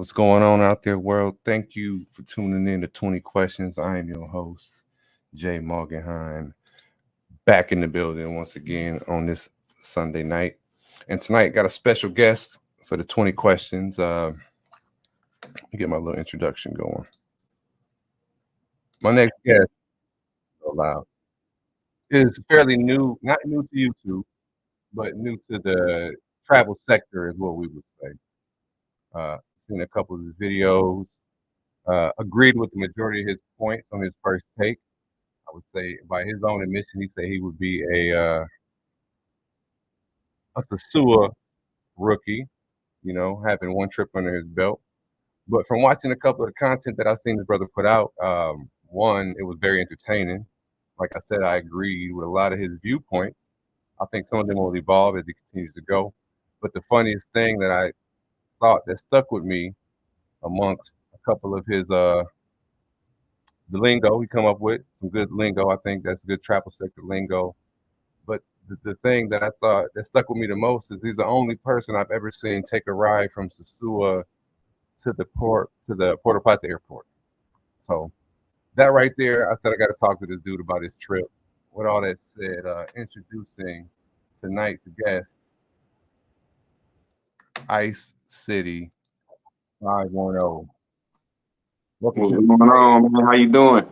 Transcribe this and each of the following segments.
What's going on out there, world? Thank you for tuning in to 20 Questions. I am your host, Jay Morgenheim, back in the building once again on this Sunday night. And tonight, got a special guest for the 20 Questions. Let me get my little introduction going. My next guest, so loud, is fairly new, not new to YouTube, but new to the travel sector, is what we would say. Seen a couple of his videos. Agreed with the majority of his points on his first take. I would say, by his own admission, he said he would be a Sasua rookie, having one trip under his belt. But from watching a couple of the content that I've seen his brother put out, one, it was very entertaining. Like I said, I agreed with a lot of his viewpoints. I think some of them will evolve as he continues to go. But the funniest thing that I thought that stuck with me amongst a couple of his the lingo he come up with, some good lingo. I think that's good travel sector lingo. But the thing that I thought that stuck with me the most is he's the only person I've ever seen take a ride from Sasua to the Puerto Plata airport. So that right there, I said I got to talk to this dude about his trip. With all that said, introducing tonight's guest, Ice City 510. What's going on, man? How you doing?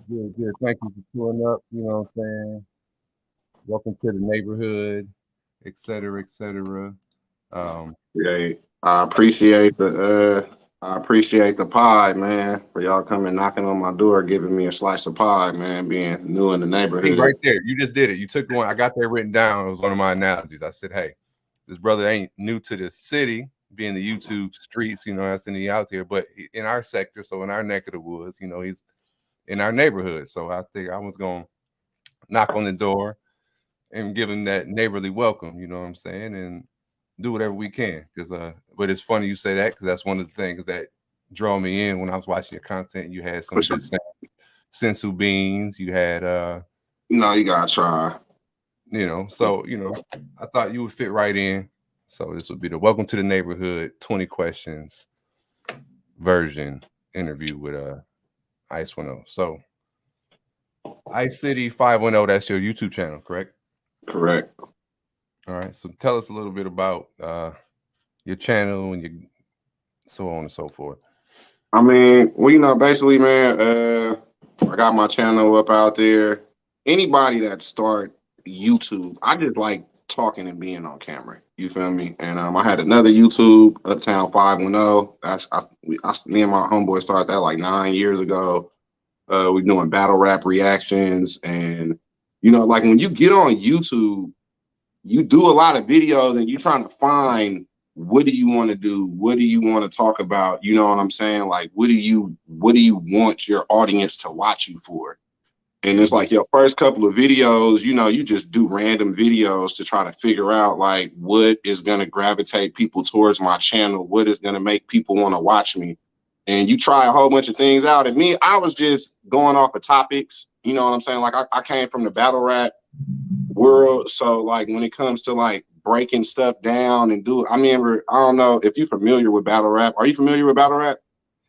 Good. Thank you for pulling up. You know what I'm saying? Welcome to the neighborhood, et cetera, et cetera. Yeah, I appreciate the pie, man, for y'all coming knocking on my door, giving me a slice of pie, man, being new in the neighborhood. Right there, you just did it. You took one. I got that written down. It was one of my analogies. I said, hey, this brother ain't new to the city, being the YouTube streets, that's any out there, but in our sector, so in our neck of the woods, he's in our neighborhood. So I think I was going to knock on the door and give him that neighborly welcome, you know what I'm saying, and do whatever we can. But it's funny you say that, because that's one of the things that draw me in when I was watching your content. You had some good sensu beans. You had no, you gotta try. So I thought you would fit right in. So this would be the Welcome to the Neighborhood 20 Questions version interview with ICE10. So ICECITY510, that's your YouTube channel, correct? Correct. All right. So tell us a little bit about your channel and your so on and so forth. I mean, well, basically, man, I got my channel up out there. Anybody that start YouTube, I just like talking and being on camera. You feel me? And I had another YouTube, Uptown 510. Me and my homeboy started that like 9 years ago. We're doing battle rap reactions, and like when you get on YouTube, you do a lot of videos and you're trying to find, what do you want to do? What do you want to talk about? You know what I'm saying? Like, what do you want your audience to watch you for? And it's like your first couple of videos, you just do random videos to try to figure out like what is going to gravitate people towards my channel, what is going to make people want to watch me. And you try a whole bunch of things out. And me, I was just going off of topics. You know what I'm saying? Like I came from the battle rap world. So like when it comes to like breaking stuff down and I don't know if you're familiar with battle rap. Are you familiar with battle rap?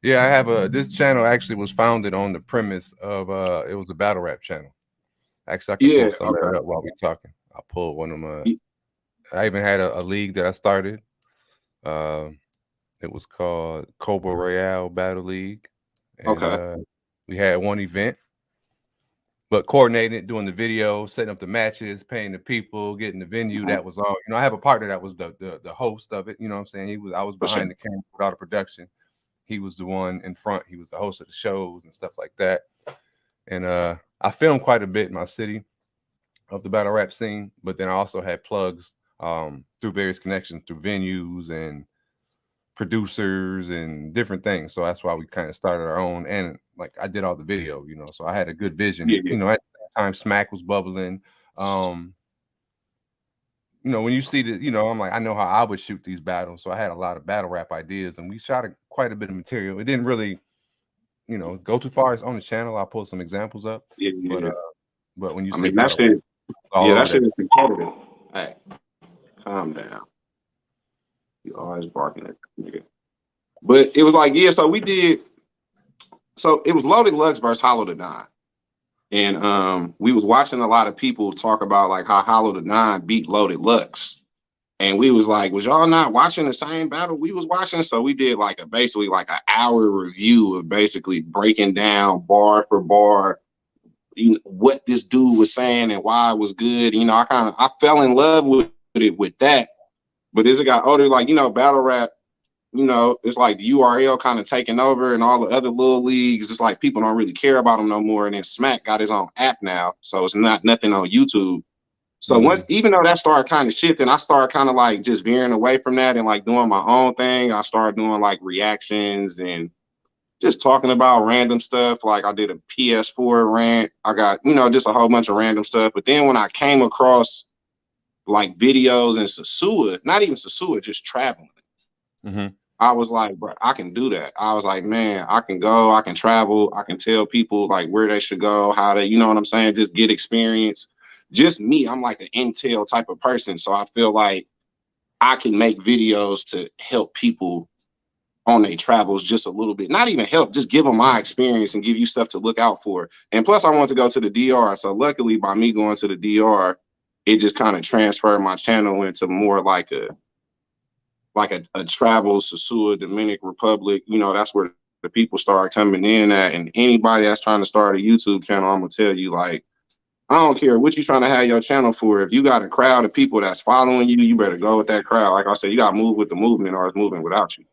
Yeah, I have this channel actually was founded on the premise of it was a battle rap channel. Actually, I can pull some of that up while we're talking. I'll pull one of my I even had a league that I started. It was called Cobra Royale Battle League. And we had one event, but coordinating, doing the video, setting up the matches, paying the people, getting the venue. That was all. I have a partner that was the host of it. You know what I'm saying? I was behind the camera with all the production. He was the one in front. He was the host of the shows and stuff like that. And I filmed quite a bit in my city of the battle rap scene, but then I also had plugs through various connections, through venues and producers and different things. So that's why we kind of started our own. And like I did all the video, so I had a good vision. At the time, Smack was bubbling. When you see that, I'm like, I know how I would shoot these battles. So I had a lot of battle rap ideas, and we shot quite a bit of material. It didn't really, go too far. It's on the channel. I'll pull some examples up. But when you say that shit, that shit is competitive. Hey, calm down. You always barking at nigga. But it was like, yeah, so we did. So it was Loaded Lux versus Hollow the Nine. And we was watching a lot of people talk about like how Hollow the Nine beat Loaded Lux. And we was like, was y'all not watching the same battle we was watching? So we did like basically like an hour review of basically breaking down bar for bar, what this dude was saying and why it was good. I fell in love with it with that. But as it got older, like, battle rap, it's like the URL kind of taking over and all the other little leagues. It's like people don't really care about them no more. And then Smack got his own app now. So it's not nothing on YouTube. So once, even though that started kind of shifting, I started kind of like just veering away from that and like doing my own thing. I started doing like reactions and just talking about random stuff. Like I did a PS4 rant. I got, just a whole bunch of random stuff. But then when I came across like videos in Sasua, not even Sasua, just traveling. I was like, bro, I can do that. I was like, man, I can go, I can travel, I can tell people like where they should go, how they, you know what I'm saying? Just get experience. Just me, I'm like an intel type of person. So I feel like I can make videos to help people on their travels just a little bit. Not even help, just give them my experience and give you stuff to look out for. And plus I want to go to the DR. So luckily by me going to the DR, it just kind of transferred my channel into more like a travel, Sasua, Dominican Republic. That's where the people start coming in at. And anybody that's trying to start a YouTube channel, I'm gonna tell you, like, I don't care what you're trying to have your channel for. If you got a crowd of people that's following you, you better go with that crowd. Like I said, you gotta move with the movement or it's moving without you.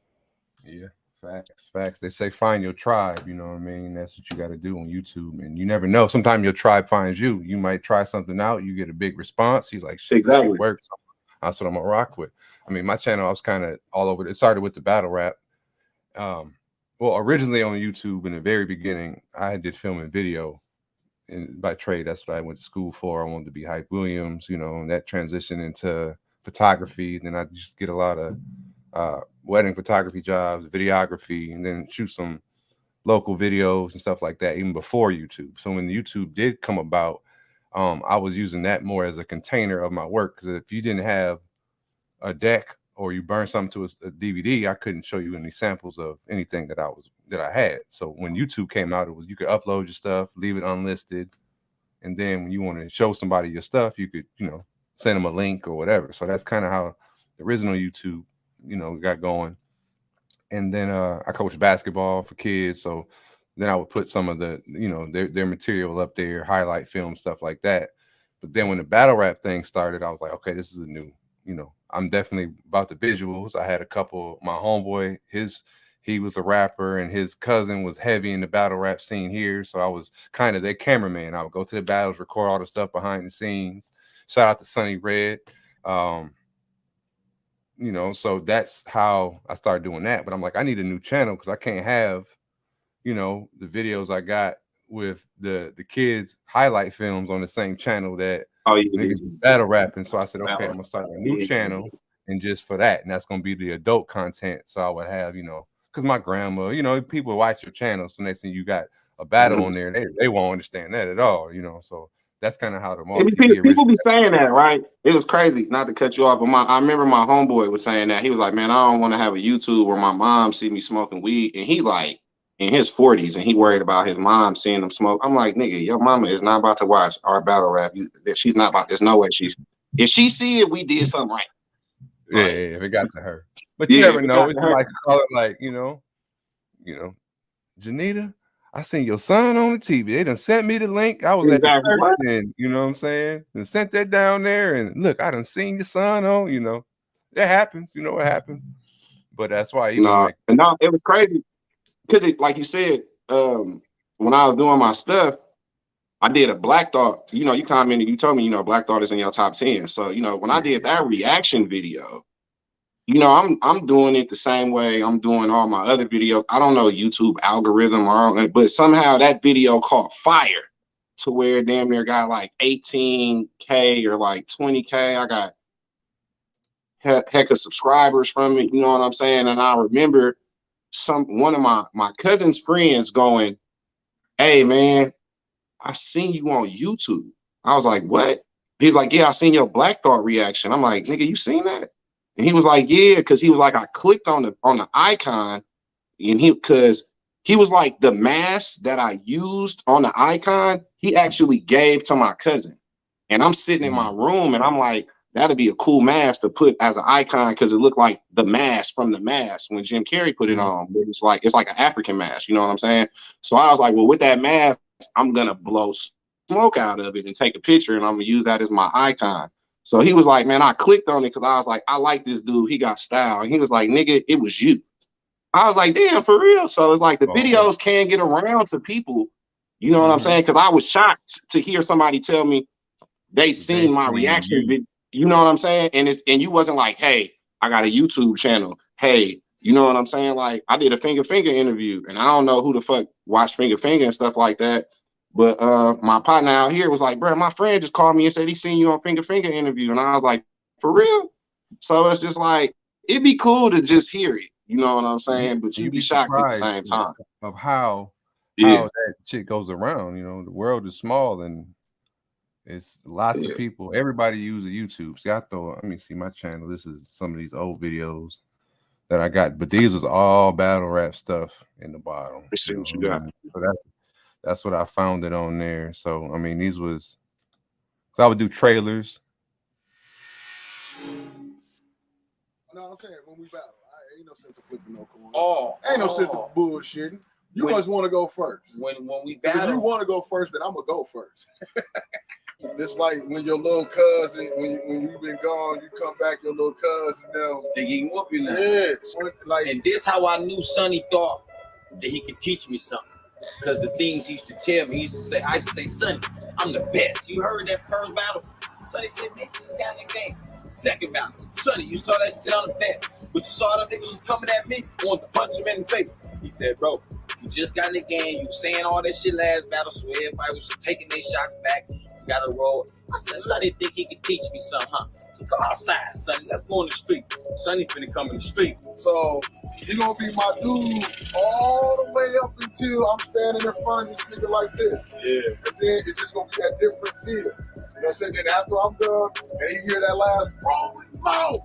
Yeah, facts. They say find your tribe, you know what I mean? That's what you got to do on YouTube. And you never know. Sometimes your tribe finds you. You might try something out, you get a big response. He's like, shit, this shit Exactly. works. That's what I'm gonna rock with. I mean, my channel, I was kind of all over. It started with the battle rap. Well, originally on YouTube in the very beginning, I did film and video. And by trade, that's what I went to school for. I wanted to be Hype Williams, and that transitioned into photography. Then I just get a lot of wedding photography jobs, videography, and then shoot some local videos and stuff like that even before YouTube. So when YouTube did come about, I was using that more as a container of my work, because if you didn't have a deck or you burn something to a DVD, I couldn't show you any samples of anything that I had. So when YouTube came out, it was you could upload your stuff, leave it unlisted, and then when you want to show somebody your stuff, you could send them a link or whatever. So that's kind of how the original YouTube got going. And then I coached basketball for kids, so then I would put some of the their material up there, highlight film, stuff like that. But then when the battle rap thing started, I was like, okay, this is a new, I'm definitely about the visuals. I had a couple, my homeboy, he was a rapper and his cousin was heavy in the battle rap scene here. So I was kind of their cameraman. I would go to the battles, record all the stuff behind the scenes. Shout out to Sonny Red. So that's how I started doing that. But I'm like, I need a new channel because I can't have, the videos I got with the kids highlight films on the same channel that niggas is battle rapping. So I said, okay, I'm gonna start a new channel and just for that, and that's gonna be the adult content. So I would have, because my grandma, people watch your channel, so next thing you got a battle on there, they won't understand that at all, So that's kind of how the TV people be saying that, right? It was crazy, not to cut you off, but I remember my homeboy was saying that. He was like, man, I don't want to have a YouTube where my mom see me smoking weed, and he like in his 40s and he worried about his mom seeing him smoke. I'm like, nigga, your mama is not about to watch our battle rap. She's not about, there's no way if she see it, we did something right. Yeah, if it got to her. But you never know. It's like call it like, Janita, I seen your son on the TV. They done sent me the link. I was at the church and you know what I'm saying? And sent that down there. And look, I done seen your son on, that happens. You know what happens. But that's why it was crazy. Because like you said, when I was doing my stuff, I did a Black Thought. You commented, you told me, Black Thought is in your top 10. So, when I did that reaction video, I'm doing it the same way I'm doing all my other videos. I don't know YouTube algorithm but somehow that video caught fire to where damn near got like 18K or like 20K. I got heck of subscribers from it. You know what I'm saying? And I remember one of my cousin's friends going, hey man, I seen you on YouTube. I was like, what? He's like, yeah, I seen your Black Thought reaction. I'm like, nigga, you seen that? And he was like, yeah, because he was like, I clicked on the icon And he was like, the mask that I used on the icon, he actually gave to my cousin. And I'm sitting in my room and I'm like, that'd be a cool mask to put as an icon because it looked like the mask from The Mask when Jim Carrey put it on. But it's like an African mask, you know what I'm saying? So I was like, well, with that mask, I'm gonna blow smoke out of it and take a picture and I'm gonna use that as my icon. So he was like, man, I clicked on it because I was like, I like this dude, he got style. And he was like, nigga, it was you. I was like, damn, for real. So it's like the videos can get around to people, you know what I'm saying? Because I was shocked to hear somebody tell me they seen my reaction. You know what I'm saying? And you wasn't like, hey, I got a YouTube channel. Hey, you know what I'm saying? Like I did a Finger interview, and I don't know who the fuck watched Finger and stuff like that. But my partner out here was like, bro, my friend just called me and said he seen you on Finger interview, and I was like, for real? So it's just like it'd be cool to just hear it. You know what I'm saying? But you'd be shocked at the same time of how that shit goes around. You know, the world is small and it's lots of people. Everybody uses YouTube. See, let me see my channel. This is some of these old videos that I got, but these was all battle rap stuff in the bottom. Let's see what you got. So that's what I found it on there. So I mean, so I would do trailers. No, I'm saying when we battle, ain't no sense of flipping no corner. Ain't no sense of bullshitting. You must want to go first. When we battle, if you want to go first, then I'm gonna go first. It's like when your little cousin, when you've been gone, you come back, your little cousin now they getting whooping now. Yeah, like, and this how I knew Sonny thought that he could teach me something. Because the things he used to tell me, I used to say, Sonny, I'm the best. You heard that first battle? Sonny said, man, this guy in the game. Second battle, Sonny, you saw that shit on the bed, but you saw them niggas was coming at me, I wanted to punch him in the face. He said, bro, you just got in the game, you saying all that shit last battle, so everybody was taking their shots back. You gotta roll. I said, Sonny think he can teach me something, huh? So come outside, Sonny, let's go in the street. Sonny finna come in the street. So you gonna be my dude all the way up until I'm standing in front of this nigga like this. Yeah. And then it's just gonna be that different feel. You know what I'm saying? Then after I'm done and he hear that last rolling mouth,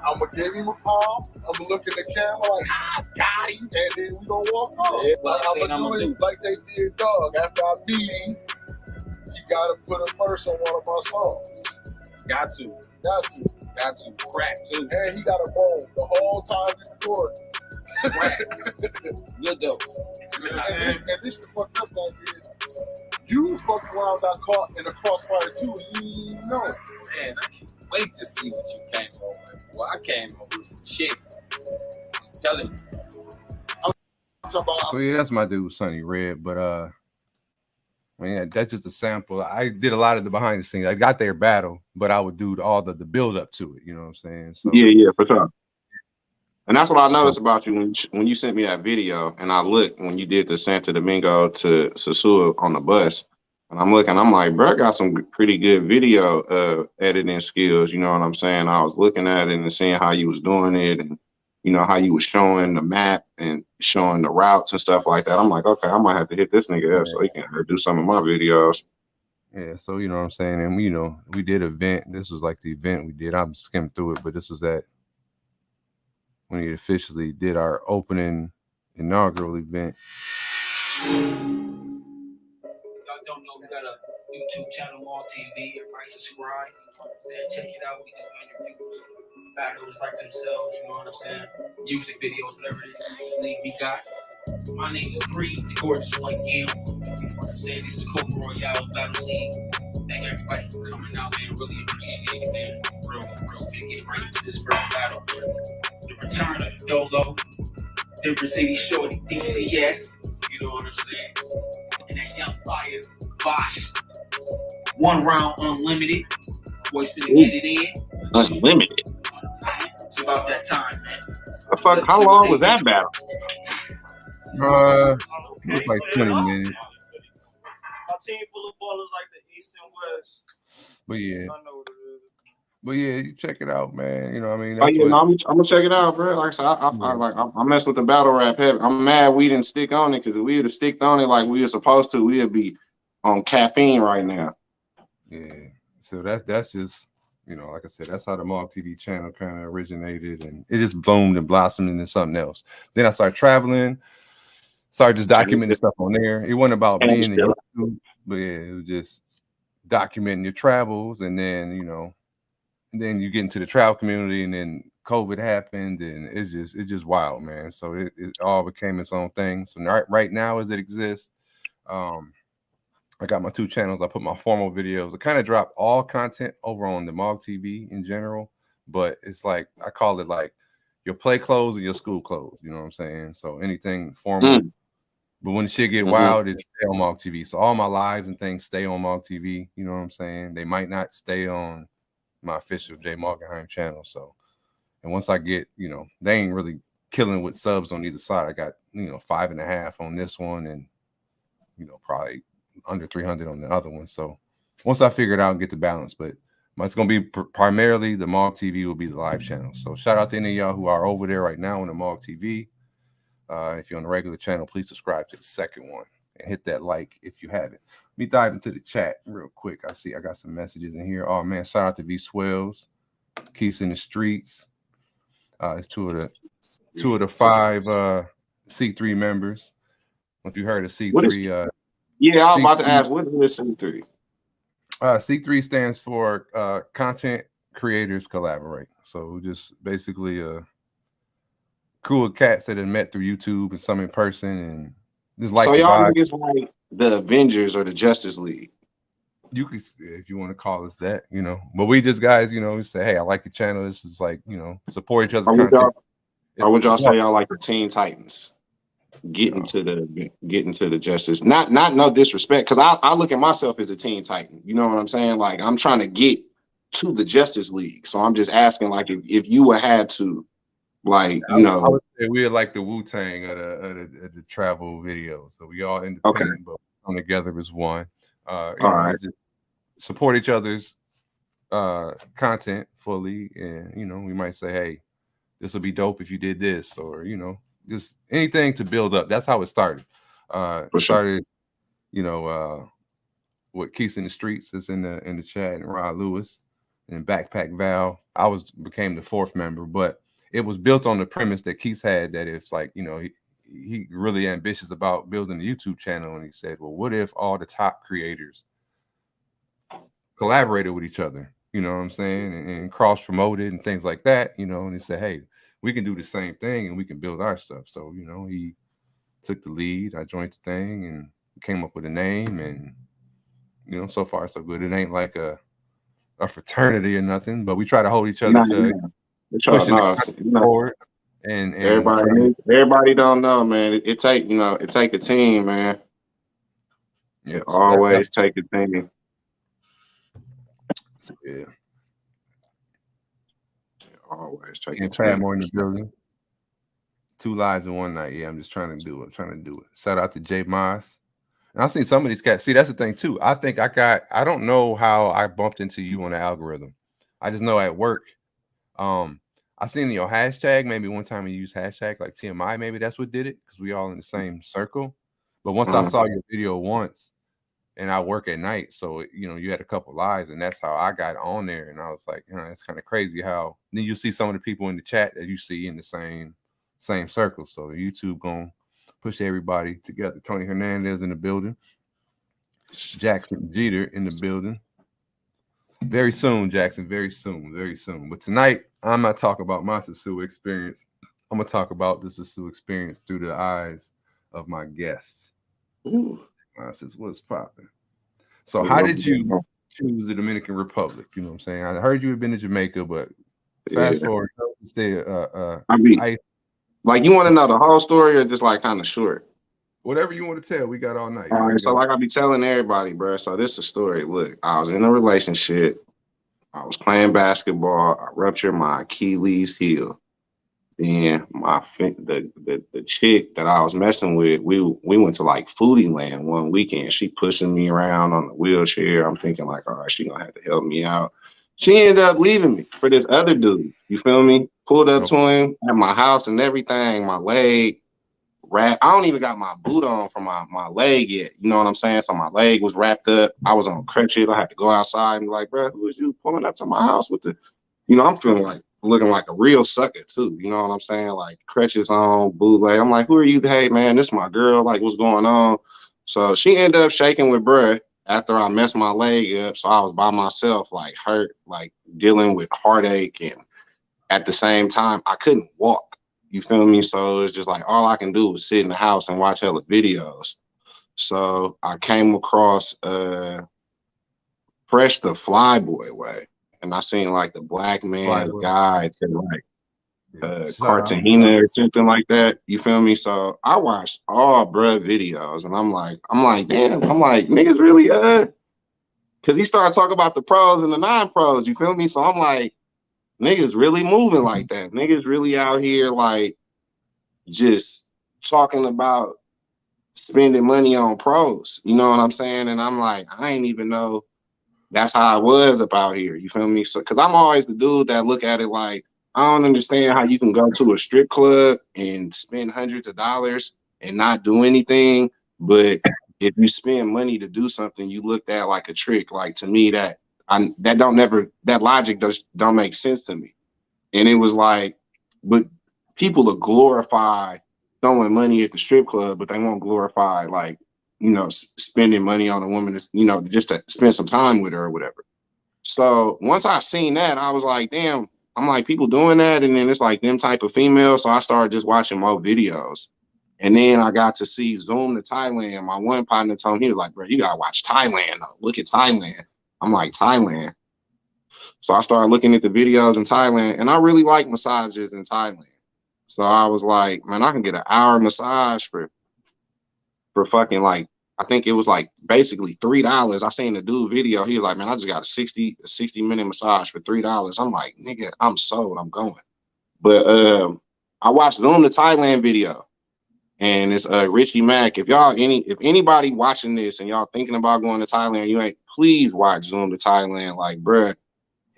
I'm gonna give him a palm. I'm gonna look in the camera like, got him, and then we gonna walk off. Yeah, like I'm gonna do it like they did Dog. After I beat him, you gotta put a verse on one of my songs. Got to. Crack too. And he got a bone the whole time we record. Good though. And this the fucked up thing is, you fucked around, got caught in the crossfire too, and you didn't know it. Man, I can't wait to see what you came over with. Well, I came over with some shit. I'm telling you. So yeah, that's my dude, Sonny Red. But I mean, that's just a sample. I did a lot of the behind the scenes. I got their battle, but I would do all the build up to it. You know what I'm saying? So yeah, for sure. And that's what I noticed about you when you sent me that video, and I looked when you did the Santo Domingo to Sosua on the bus, and I'm looking, I'm like, bro, I got some pretty good video editing skills. You know what I'm saying? I was looking at it and seeing how you was doing it, and you know how you was showing the map and showing the routes and stuff like that. I'm like, okay, I might have to hit this nigga up so he can do some of my videos. Yeah, so you know what I'm saying, and we did an event. This was like the event we did. I'm skimmed through it, but this was that when we officially did our opening inaugural event. Y'all don't know we got a YouTube channel on TV. Everybody subscribe. You know what I'm saying? Check it out. We do interviews, battles like themselves. You know what I'm saying? Music videos, whatever it is we got. My name is Bree, the gorgeous one, Gil. You know what I'm saying? This is the Cobra Royale Battle League. Thank everybody for coming out, man. Really appreciate it, man. Real. Big getting right into this first battle. The return of the Dolo, Denver City Shorty, DCS. You know what I'm saying? And that Young Fire, Bosch. 1 round unlimited. Boys finna get it in. Unlimited. It's about that time, man. The fuck? How long was that battle? It was like 20 minutes. My team full of ballers like the East and West. But yeah. I know what it is. But yeah, you check it out, man. You know what I mean? I'm gonna check it out, bro. Like I said, I mess with the battle rap heavy. I'm mad we didn't stick on it, because if we would have sticked on it like we were supposed to, we'd be on caffeine right now. Yeah. So that's just you know, like I said, that's how the Mog TV channel kind of originated, and it just bloomed and blossomed into something else. Then I started traveling, started just documenting stuff on there. It wasn't about being a YouTube, but yeah, it was just documenting your travels, and then then you get into the travel community, and then COVID happened, and it's just wild, man. So it all became its own thing. So right now, as it exists, I got my 2 channels. I put my formal videos. I kind of drop all content over on the Mog TV in general, but it's like I call it like your play clothes and your school clothes. You know what I'm saying? So anything formal. But when the shit get wild, it's stay on Mog TV. So all my lives and things stay on Mog TV. You know what I'm saying? They might not stay on my official Jay Morgenheim channel. So, and once I get, they ain't really killing with subs on either side. I got, 5.5 on this one, and probably under 300 on the other one. So once I figure it out and get the balance, but it's going to be primarily the Mog TV will be the live channel. So shout out to any of y'all who are over there right now on the Mog TV. If you're on the regular channel, please subscribe to the second one and hit that like if you haven't. Let me dive into the chat real quick. I got some messages in here. Oh man, shout out to V Swells, Keith's in the Streets. It's two of the 5 C3 members. If you heard of C3, yeah, I was about to ask, what is C3? C3 stands for Content Creators Collaborate. So just basically cool cats that had met through YouTube and some in person, and just like. So y'all niggas like the Avengers or the Justice League? You could, if you want to call us that, But we just guys, we say, hey, I like your channel. This is like, support each other's content. Or would y'all say y'all like the Teen Titans? Getting to the Justice, not no disrespect, because I look at myself as a Teen Titan. You know what I'm saying? Like I'm trying to get to the Justice League. So I'm just asking, like, if you would had to. Like, I would say we're like the Wu-Tang of the travel videos. So we all independent, but come together as one. Just support each other's content fully, and we might say, hey, this will be dope if you did this, or just anything to build up. That's how it started. Started, with Keith's in the Streets is in the chat, and Rod Lewis and Backpack Val. I became the 4th member, but it was built on the premise that Keith had, that it's like, he really ambitious about building a YouTube channel. And he said, well, what if all the top creators collaborated with each other? You know what I'm saying? And cross promoted and things like that, and he said, hey, we can do the same thing and we can build our stuff. So, he took the lead. I joined the thing and came up with a name, and, so far so good. It ain't like a fraternity or nothing, but we try to hold each other forward, and everybody don't know, man. It take a team, man. Yeah, always take a team. Yeah, always take a team. More in the building. 2 lives in one night. Yeah, I'm just trying to do it. Shout out to Jay Moss. And I've seen some of these cats. See, that's the thing too. I think I don't know how I bumped into you on the algorithm. I just know at work. I seen your hashtag. Maybe one time you used hashtag like TMI. Maybe that's what did it, because we all in the same circle. But once I saw your video once, and I work at night, so you had a couple lives, and that's how I got on there. And I was like, it's kind of crazy how then you see some of the people in the chat that you see in the same circle. So YouTube gonna push everybody together. Tony Hernandez in the building. Jackson Jeter in the building. Very soon, Jackson. Very soon. But tonight, I'm not talking about my Susu experience. I'm gonna talk about the Susu experience through the eyes of my guests. I says, what's popping? So, how did you choose the Dominican Republic? You know what I'm saying? I heard you had been to Jamaica, but fast forward, stay. Like, you want to know the whole story or just like kind of short? Whatever you want to tell. We got all night. All right, so like I be telling everybody, bro. So this is a story. Look, I was in a relationship. I was playing basketball. I ruptured my Achilles heel. Then the chick that I was messing with, we went to like Foodie Land one weekend. She pushing me around on the wheelchair. I'm thinking like, all right, she gonna have to help me out. She ended up leaving me for this other dude. You feel me? Pulled up to him at my house and everything. My leg wrap. I don't even got my boot on for my leg yet. You know what I'm saying? So my leg was wrapped up. I was on crutches. I had to go outside and be like, bro, who is you pulling up to my house with the, I'm feeling like looking like a real sucker too. You know what I'm saying? Like crutches on, bootleg. I'm like, who are you? Hey man, this is my girl. Like, what's going on? So she ended up shaking with bruh after I messed my leg up. So I was by myself, like hurt, like dealing with heartache, and at the same time, I couldn't walk. You feel me? So it's just like all I can do was sit in the house and watch hella videos. So I came across Fresh the Flyboy Way, and I seen like the Black Man's Flyboy. Guide to like Shout out. Cartagena or something like that. You feel me? So I watched all bruh videos, and I'm like, damn, I'm like, niggas really because he started talking about the pros and the non-pros. You feel me? So I'm like, niggas really moving like that. Niggas really out here like just talking about spending money on pros. You know what I'm saying? And I'm like, I ain't even know that's how I was about here. You feel me? So, cause I'm always the dude that look at it like, I don't understand how you can go to a strip club and spend hundreds of dollars and not do anything. But if you spend money to do something, you looked at like a trick. Like to me, that logic don't make sense to me. And it was like, but people will glorify throwing money at the strip club, but they won't glorify like, spending money on a woman, just to spend some time with her or whatever. So once I seen that, I was like, damn, I'm like, people doing that. And then it's like them type of females. So I started just watching more videos. And then I got to see Zoom to Thailand. My one partner told me, he was like, bro, you gotta watch Thailand though. Look at Thailand. I'm like, Thailand. So I started looking at the videos in Thailand, and I really like massages in Thailand. So I was like, man, I can get an hour massage for fucking like, I think it was like basically $3. I seen the dude video. He was like, man, I just got a 60-minute massage for $3. I'm like, nigga, I'm sold. I'm going. But I watched Zoom to Thailand video, and it's Richie Mack. If anybody watching this and y'all thinking about going to Thailand, please watch Zoom to Thailand. Like, bruh,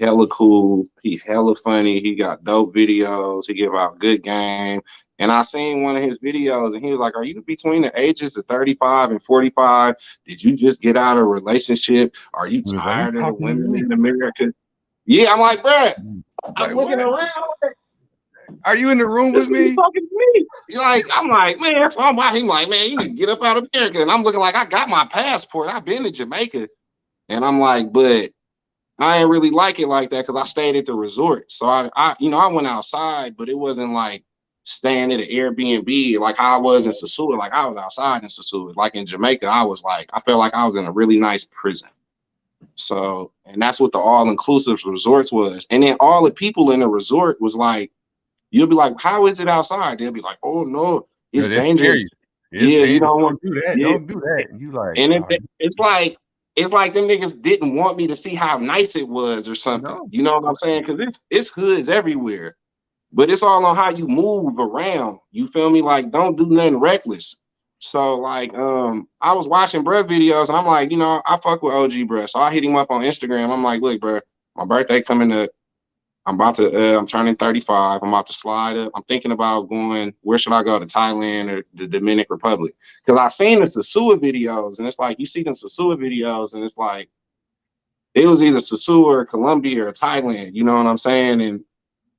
hella cool. He's hella funny. He got dope videos. He give out good game. And I seen one of his videos, and he was like, are you between the ages of 35 and 45? Did you just get out of a relationship? Are you tired of the women in America? Yeah, I'm like, bruh, I'm looking around. Are you in the room with me? Talking to me. I'm like, man, so I'm watching him like, man, you need to get up out of America. And I'm looking like I got my passport. I've been to Jamaica. And I'm like, but I ain't really like it like that because I stayed at the resort. So I went outside, but it wasn't like staying at an Airbnb like how I was in Sasua. Like I was outside in Sasua. Like in Jamaica, I felt like I was in a really nice prison. So, and that's what the all-inclusive resorts was. And then all the people in the resort was like, you'll be like, how is it outside? They'll be like, oh no, it's dangerous. You don't want to do that. Yeah. Don't do that. You like, and it's like them niggas didn't want me to see how nice it was or something. No. You know what I'm saying? Because it's hoods everywhere, but it's all on how you move around. You feel me? Like, don't do nothing reckless. So like, I was watching bruh videos, and I'm like, I fuck with OG bruh. So I hit him up on Instagram. I'm like, look, bruh, my birthday coming up. I'm turning 35. I'm about to slide up. I'm thinking about going, where should I go, to Thailand or the Dominican Republic? Because I've seen the Sasua videos, and it's like, you see them Sasua videos, and it's like, it was either Sasua or Colombia or Thailand, you know what I'm saying? And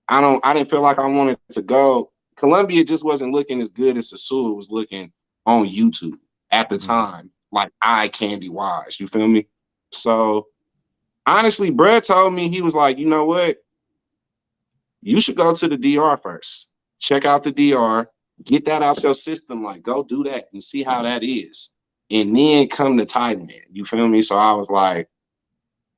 I didn't feel like I wanted to go. Colombia just wasn't looking as good as Sasua was looking on YouTube at the time, like eye candy wise, you feel me? So honestly, Brad told me, he was like, you know what? You should go to the DR first. Check out the DR, get that out your system. Like, go do that and see how that is. And then come to Thailand. You feel me? So I was like,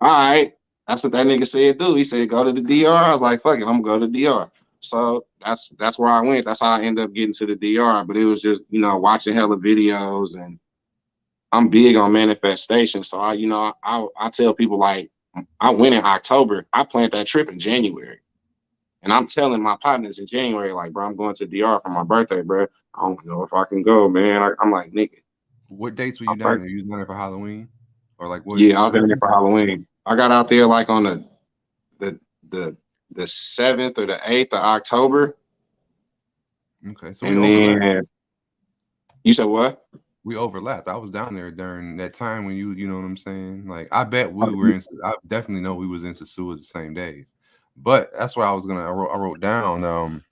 all right, that's what that nigga said do. He said, go to the DR. I was like, fuck it, I'm gonna go to the DR. So that's where I went. That's how I ended up getting to the DR. But it was just, watching hella videos, and I'm big on manifestation. So I tell people, like, I went in October. I planned that trip in January. And I'm telling my partners in January, like, bro, I'm going to DR for my birthday, bro. I don't know if I can go, man. I'm like, nigga. What dates were you down there? You was down there for Halloween? Or like what? Yeah, I was down there for Halloween. I got out there like on the 7th or the 8th of October. Okay. So and then You said what? We overlapped. I was down there during that time when you know what I'm saying? Like, I bet we Oh, were in, I definitely know we was in Sasua the same days. But that's what I was gonna, I wrote down,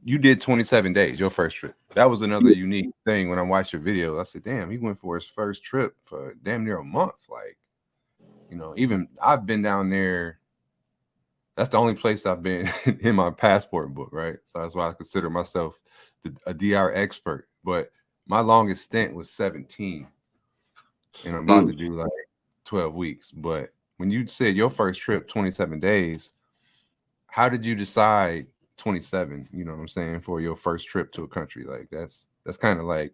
you did 27 days, your first trip. That was another unique thing when I watched your video. I said, damn, he went for his first trip for damn near a month. Like, you know, even I've been down there. That's the only place I've been in my passport book, right? So that's why I consider myself a DR expert. But my longest stint was 17, and I'm about to do like 12 weeks. But when you said your first trip, 27 days, how did you decide 27? You know what I'm saying, for your first trip to a country? Like, that's kind of like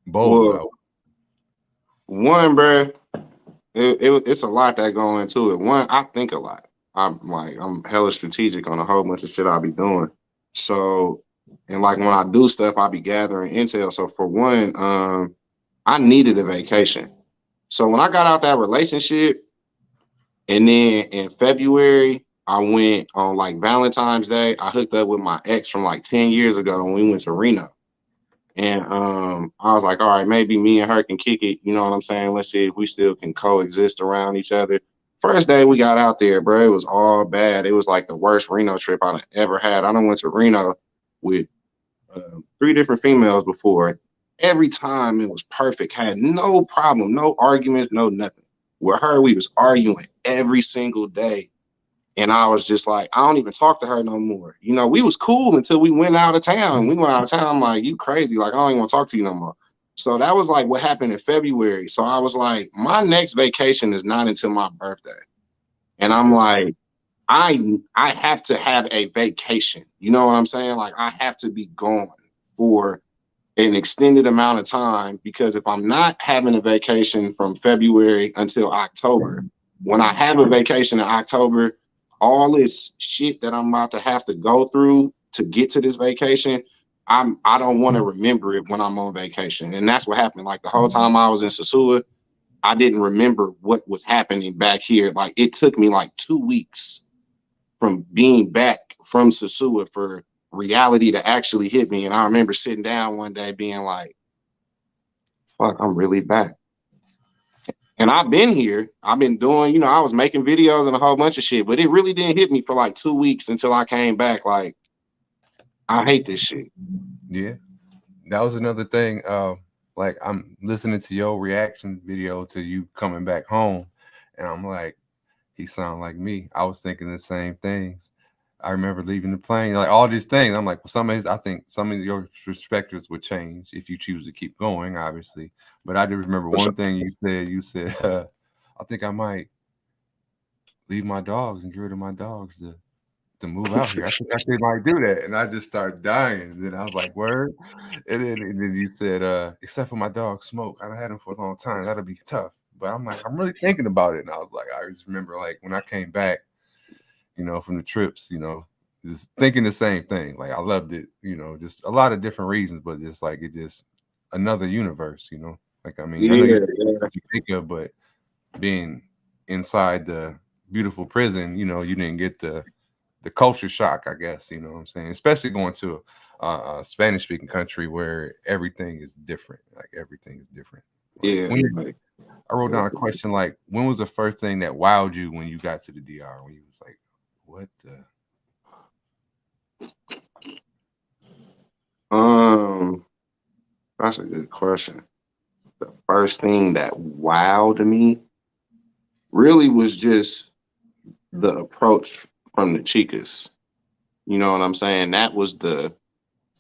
bold. Well, one, bro, it's a lot that go into it. One, I think a lot. I'm hella strategic on a whole bunch of shit I be doing. So, and like when I do stuff, I be gathering intel. So for one, I needed a vacation. So when I got out that relationship, and then in February, I went on like Valentine's Day. I hooked up with my ex from like 10 years ago, and we went to Reno. And I was like, all right, maybe me and her can kick it. You know what I'm saying? Let's see if we still can coexist around each other. First day we got out there, bro, it was all bad. It was like the worst Reno trip I've ever had. I done went to Reno with 3 different females before. Every time it was perfect. Had no problem, no arguments, no nothing. With her, we was arguing every single day. And I was just like, I don't even talk to her no more. You know, we was cool until we went out of town. We went out of town. I'm like, you crazy. Like, I don't even want to talk to you no more. So that was like what happened in February. So I was like, my next vacation is not until my birthday. And I'm like, I have to have a vacation. You know what I'm saying? Like, I have to be gone for an extended amount of time, because if I'm not having a vacation from February until October, when I have a vacation in October, all this shit that I'm about to have to go through to get to this vacation, I don't want to remember it when I'm on vacation. And that's what happened. Like the whole time I was in Sasua, I didn't remember what was happening back here. Like it took me like 2 weeks from being back from Sasua for reality to actually hit me. And I remember sitting down one day being like, fuck, I'm really back. And I've been here. I've been doing, you know, I was making videos and a whole bunch of shit, but it really didn't hit me for like 2 weeks until I came back. Like, I hate this shit. Yeah, that was another thing. Like, I'm listening to your reaction video to you coming back home, and I'm like, he sound like me. I was thinking the same things. I remember leaving the plane, like all these things. I'm like, well, I think some of your perspectives would change if you choose to keep going, obviously. But I do remember one thing you said. You said, I think I might leave my dogs and get rid of my dogs to move out here. I think I might do that. And I just started dying. And then I was like, word. And then you said, except for my dog Smoke. I had him for a long time. That'll be tough. But I'm like, I'm really thinking about it. And I was like, I just remember like when I came back, you know, from the trips, you know, just thinking the same thing. Like I loved it, you know, just a lot of different reasons, but just like it just another universe, you know. Like I mean, I know you said Jamaica, but being inside the beautiful prison, you know, you didn't get the culture shock, I guess, you know what I'm saying? Especially going to a Spanish speaking country where everything is different. Like everything is different. Like, Yeah. I wrote down a question like, when was the first thing that wowed you when you got to the DR? When you was like, what the? That's a good question. The first thing that wowed me really was just the approach from the chicas. You know what I'm saying? That was the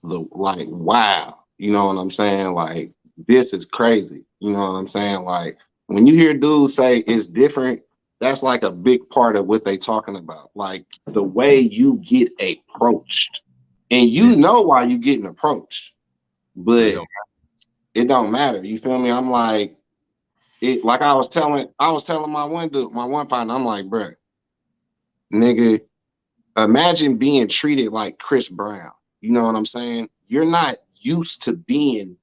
like, wow. You know what I'm saying? Like, this is crazy. You know what I'm saying? Like, when you hear dudes say it's different, that's like a big part of what they talking about. Like the way you get approached. And you know why you getting approached, but it don't matter. You feel me? I'm like, it like I was telling my one dude, my one partner, I'm like, bro, nigga, imagine being treated like Chris Brown. You know what I'm saying? You're not used to being,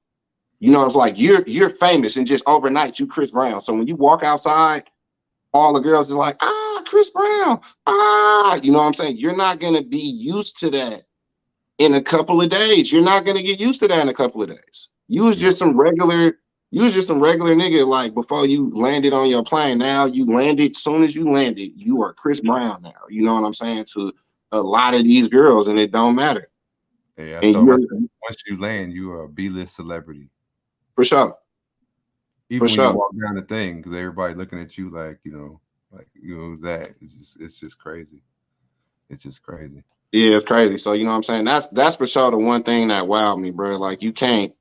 you know, it's like you're famous and just overnight you Chris Brown. So when you walk outside, all the girls is like, ah, Chris Brown, ah, you know what I'm saying? You're not gonna be used to that in a couple of days. You're not gonna get used to that in a couple of days. You was just some regular. You was just some regular nigga. Like before you landed on your plane. Now you landed. Soon as you landed, you are Chris Brown now. You know what I'm saying to a lot of these girls, and it don't matter. Yeah, I And told you're myself, once you land, you are a B-list celebrity. for sure. For Even when you sure. walk down the thing, because everybody looking at you like, who's that? It's just crazy. It's just crazy. Yeah, it's crazy. So you know what I'm saying? That's for sure the one thing that wowed me, bro. Like you can't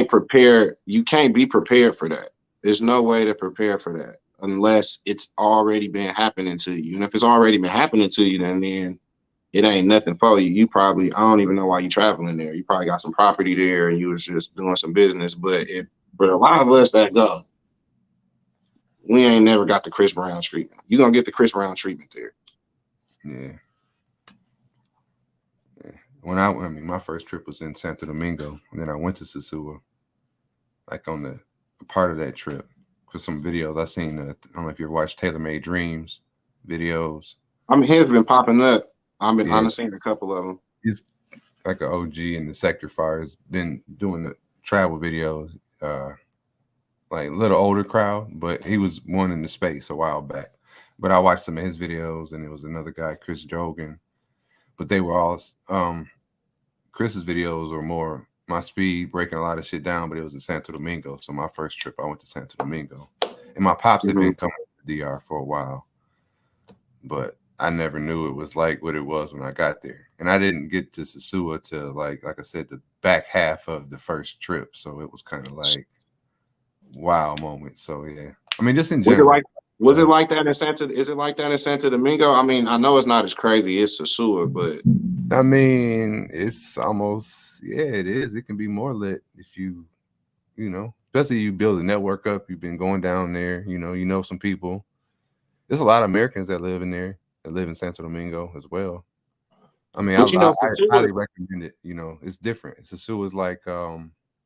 prepare, you can't be prepared for that. There's no way to prepare for that unless it's already been happening to you. And if it's already been happening to you, then it ain't nothing for you. You probably, I don't even know why you traveling there. You probably got some property there and you was just doing some business. But if for a lot of us that go, we ain't never got the Chris Brown treatment. You're gonna get the Chris Brown treatment there. Yeah. I mean, my first trip was in Santo Domingo, and then I went to Sosua, like on the a part of that trip, for some videos I seen. I don't know if you ever watched Tailor Made Dreams videos. I mean, his been popping up. I've Yeah, seen a couple of them. he's like an OG in the sector. Far has been doing the travel videos, like a little older crowd, but he was one in the space a while back. But I watched some of his videos, and it was another guy, Chris Jogan. But they were all Chris's videos were more my speed, breaking a lot of shit down, but it was in Santo Domingo. So my first trip, I went to Santo Domingo. And my pops had been coming to the DR for a while. But I never knew it was like what it was when I got there. And I didn't get to Sosua till like I said, the back half of the first trip. So it was kind of like wow moment. So yeah. I mean, just in general. Was it like that in Santa? Is it like that in Santo Domingo? I mean, I know it's not as crazy as Sosua, but I mean, it's almost it is. It can be more lit if you especially you build a network up. You've been going down there. You know some people. There's a lot of Americans that live in there that live in Santo Domingo as well. I mean, I Sosua, highly recommend it. It's different. Sosua is like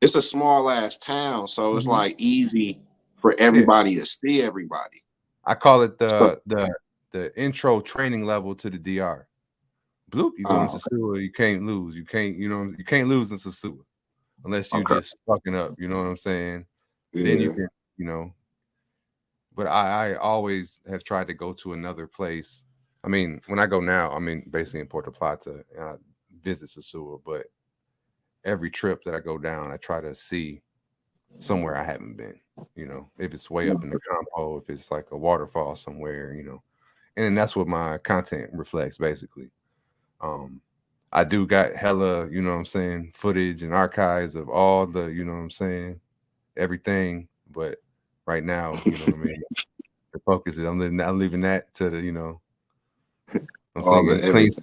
it's a small ass town, so it's like easy for yeah. everybody to see everybody. I call it So, the intro training level to the DR. Bloop, you go into Sosua, you can't lose. You can't lose in Sosua unless you just fucking up. You know what I'm saying? Yeah. Then you can, But I always have tried to go to another place. I mean, when I go now, I mean, basically in Puerto Plata, and I visit Sosua, but every trip that I go down, I try to see somewhere I haven't been. If it's way up in the Campo, if it's like a waterfall somewhere, and that's what my content reflects basically. I do got hella, footage and archives of all the, everything. But right now, the focus is I'm leaving that to the, I'm singing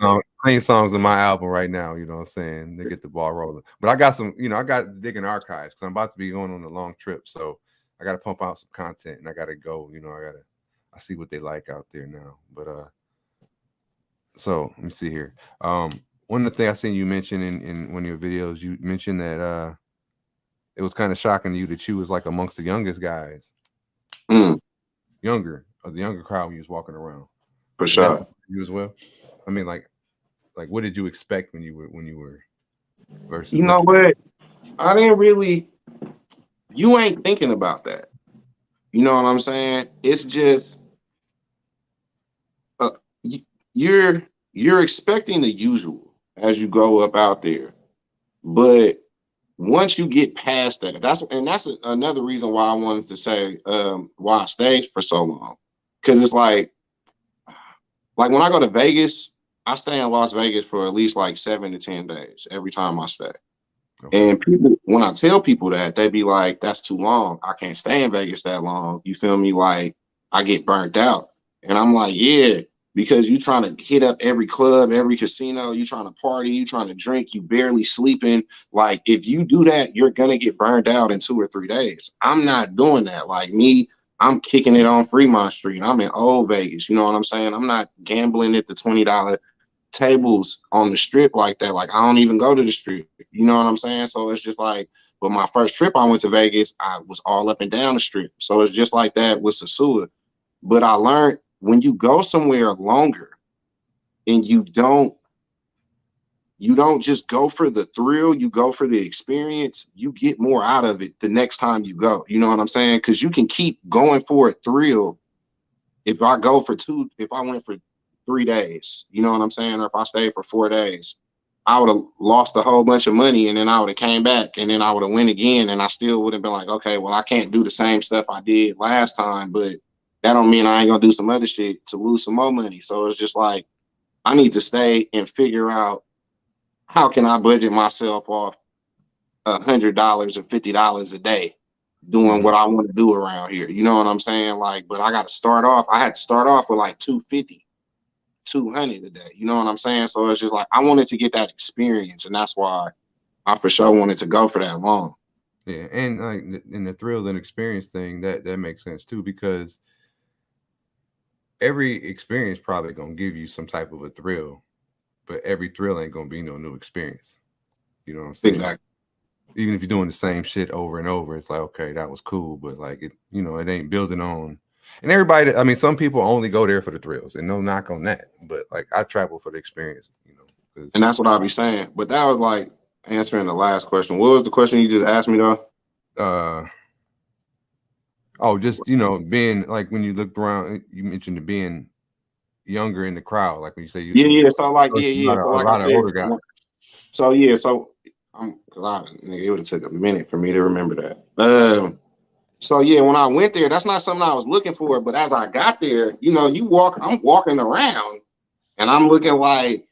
clean songs in my album right now, to get the ball rolling. But I got I got digging archives because I'm about to be going on a long trip. So I got to pump out some content and I got to go, I see what they like out there now. But, so let me see here. One of the things I seen you mention in one of your videos, you mentioned that it was kind of shocking to you that you was like amongst the youngest guys, younger of the younger crowd when you was walking around. For sure, you as well. I mean, like what did you expect when you were versus? You know what? I didn't really. You ain't thinking about that. You know what I'm saying? It's just you're expecting the usual as you go up out there, but once you get past that, that's another reason why I wanted to say why I stayed for so long, because it's like when I go to Vegas, I stay in Las Vegas for at least like 7 to 10 days every time I stay. Okay. And people, when I tell people that, they be like, "That's too long. I can't stay in Vegas that long." You feel me? Like I get burnt out, and I'm like, yeah. Because you trying to hit up every club, every casino, you trying to party, you trying to drink, you barely sleeping. Like if you do that, you're gonna get burned out in 2 or 3 days. I'm not doing that. Like me, I'm kicking it on Fremont Street. I'm in old Vegas. You know what I'm saying? I'm not gambling at the $20 tables on the strip like that. Like I don't even go to the strip. You know what I'm saying? So it's just like, but my first trip I went to Vegas, I was all up and down the strip. So it's just like that with Sosua. But I learned, when you go somewhere longer and you don't you don't just go for the thrill, you go for the experience, you get more out of it the next time you go. You know what I'm saying? Because you can keep going for a thrill. If I went for 3 days, you know what I'm saying? Or if I stayed for 4 days, I would have lost a whole bunch of money, and then I would have came back, and then I would have went again, and I still would have been like, okay, well, I can't do the same stuff I did last time, but that don't mean I ain't gonna do some other shit to lose some more money. So it's just like, I need to stay and figure out how can I budget myself off $100 or $50 a day doing what I want to do around here. You know what I'm saying? Like, but I got to start off. I had to start off with like 250, 200 a day. You know what I'm saying? So it's just like, I wanted to get that experience, and that's why I for sure wanted to go for that long. Yeah, and like in the thrill and experience thing, that makes sense too, because every experience probably gonna give you some type of a thrill, but every thrill ain't gonna be no new experience. You know what I'm saying? Exactly. Even if you're doing the same shit over and over, it's like, okay, that was cool, but like it, you know, it ain't building on. And everybody, I mean, some people only go there for the thrills, and no knock on that, but like I travel for the experience, you know. And that's what I'll be saying. But that was like answering the last question. What was the question you just asked me though? Oh, just, you know, being like, when you looked around, you mentioned it being younger in the crowd, like when you say you, Yeah. So like, a like lot I of older guys. said, so yeah, so it would have took a minute for me to remember that. So yeah, when I went there, that's not something I was looking for. But as I got there, you know, I'm walking around, and I'm looking like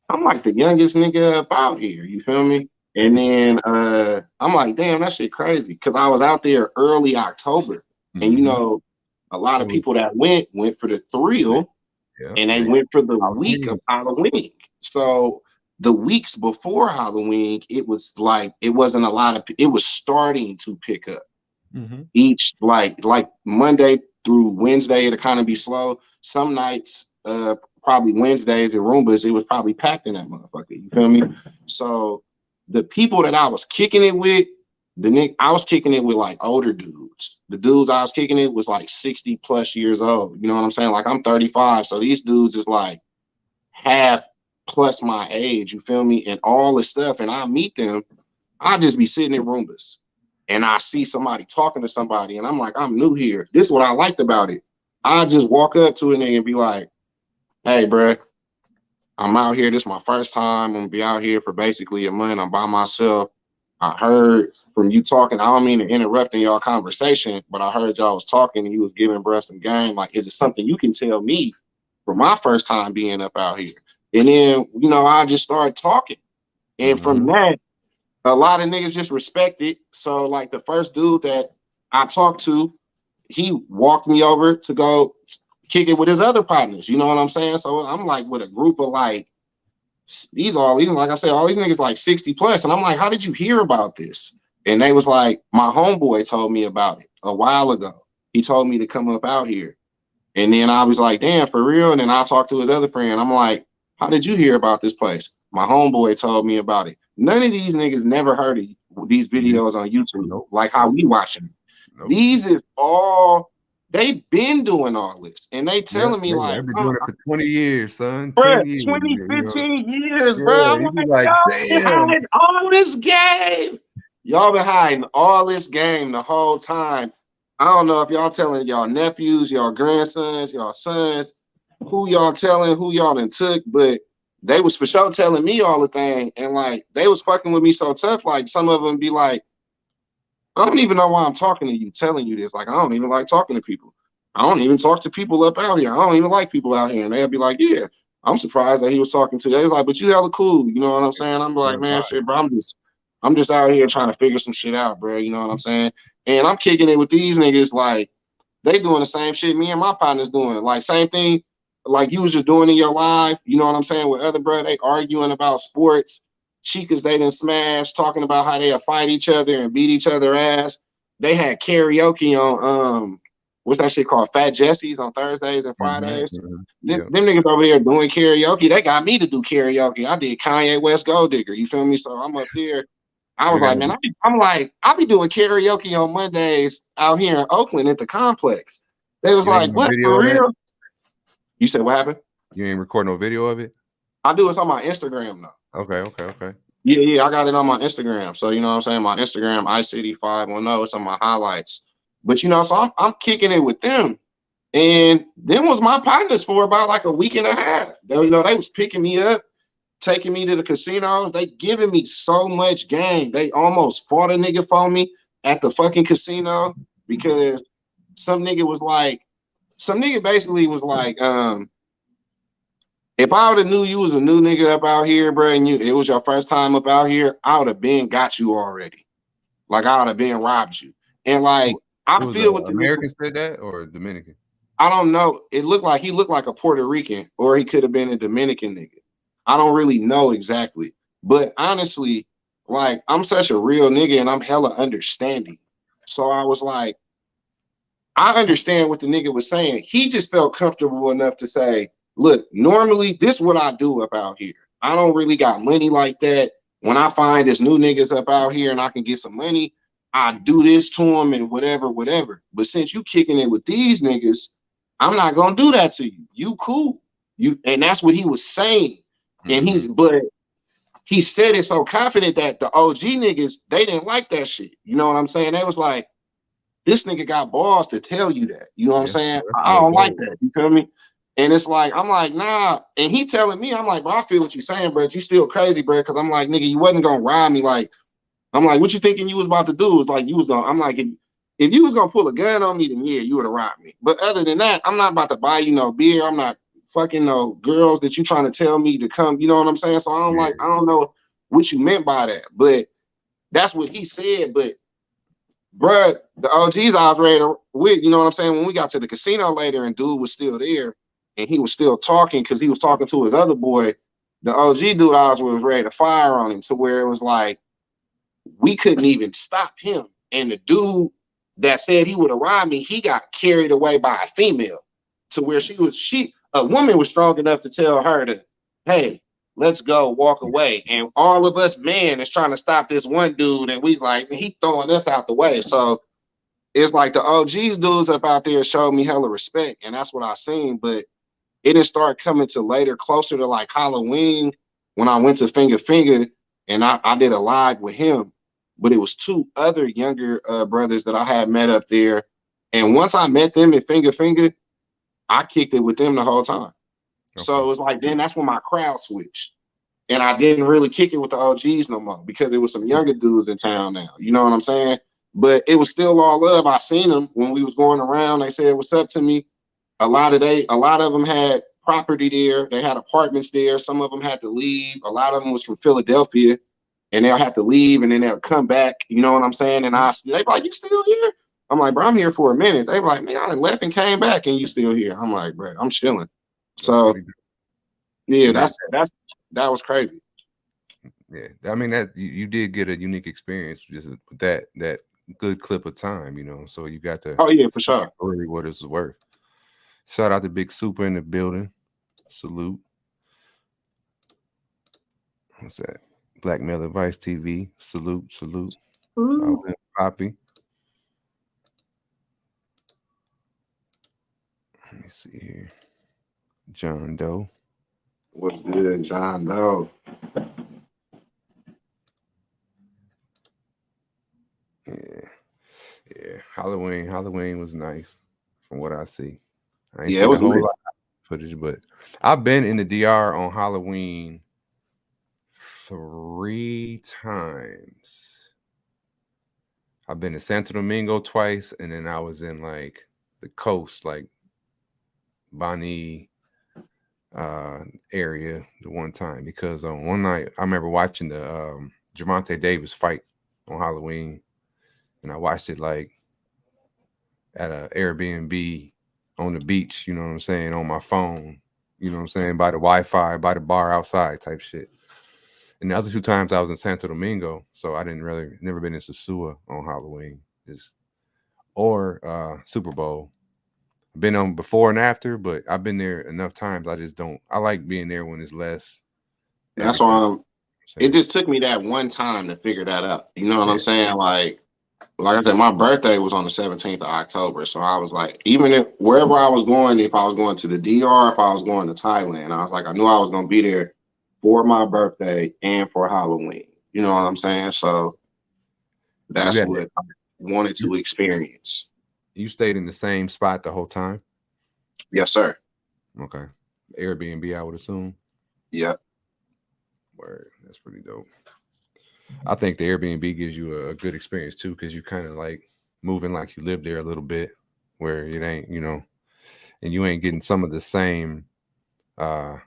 I'm like the youngest nigga up out here. You feel me? And then I'm like, damn, that shit crazy. Cause I was out there early October. And you know, a lot of people that went for the thrill, and they went for the week of Halloween. So the weeks before Halloween, it was like, it wasn't a lot of, it was starting to pick up. Each like Monday through Wednesday, it'll kind of be slow. Some nights, probably Wednesdays at Roombas, it was probably packed in that motherfucker. You feel me? So the people that I was kicking it with, I was kicking it with like older dudes. The dudes I was kicking it was like 60 plus years old. You know what I'm saying? Like, I'm 35. So these dudes is like half plus my age. You feel me? And all this stuff. And I meet them. I just be sitting in Roombas, and I see somebody talking to somebody, and I'm like, I'm new here. This is what I liked about it. I just walk up to a nigga and be like, hey, bro, I'm out here. This is my first time. I'm gonna be out here for basically a month. I'm by myself. I heard from you talking. I don't mean to interrupt in y'all conversation, but I heard y'all was talking and you was giving bruh some game. Like, is it something you can tell me for my first time being up out here? And then, you know, I just started talking. And from that, a lot of niggas just respect it. So like the first dude that I talked to, he walked me over to go kick it with his other partners. You know what I'm saying? So I'm like with a group of like, like I said, all these niggas like 60 plus. And I'm like, how did you hear about this? And they was like, my homeboy told me about it a while ago. He told me to come up out here. And then I was like, damn, for real? And then I talked to his other friend. I'm like, how did you hear about this place? My homeboy told me about it. None of these niggas never heard of these videos on YouTube, like how we watching. These is all, they been doing all this. And they telling me like, I've been doing it for 20 years, son. Bro, 10 years. 20, 15 years, Yeah, bro. I'm you be like, like, y'all been hiding all this game. Y'all been hiding all this game the whole time. I don't know if y'all telling y'all nephews, y'all grandsons, y'all sons, who y'all telling, who y'all done took, but they was for sure telling me all the thing. And like, they was fucking with me so tough. Like, some of them be like, I don't even know why I'm talking to you, telling you this. Like, I don't even like talking to people. I don't even talk to people up out here. I don't even like people out here. And they'll be like, yeah, I'm surprised that he was talking to you. They was like, but you hella cool. You know what I'm saying? I'm like, man, shit, bro, I'm just out here trying to figure some shit out, bro. You know what I'm saying? And I'm kicking it with these niggas like, they doing the same shit me and my partners doing. Like, same thing like you was just doing in your life. You know what I'm saying? With other bro, they arguing about sports. Chicas they didn't smash, talking about how they'll fight each other and beat each other ass. They had karaoke on what's that shit called? Fat Jesse's on Thursdays and Fridays. Them niggas over here doing karaoke. They got me to do karaoke. I did Kanye West Gold Digger. You feel me? So I'm up there. I was like, man, I'll be doing karaoke on Mondays out here in Oakland at the complex. They was like, what, for real? You said what happened? You ain't record no video of it? I do it on my Instagram now. Okay. Yeah, I got it on my Instagram. So you know what I'm saying? My Instagram, ICECITY510, it's on my highlights. But you know, so I'm kicking it with them. And them was my partners for about like a week and a half. They, you know, they was picking me up, taking me to the casinos. They giving me so much game. They almost fought a nigga for me at the fucking casino because some nigga basically was like, if I would have knew you was a new nigga up out here, bro, and it was your first time up out here, I would have been got you already. Like I would have been robbed you. And like I was feel what the American said that or Dominican? I don't know. He looked like a Puerto Rican, or he could have been a Dominican nigga. I don't really know exactly. But honestly, like I'm such a real nigga and I'm hella understanding. So I was like, I understand what the nigga was saying. He just felt comfortable enough to say, look, normally this is what I do up out here. I don't really got money like that. When I find this new niggas up out here and I can get some money, I do this to them and whatever. But since you kicking it with these niggas, I'm not gonna do that to you. You cool. And that's what he was saying. And but he said it so confident that the OG niggas, they didn't like that shit. You know what I'm saying? They was like, this nigga got balls to tell you that. You know what I'm saying? I don't like that. You feel me? And it's like, I'm like, nah. And he telling me, I'm like, bro, I feel what you're saying, bro. You still crazy, bro. Cause I'm like, nigga, you wasn't gonna rob me. Like, I'm like, what you thinking you was about to do? It's like you was gonna, I'm like, if you was gonna pull a gun on me, then yeah, you would have robbed me. But other than that, I'm not about to buy you no beer. I'm not fucking no girls that you trying to tell me to come. You know what I'm saying? So I don't know what you meant by that. But that's what he said. But bruh, the OGs I was ready to with, you know what I'm saying? When we got to the casino later and dude was still there and he was still talking because he was talking to his other boy, the OG dude I was ready to fire on him to where it was like, we couldn't even stop him. And the dude that said he would have robbed me, he got carried away by a female to where a woman was strong enough to tell her to, hey, let's go walk away. And all of us men is trying to stop this one dude. And we like, he throwing us out the way. So it's like the OGs dudes up out there showed me hella respect. And that's what I seen. But it didn't start coming to later, closer to like Halloween when I went to Finger and I did a live with him. But it was two other younger brothers that I had met up there. And once I met them at Finger, I kicked it with them the whole time. Okay. So it was like, then that's when my crowd switched. And I didn't really kick it with the OGs no more because there was some younger dudes in town now. You know what I'm saying? But it was still all love. I seen them when we was going around. They said, what's up to me? A lot of them had property there. They had apartments there. Some of them had to leave. A lot of them was from Philadelphia. And they'll have to leave and then they'll come back. You know what I'm saying? And they like, you still here? I'm like, bro, I'm here for a minute. They like, man, I left and came back and you still here. I'm like, bro, I'm chilling. So yeah, that was crazy. Yeah, I mean that you did get a unique experience just with that good clip of time, you know. So you got to for sure. Really what it's worth. Shout out to Big Super in the building. Salute. What's that? Black Male Advice TV. Salute. Poppy. Let me see here. John Doe. What's good, John Doe? Yeah. Halloween was nice from what I see. I ain't seen a whole lot of footage, but I've been in the DR on Halloween 3 times. I've been to Santo Domingo twice, and then I was in like the coast, like Bonnie area the one time because on one night I remember watching the Gervonta Davis fight on Halloween, and I watched it like at a Airbnb on the beach, you know what I'm saying, on my phone, you know what I'm saying, by the Wi-Fi, by the bar outside type shit. And the other 2 times I was in Santo Domingo, so I never been in Sosua on Halloween, or Super Bowl. I've been on before and after, but I've been there enough times. I like being there when it's less. That's why it just took me that one time to figure that out. You know what I'm saying? Like I said, my birthday was on the 17th of October. So I was like, even if wherever I was going, if I was going to the DR, if I was going to Thailand, I was like, I knew I was going to be there for my birthday and for Halloween. You know what I'm saying? So that's had what I wanted to experience. you stayed in the same spot the whole time? Yes, sir. Okay. Airbnb, I would assume. Yep. Word. That's pretty dope. I think the Airbnb gives you a good experience too, because you kind of like moving like you live there a little bit, where it ain't, you know, and you ain't getting some of the same I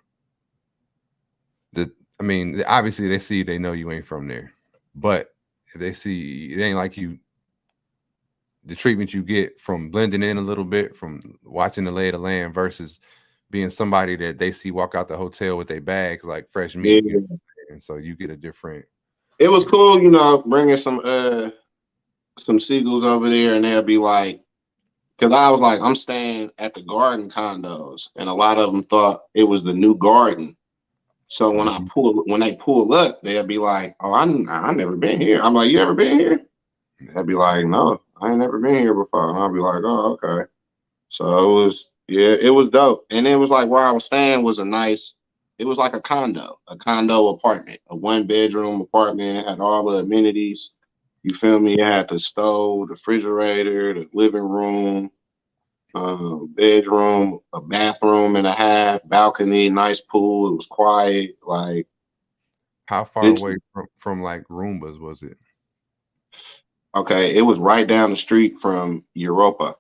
mean, obviously they see, they know you ain't from there, but if they see it ain't like you, the treatment you get from blending in a little bit, from watching the lay of the land versus being somebody that they see walk out the hotel with their bags like fresh meat, you know, and so you get a different. It was cool, bringing some seagulls over there, and they'll be like, because I was like, I'm staying at the garden condos, and a lot of them thought it was the new garden. So when they pull up, they'll be like, "Oh, I never been here." I'm like, "You ever been here?" They'll be like, "No, I ain't never been here before." And I'll be like, "Oh, okay." So it was dope, and it was like where I was staying was it was like a condo apartment, a 1-bedroom apartment, had all the amenities. You feel me? It had the stove, the refrigerator, the living room, bedroom, a bathroom and a half, balcony, nice pool. It was quiet. Like, how far away from like Roombas was it? Okay, it was right down the street from Europa.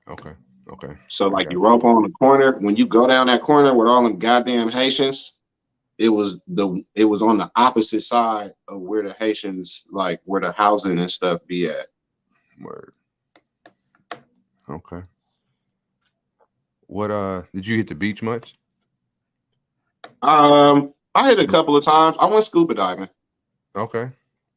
Okay. So like Europa on the corner, when you go down that corner with all them goddamn Haitians, it was on the opposite side of where the Haitians, like where the housing and stuff be at. Word. Okay. What did you hit the beach much? I hit a couple of times. I went scuba diving. Okay.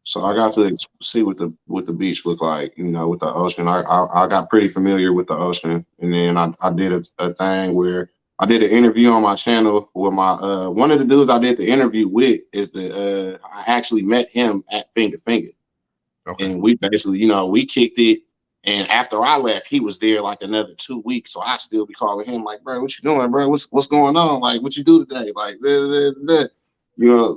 So I got to see what the beach looked like, with the ocean. I got pretty familiar with the ocean, and then I did a thing where I did an interview on my channel with my one of the dudes I did the interview with is I actually met him at Finger Finger, and we basically we kicked it. And after I left, he was there like another 2 weeks, so I still be calling him like, bro, what you doing, bro? What's going on? Like, what you do today? Like,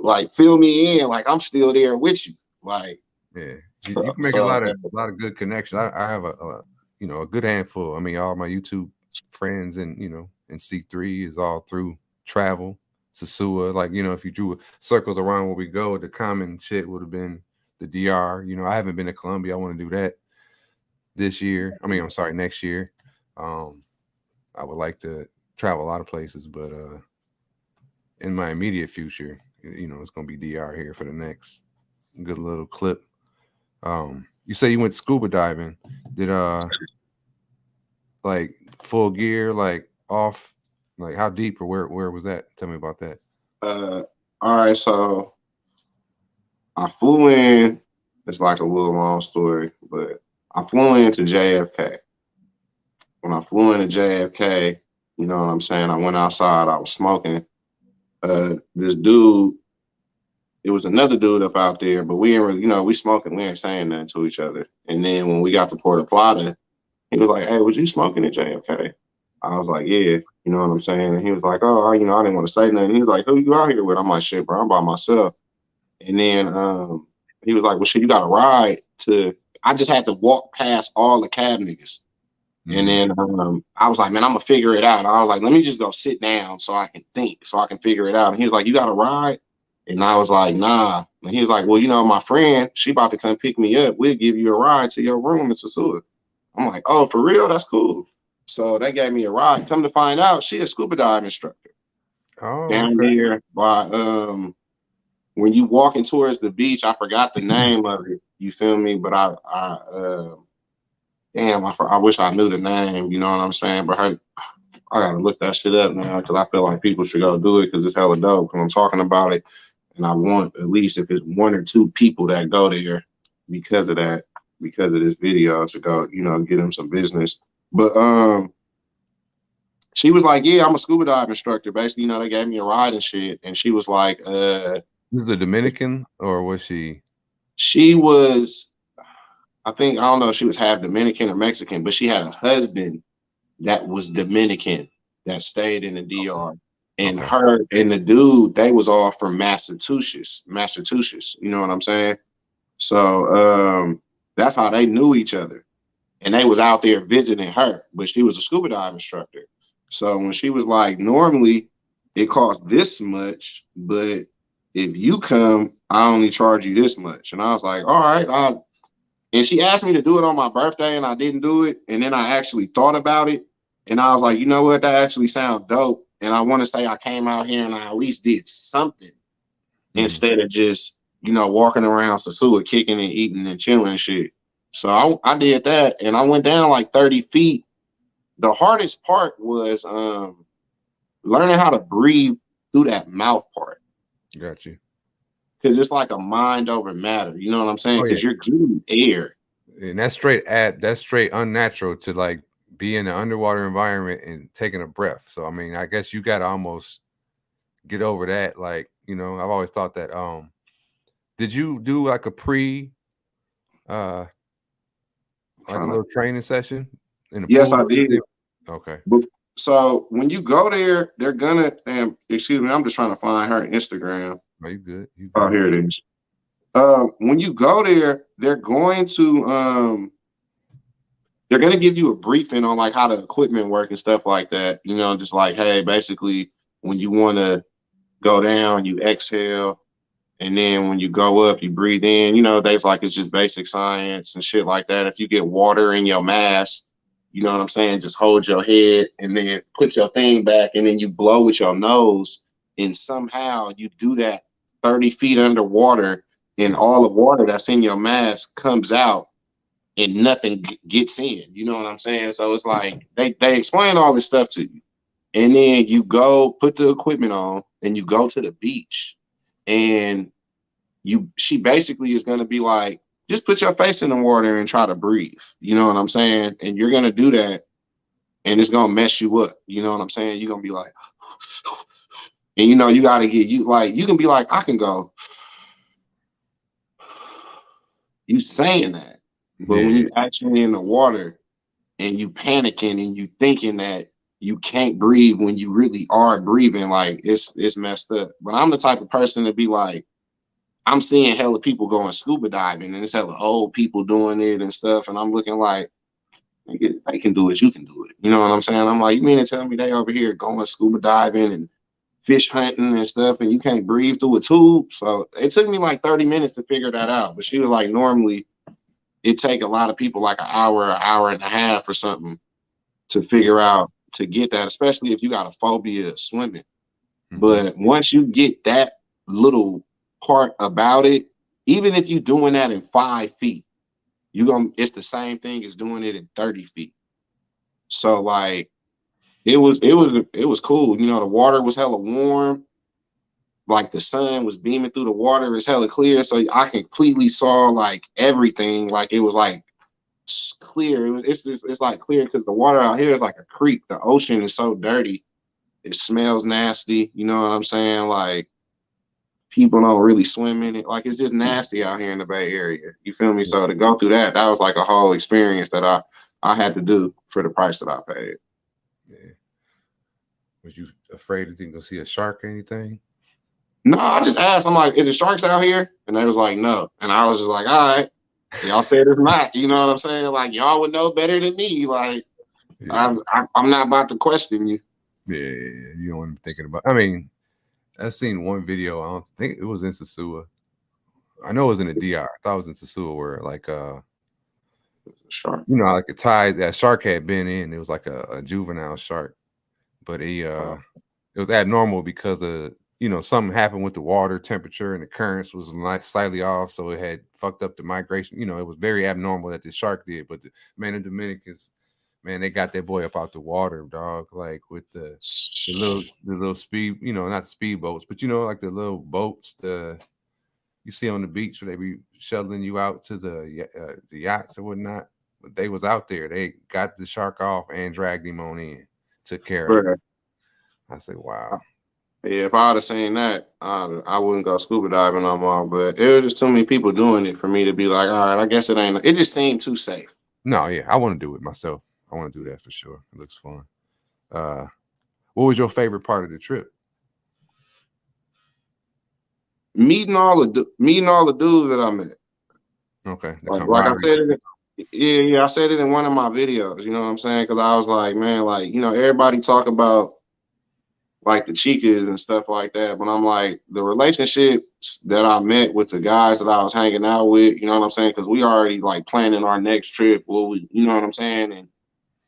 like fill me in. Like I'm still there with you. Like, yeah, you can make a lot of good connections. I have a good handful. I mean, all my YouTube friends and and C3 is all through travel. Sasua, like if you drew circles around where we go, the common shit would have been the DR. I haven't been to Colombia. I want to do that this year. I mean, I'm sorry, next year. I would like to travel a lot of places, but in my immediate future, it's gonna be DR here for the next good little clip. You say you went scuba diving. Did like full gear, like off, like how deep or where was that? Tell me about that. All right, so I flew in. It's like a little long story, but I flew into JFK. When I flew into JFK, you know what I'm saying? I went outside. I was smoking. This dude. It was another dude up out there, but we ain't really, we smoking. We ain't saying nothing to each other. And then when we got to Puerto Plata, he was like, "Hey, was you smoking at JFK?" I was like, "Yeah," you know what I'm saying? And he was like, "Oh, I didn't want to say nothing." He was like, "Who you out here with?" I'm like, "Shit, bro, I'm by myself." And then he was like, "Well, shit, you got to ride to." I just had to walk past all the cab niggas. And then I was like, "Man, I'm gonna figure it out." I was like, "Let me just go sit down so I can think, so I can figure it out." And he was like, "You got to ride?" And I was like, "Nah." And he was like, "Well, my friend, she about to come pick me up. We'll give you a ride to your room in Sasua." I'm like, "Oh, for real? That's cool." So they gave me a ride. Come to find out, she a scuba dive instructor. Oh, Down there by when you walking towards the beach. I forgot the name of it. You feel me? But I wish I knew the name. You know what I'm saying? But I gotta look that shit up now because I feel like people should go do it because it's hella dope. Because I'm talking about it, and I want at least if it's 1 or 2 people that go there because of that, because of this video to go, get them some business. But she was like, "Yeah, I'm a scuba dive instructor." Basically, they gave me a ride and shit. And she was like, was a Dominican or was she? She was, I don't know if she was half Dominican or Mexican, but she had a husband that was Dominican that stayed in the DR. And Okay. her and the dude, they was all from Massachusetts. You know what I'm saying? So that's how they knew each other. And they was out there visiting her, but she was a scuba dive instructor. So when she was like, normally it costs this much, but if you come, I only charge you this much. And I was like, all right. And she asked me to do it on my birthday, and I didn't do it. And then I actually thought about it, and I was like, you know what? That actually sounds dope. And I want to say I came out here and I at least did something instead of just, walking around Sasua, kicking and eating and chilling and shit. So I did that, and I went down like 30 feet. The hardest part was learning how to breathe through that mouth part. Got you. Because it's like a mind over matter. You know what I'm saying? Oh, Because yeah. you're getting air. And that's straight unnatural to like be in an underwater environment and taking a breath. So I mean, I guess you gotta almost get over that. Like, I've always thought that. Did you do like a like a little training session in the Yes, pool? I did. Okay. So when you go there, they're gonna excuse me, I'm just trying to find her Instagram. Are you good? You Oh, good? here it is. When you go there, they're going to give you a briefing on like how the equipment work and stuff like that. Just like, hey, basically when you want to go down, you exhale. And then when you go up, you breathe in. They's like it's just basic science and shit like that. If you get water in your mask, you know what I'm saying? Just hold your head and then put your thing back, and then you blow with your nose. And somehow you do that 30 feet underwater, and all the water that's in your mask comes out and nothing gets in. You know what I'm saying? So it's like they explain all this stuff to you. And then you go put the equipment on and you go to the beach, and she basically is going to be like, just put your face in the water and try to breathe. You know what I'm saying? And you're going to do that, and it's going to mess you up. You know what I'm saying? You're going to be like, and you got to you can be like, I can go. You saying that. But when Yeah. you actually in the water and you panicking and you thinking that you can't breathe when you really are breathing, like it's messed up. But I'm the type of person to be like, I'm seeing hella people going scuba diving, and it's hella old people doing it and stuff. And I'm looking like, they can do it, you can do it. You know what I'm saying? I'm like, you mean to tell me they over here going scuba diving and fish hunting and stuff, and you can't breathe through a tube? So it took me like 30 minutes to figure that out. But she was like, normally it take a lot of people like an hour and a half or something to figure out to get that, especially if you got a phobia of swimming. But once you get that little part about it, even if you're doing that in 5 feet, it's the same thing as doing it in 30 feet. So like it was cool. The water was hella warm. Like the sun was beaming through the water. It's hella clear. So I completely saw like everything. Like it was like clear. It's like clear because the water out here is like a creek. The ocean is so dirty. It smells nasty. You know what I'm saying? Like people don't really swim in it. Like it's just nasty out here in the Bay Area. You feel me? So to go through that was like a whole experience that I had to do for the price that I paid. Yeah. Was you afraid that you go see a shark or anything? No, I just asked. I'm like, is there sharks out here? And they was like, no. And I was just like, all right. Y'all said it's not. You know what I'm saying? Like y'all would know better than me. Like Yeah. I'm not about to question you. Yeah, you don't want to be thinking about. I mean, I seen one video. I don't think it was in Sasua. I know it was in the DR. I thought it was in Sasua where like Shark. like a tide that shark had been in. It was like a juvenile shark, but it was abnormal because of something happened with the water temperature and the currents was slightly off, so it had fucked up the migration. It was very abnormal that the shark did. But the Dominicans, man, they got that boy up out the water, dog. Like with the little speed, not the speed boats, but like the little boats you see on the beach where they be shuttling you out to the yachts or whatnot. But they was out there. They got the shark off and dragged him on in, took care of him. I said, wow. Yeah, if I would have seen that, I wouldn't go scuba diving no more. But it was just too many people doing it for me to be like, all right, I guess it ain't. It just seemed too safe. No, yeah, I want to do it myself. I want to do that for sure. It looks fun. What was your favorite part of the trip? meeting all the dudes that I met. Okay. Like I said it. Yeah, I said it in one of my videos. You know what I'm saying? Because I was like, man, like, you know, everybody talk about like the chicas and stuff like that, but I'm like, the relationships that I met with the guys that I was hanging out with, you know what I'm saying? Because we already like planning our next trip. Well, you know what I'm saying, and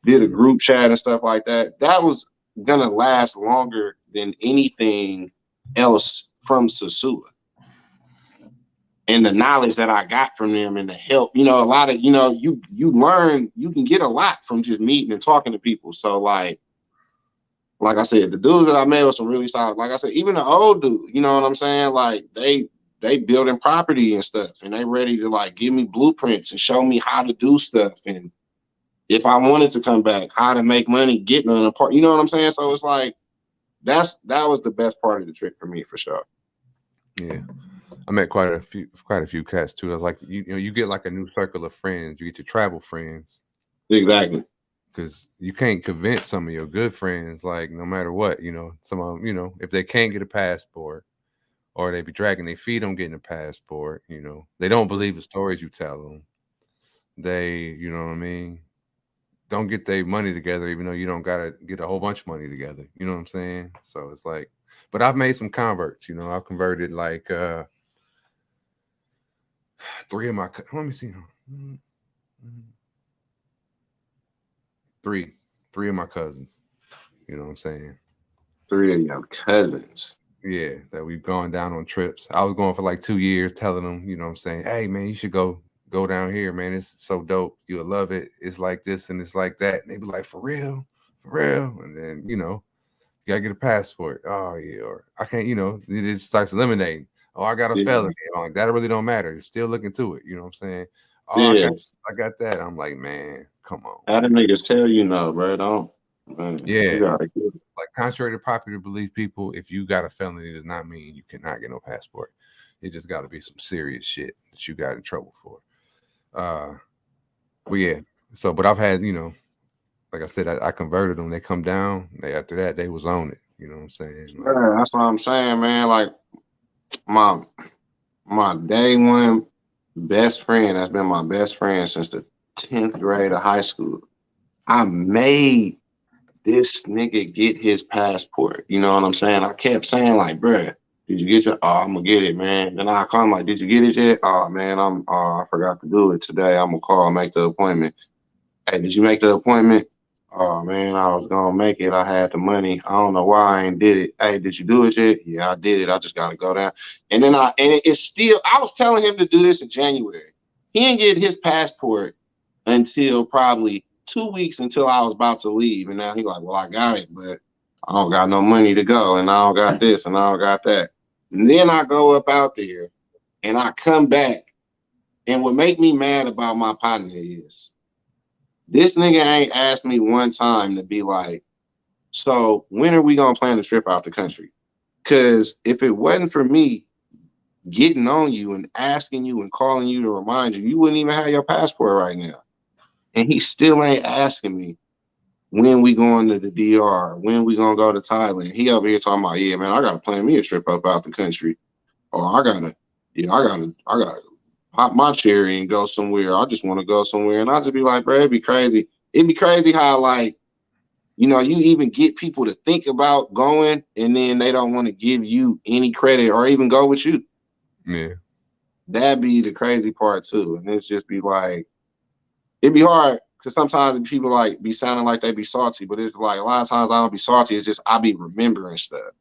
did a group chat and stuff like that. That was gonna last longer than anything else from Sasua. And the knowledge that I got from them and the help, you know, a lot of, you know, you learn, you can get a lot from just meeting and talking to people. So like I said, the dudes that I met was some really solid. Like I said, even the old dude, you know what I'm saying? Like they building property and stuff, and they ready to like give me blueprints and show me how to do stuff, and if I wanted to come back, how to make money getting on a part. You know what I'm saying? So it's like that was the best part of the trip for me for sure. Yeah. I met quite a few cats too. I was like, you know, you get like a new circle of friends. You get your travel friends. Exactly. Because you can't convince some of your good friends, like no matter what, you know, some of them, you know, if they can't get a passport or they be dragging their feet on getting a passport, you know, they don't believe the stories you tell them. They, you know what I mean, don't get their money together, even though you don't gotta get a whole bunch of money together. You know what I'm saying? So it's like, but I've made some converts. You know, I've converted like three of my. Let me see. Three of my cousins. You know what I'm saying? Three of your cousins. Yeah, that we've gone down on trips. I was going for like 2 years telling them, you know what I'm saying, hey man, you should go down here, man. It's so dope. You'll love it. It's like this and it's like that. And they be like, for real? For real? And then, you know, you gotta get a passport. Oh yeah, or I can't, you know, it just starts eliminating. Oh, I got a felony. Oh, that really don't matter. It's still looking to it. You know what I'm saying? Oh, I got that. I'm like, man, come on. How the niggas tell you no, bro? Don't. Man, yeah. You gotta get it. Like contrary to popular belief, people, if you got a felony, does not mean you cannot get no passport. It just got to be some serious shit that you got in trouble for. But yeah. So, but I've had, you know, like I said, I converted them. They come down. After that, they was on it. You know what I'm saying? Like, Yeah, that's what I'm saying, man. Like my day one best friend, that's been my best friend since the 10th grade of high school. I made this nigga get his passport. You know what I'm saying? I kept saying, like, bruh, did you get your, oh, I'm gonna get it, man. Then I call him like, did you get it yet? Oh man, I forgot to do it today. I'm gonna call, make the appointment. Hey, did you make the appointment? Oh man, I was gonna make it. I had the money. I don't know why I ain't did it. Hey, did you do it yet? Yeah, I did it. I just gotta go down. And then it's still, I was telling him to do this in January. He didn't get his passport until probably 2 weeks until I was about to leave. And now he's like, well, I got it, but I don't got no money to go. And I don't got this and I don't got that. And then I go up out there and I come back. And what make me mad about my partner is this nigga ain't asked me one time to be like, so when are we gonna plan the trip out the country? Because if it wasn't for me getting on you and asking you and calling you to remind you, you wouldn't even have your passport right now. And he still ain't asking me when we going to the DR, when we gonna go to Thailand. He over here talking about, yeah, man, I gotta plan me a trip up out the country. Or I gotta pop my cherry and go somewhere. I just want to go somewhere. And I just be like, bro, it'd be crazy. It'd be crazy how, like, you know, you even get people to think about going and then they don't want to give you any credit or even go with you. yeah. That'd be the crazy part too. And it's just be like, it'd be hard because sometimes people like be sounding like they be salty, but it's like a lot of times I don't be salty. It's just I be remembering stuff.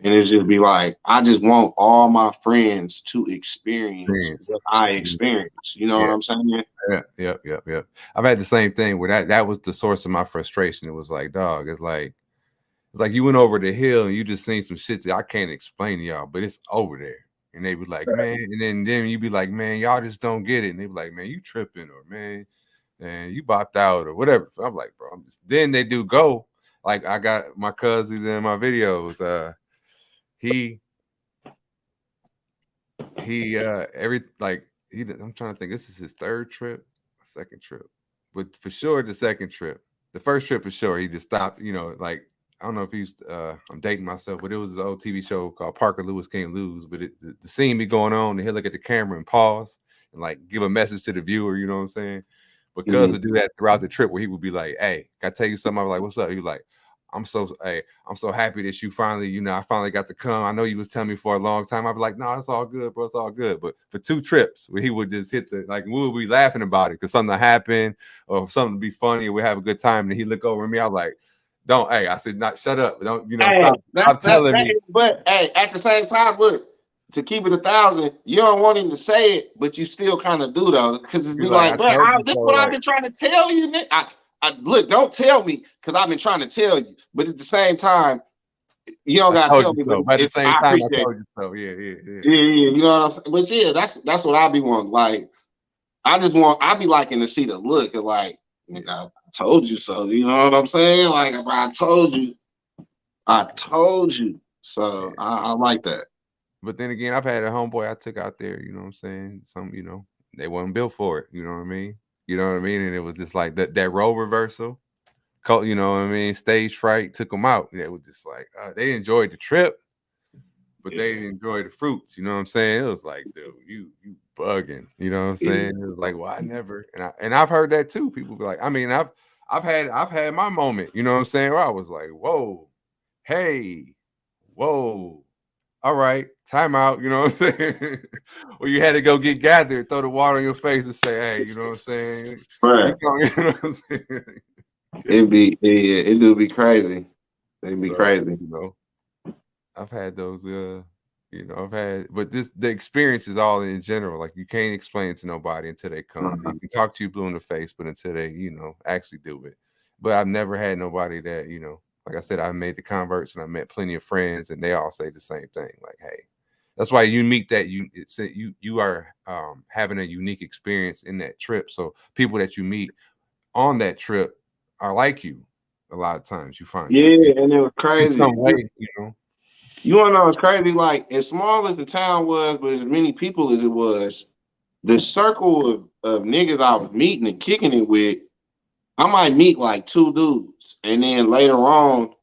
And it's just be like, I just want all my friends to experience what I experienced. You know what I'm saying? Yep. I've had the same thing where that was the source of my frustration. It was like, dog, it's like you went over the hill and you just seen some shit that I can't explain to y'all, but it's over there. And they be like, man, and then you be like, man, y'all just don't get it. And they be like, man, you tripping, or man, you bopped out, or whatever. I'm like, bro, then they do go. Like I got my cousins in my videos. He I'm trying to think, this is his third trip, second trip, but for sure the second trip. The first trip for sure he just stopped, you know, like I don't know if he's I'm dating myself, but it was an old TV show called Parker Lewis Can't Lose. But the scene be going on, and he'll look at the camera and pause and like give a message to the viewer. You know what I'm saying? Because to do that throughout the trip, where he would be like, "Hey, can I tell you something?" I'm like, "What's up?" He was like, I'm so happy that you finally, I finally got to come. I know you was telling me for a long time. I'd be like, no, it's all good, bro. It's all good. But for 2 trips where he would just hit we would be laughing about it because something happened or something to be funny and we have a good time. And he look over at me. I was like, I said, not shut up. Don't, Hey, stop telling me. But hey, at the same time, look, to keep it 1,000, you don't want him to say it, but you still kind of do though, because it's be like, but this is what I've been trying to tell you, Nick. Look, don't tell me because I've been trying to tell you, but at the same time, you don't gotta tell me. So. But at the same time, I told you so. Yeah. You know what I'm saying? But yeah, that's what I be wanting. Like, I be liking to see the look of like, I told you so. You know what I'm saying? Like, if I told you. So I like that. But then again, I've had a homeboy I took out there. You know what I'm saying? Some, they wasn't built for it. You know what I mean? And it was just like that role reversal. You know what I mean? Stage fright took them out. It was just like they enjoyed the trip, but they didn't enjoy the fruits. You know what I'm saying? It was like, dude, you bugging. You know what I'm saying? It was like, well, I never, and I've heard that too. People be like, I mean, I've had my moment. You know what I'm saying? Where I was like, whoa, hey, whoa. All right, time out. You know what I'm saying? Or you had to go get gathered, throw the water in your face, and say, "Hey, you know what I'm saying?" Right. You know what I'm saying? It do be crazy. It'd be crazy. I've had those. But the experience is all in general. Like you can't explain it to nobody until they come. You can talk to you blue in the face, but until they, actually do it. But I've never had nobody that, like I said, I made the converts and I met plenty of friends, and they all say the same thing. Like, hey, that's why you meet that you are having a unique experience in that trip. So people that you meet on that trip are like you. A lot of times you find, and it was crazy. In some way, You want to know what's crazy? Like, as small as the town was, but as many people as it was, the circle of niggas I was meeting and kicking it with, I might meet like 2 dudes, and then later on,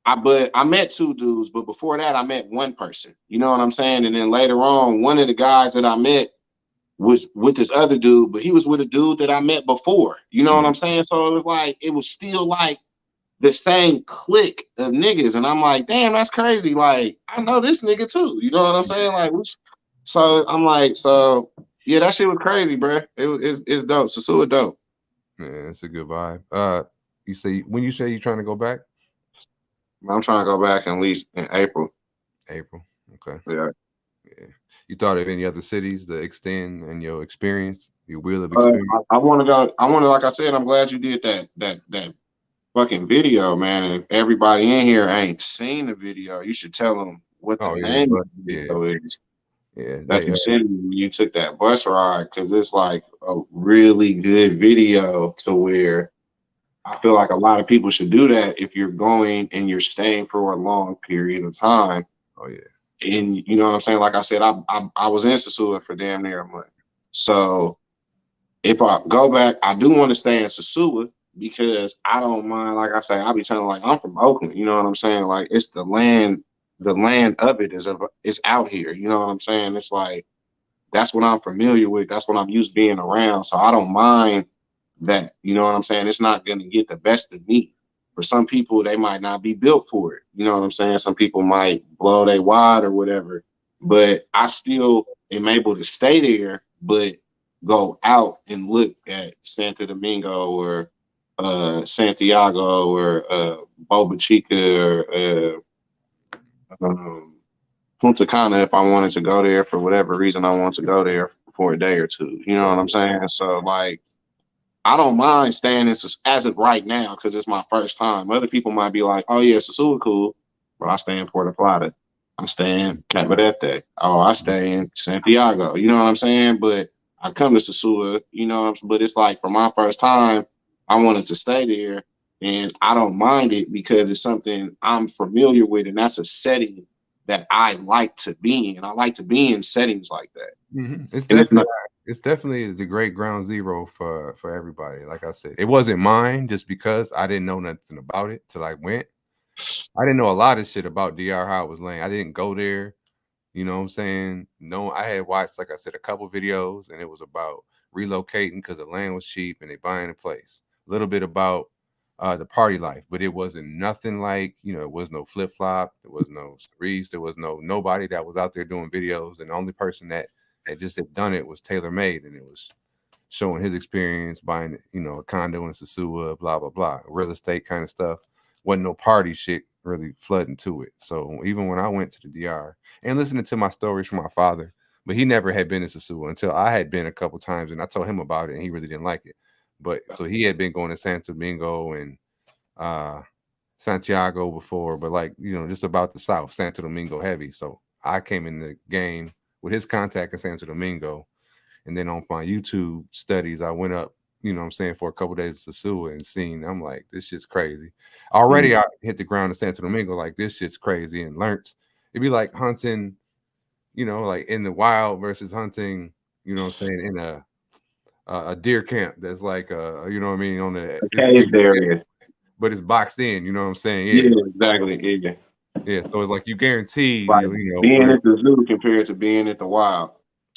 I met 2 dudes, but before that, I met 1 person. You know what I'm saying? And then later on, one of the guys that I met was with this other dude, but he was with a dude that I met before. You know what I'm saying? So it was like, it was still like the same clique of niggas, and I'm like, damn, that's crazy. Like, I know this nigga too. You know what I'm saying? Like, so I'm like, yeah, that shit was crazy, bro. It's dope. So dope. Yeah, it's a good vibe. You say when you say you're trying to go back? I'm trying to go back at least in April. April, okay. Yeah. You thought of any other cities to extend in your experience, your wheel of experience? I want to go. Like I said, I'm glad you did that fucking video, man. And if everybody in here ain't seen the video, you should tell them what the name of the video is. Yeah, that you sent me when you took that bus ride, because it's like a really good video to where I feel like a lot of people should do that if you're going and you're staying for a long period of time. Oh yeah. And you know what I'm saying? Like I said, I was in Sosua for damn near a month. So if I go back, I do want to stay in Sosua because I don't mind. Like I say, I'll be telling like I'm from Oakland. You know what I'm saying? Like it's the land of it is out here. You know what I'm saying? It's like that's what I'm familiar with. That's what I'm used to being around. So I don't mind that. You know what I'm saying? It's not gonna get the best of me. For some people, they might not be built for it. You know what I'm saying? Some people might blow their wad or whatever. But I still am able to stay there, but go out and look at Santo Domingo or Santiago or Boca Chica or Punta Cana if I wanted to go there for whatever reason I want to go there for a day or 2. You know what I'm saying? So like, I don't mind staying in as of right now because it's my first time. Other people might be like, oh yeah, Sosua cool, but I stay in Puerto Plata. I stay in Cabarete. Oh, I stay in Santiago. You know what I'm saying? But I come to Sosua, you know, but it's like for my first time, I wanted to stay there and I don't mind it because it's something I'm familiar with and that's a setting that I like to be in. I like to be in settings like that. It's definitely it's definitely the great ground zero for everybody. Like I said, it wasn't mine just because I didn't know nothing about it till I went. I didn't know a lot of shit about DR, how it was laying. I didn't go there. You know what I'm saying? No, I had watched, like I said, a couple videos, and it was about relocating because the land was cheap and they buying a place. A little bit about the party life, but it wasn't nothing like, you know, it was no flip flop, there was no Cerise, there was nobody that was out there doing videos, and the only person that had just had done it was Taylor Made, and it was showing his experience buying, you know, a condo in Sasua, blah blah blah, real estate kind of stuff. Wasn't no party shit really flooding to it. So even when I went to the DR and listening to my stories from my father, but he never had been to Sasua until I had been a couple times, and I told him about it, and he really didn't like it. But so he had been going to Santo Domingo and uh Santiago before, but like, you know, just about the South, Santo Domingo heavy. So I came in the game with his contact in Santo Domingo, and then on my YouTube studies, I went up, you know what I'm saying, for a couple days to Sasua and seen, I'm like, this shit's crazy. Already I hit the ground in Santo Domingo, like this shit's crazy, and learned it'd be like hunting, you know, like in the wild versus hunting, you know what I'm saying, in a deer camp that's like you know what I mean, on the Caved area. but it's boxed in, you know what I'm saying? Yeah, Yeah. exactly. Yeah. Yeah. So it's like you guarantee, Like you know, being at the zoo compared to being at the wild.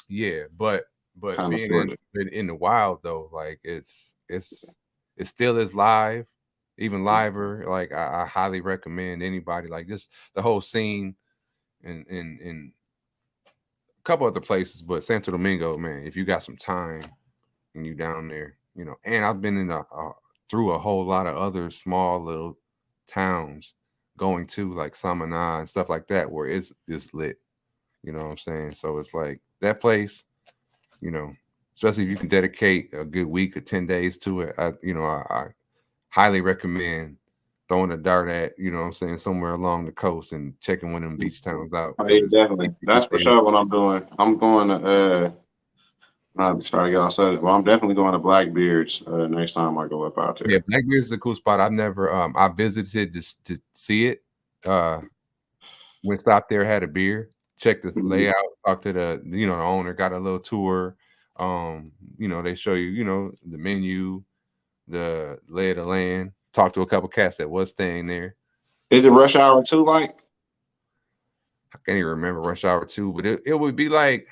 yeah, but Kind of being sort of. in the wild though, like it still is live, even liver. Like I highly recommend anybody, like just the whole scene in a couple other places, but Santo Domingo, man, if you got some time and you down there, you know. And I've been in through a whole lot of other small little towns going to like Samana and stuff like that where it's just lit. You know what I'm saying? So it's like that place, you know, especially if you can dedicate a good week or 10 days to it. I highly recommend throwing a dart at, you know what I'm saying, somewhere along the coast and checking one of them beach towns out. Oh, yeah, definitely. That's for sure what I'm doing. I'm going to not to try to get outside. Well, I'm definitely going to Blackbeard's next time I go up out Yeah, there. Blackbeard's is a cool spot. I've never I visited just to see it. Went stopped there, had a beer, checked the layout, talked to the, you know, the owner, got a little tour. You know, they show you, you know, the menu, the lay of the land, talked to a couple cats that was staying there. Is it rush hour too, like? I can't even remember rush hour 2, but it would be like,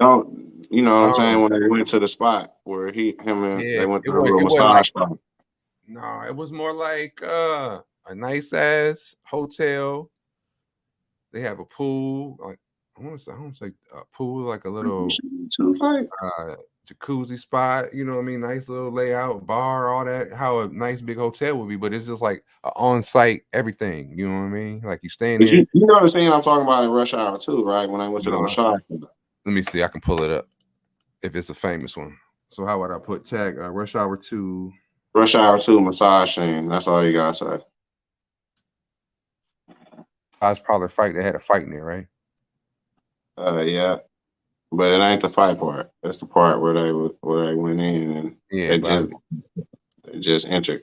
Oh, you know what I'm saying? um, When they went to the spot where him and yeah, they went it to the was little it wasn't like, massage spot. no, it was more like a nice ass hotel. They have a pool, like I want to say a pool, like a little Too, like? jacuzzi spot, you know what I mean? Nice little layout, bar, all that, how a nice big hotel would be, but it's just like on-site everything, you know what I mean? Like you staying But there. you know the scene I'm talking about in rush hour too, right? When I went to the No, massage spot. let me see, I can pull it up if it's a famous one. So how would I put tag rush hour 2? Rush hour 2 massage scene. That's all you gotta say. Massage parlor fight, they had a fight in there, right? Yeah. But it ain't the fight part. That's the part where they went in and Yeah, they just entered.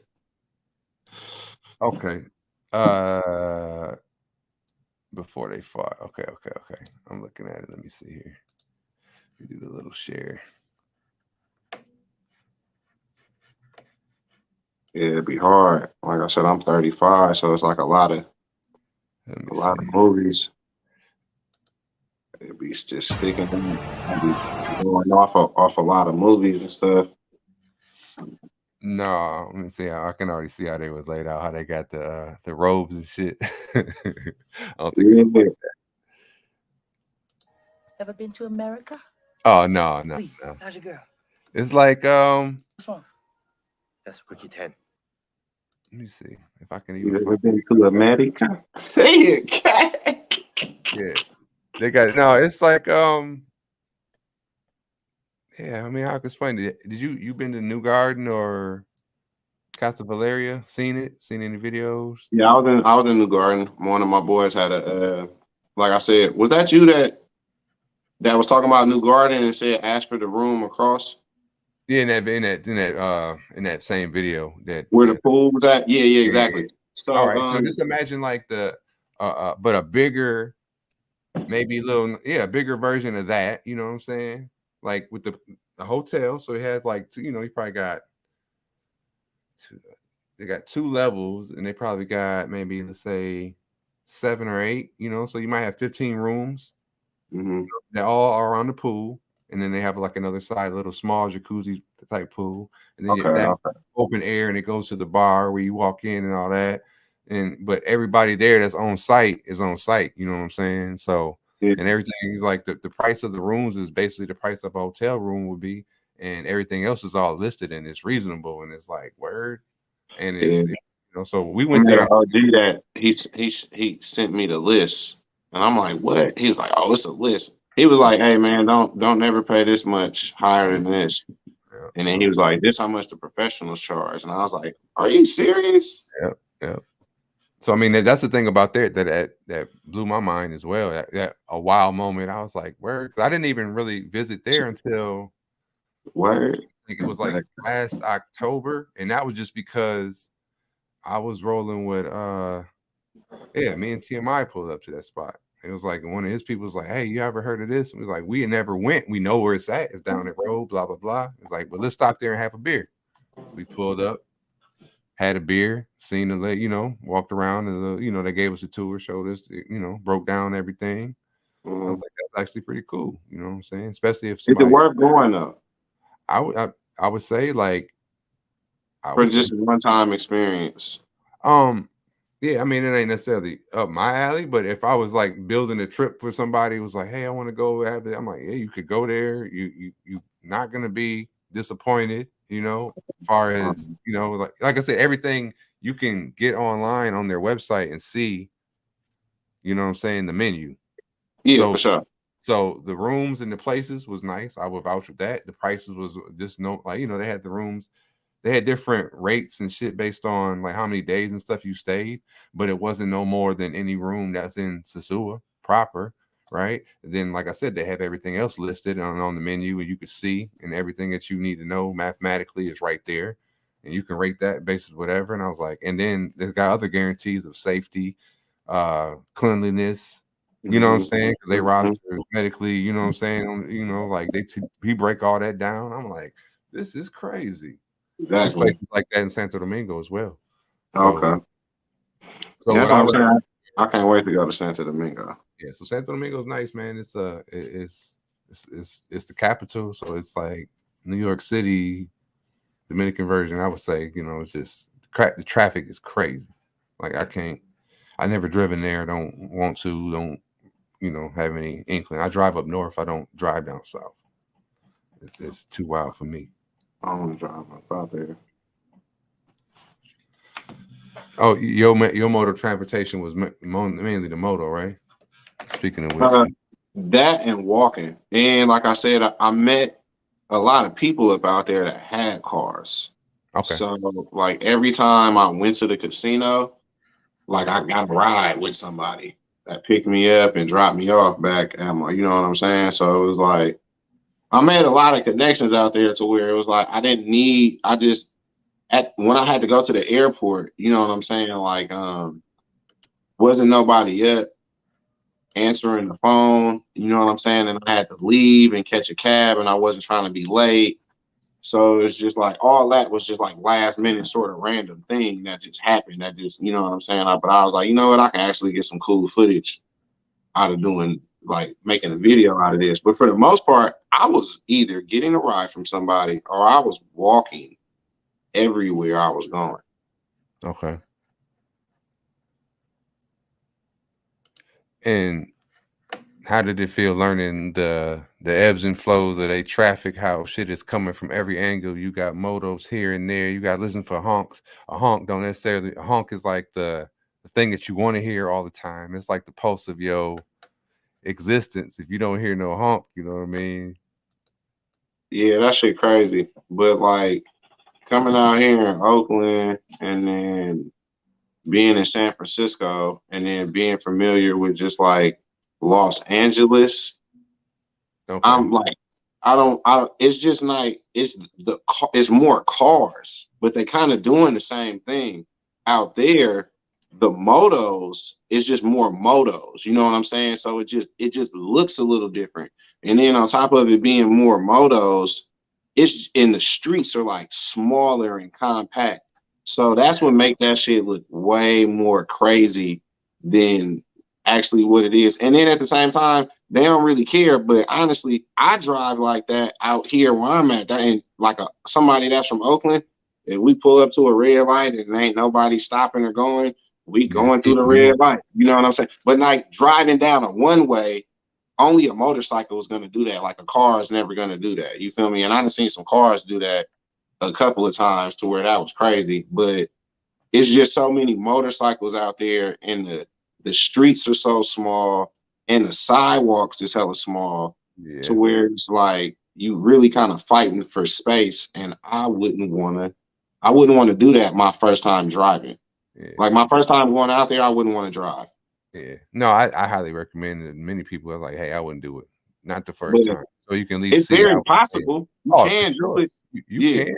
okay. Before they fought. Okay. I'm looking at it. Let me see here. You do the little share. Yeah, it'd be hard. Like I said, I'm 35, so it's like a lot of movies. It'd be just sticking going off a lot of movies and stuff. No, let me see. I can already see how they was laid out, how they got the robes and shit. I don't think it was like that. Ever been to America? Oh no. How's your girl? It's like What's wrong? That's Rookie 10. let me see if I can You even ever been to America? Say it, yeah. They got no, it's like yeah, I mean I can explain it. Did you been to New Garden or Casa Valeria? Seen it? Seen any videos? Yeah, I was in New Garden. One of my boys had a like I said, was that you that was talking about New Garden and said ask for the room across? Yeah, in that same video that Where the pool was at? Yeah, exactly. All So right, so just imagine like the but a bigger, maybe a little, bigger version of that, you know what I'm saying? Like with the a hotel, so it has like two, you probably got two. They got 2 levels, and they probably got maybe, let's say, 7 or 8. So you might have 15 rooms. Mm-hmm. They all are on the pool, and then they have like another side, little small jacuzzi type pool, and then Okay, that okay. open air, and it goes to the bar where you walk in and all that. But everybody there that's on site is on site. You know what I'm saying? So, Yeah, and everything is like the price of the rooms is basically the price of a hotel room would be, and everything else is all listed and it's reasonable, and it's like word, and yeah. so we I went met an there. OG that he sent me the list, and I'm like, what? He was like, oh, it's a list. He was like, hey man, don't never pay this much higher than this. Yeah, And then he so was like, this how much the professionals charge. And I was like, are you serious? yeah, yeah. So I mean that's the thing about that blew my mind as well. That a wild moment. I was like, where? 'Cause I didn't even really visit there until Word. I think it was like last October, and that was just because I was rolling with yeah, me and TMI pulled up to that spot. It was like one of his people was like, "Hey, you ever heard of this?" And we was like, "We never went. We know where it's at. It's down the road. Blah blah blah." It's like, "Well, let's stop there and have a beer." So we pulled up, had a beer, seen the walked around, and they gave us a tour, showed us, broke down everything. I was Mhm. like, "That's actually pretty cool." You know what I'm saying? Especially if Is it somebody, worth going though I would say like I for would say just a one time experience? um yeah, I mean, it ain't necessarily up my alley, but if I was like building a trip for somebody who was like, "Hey, I want to go have it," I'm like, "Yeah, you could go there. You not gonna be disappointed." As far as Um, like I said, everything you can get online on their website and see. You know what I'm saying? The menu. yeah, So for sure. so the rooms and the places was nice. I would vouch with that. The prices was just no like they had the rooms. They had different rates and shit based on like how many days and stuff you stayed, but it wasn't no more than any room that's in Sasua proper, right? And then, like I said, they have everything else listed on the menu, and you could see, and everything that you need to know mathematically is right there, and you can rate that basis whatever. And I was like, and then they've got other guarantees of safety, cleanliness. You know what I'm Hmm. saying? Because they roster medically. You know what I'm saying? Like he break all that down. I'm like, this is crazy. There's Exactly. places like that in Santo Domingo as well. So, Okay. so Yeah, what that's I what I'm would, saying. I can't wait to go to Santo Domingo. yeah. So Santo Domingo is nice, man. It's the capital, so it's like New York City, Dominican version. I would say, it's just the traffic is crazy. Like I never driven there. Don't want to. Don't have any inkling. I drive up north. I don't drive down south. It's too wild for me. I want to drive up out there. Oh, your mode of transportation was mainly the moto, right? Speaking of which, Uh, that and walking. And like I said, I met a lot of people up out there that had cars. okay, So like every time I went to the casino, like I got a ride with somebody that picked me up and dropped me off back at my, you know what I'm saying? So it was like I made a lot of connections out there to where it was like I just at when I had to go to the airport, you know what I'm saying? Like wasn't nobody up answering the phone, you know what I'm saying? And I had to leave and catch a cab and I wasn't trying to be late. So it's just like all that was just like last minute sort of random thing that just happened. That just, you know what I'm saying? But I was like, you know what? I can actually get some cool footage out of doing like making a video out of this. But for the most part, I was either getting a ride from somebody or I was walking everywhere I was going. okay. And how did it feel learning the ebbs and flows of a traffic? How shit is coming from every angle. You got motos here and there. You got to listen for honks. A honk don't necessarily. A honk is like the thing that you want to hear all the time. It's like the pulse of your existence. If you don't hear no honk, you know what I mean? Yeah, that shit crazy. But like coming out here in Oakland and then being in San Francisco and then being familiar with just like Los Angeles, Okay. I'm like, it's just like, it's more cars, but they kind of doing the same thing out there. The motos is just more motos, you know what I'm saying? So it just looks a little different. And then on top of it being more motos, it's in the streets are like smaller and compact. So that's what make that shit look way more crazy than actually what it is. And then at the same time, they don't really care. But honestly, I drive like that out here where I'm at. That ain't like somebody that's from Oakland. If we pull up to a red light and ain't nobody stopping or going, we going through the red light. You know what I'm saying? But like driving down a one way, only a motorcycle is going to do that. Like a car is never going to do that. You feel me? And I've seen some cars do that a couple of times to where that was crazy. But it's just so many motorcycles out there, and the streets are so small, and the sidewalks is hella small, to where it's like you really kind of fighting for space. And I wouldn't want to do that my first time driving. Like my first time going out there, I wouldn't want to drive. Yeah. No, I highly recommend it. Many people are like, hey, I wouldn't do it. Not the first time. So you can at least it's see very possible. You can sure. do it. You can.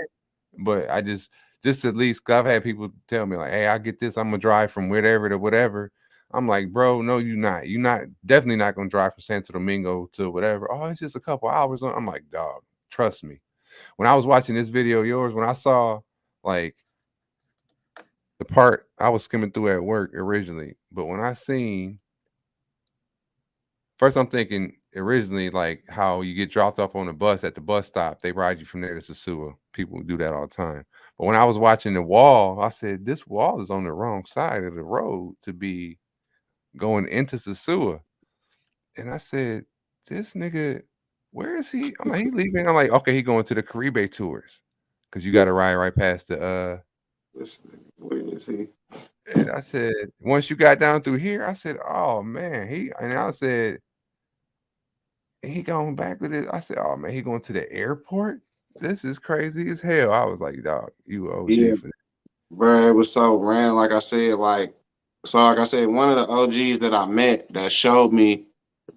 But I just at least, cause I've had people tell me like, hey, I get this, I'm gonna drive from whatever to whatever. I'm like, bro, no, you're not. You're not definitely not gonna drive from Santo Domingo to whatever. Oh, it's just a couple hours. I'm like, dog, trust me. When I was watching this video of yours, when I saw like the part I was skimming through at work originally, but when I seen first, I'm thinking originally like how you get dropped off on a bus at the bus stop, they ride you from there to Sosua. People do that all the time. But when I was watching the wall, I said, this wall is on the wrong side of the road to be going into Sosua. And I said, this nigga, where is he? I'm like, he leaving. I'm like, okay, he going to the Caribe tours. Cause you got to ride right past the where is he? And I said, once you got down through here, I said, oh man, I said, he going back with it. I said, oh man, he going to the airport? This is crazy as hell. I was like, dog, you OG for that. Bro, it was so random. Like I said, one of the OGs that I met that showed me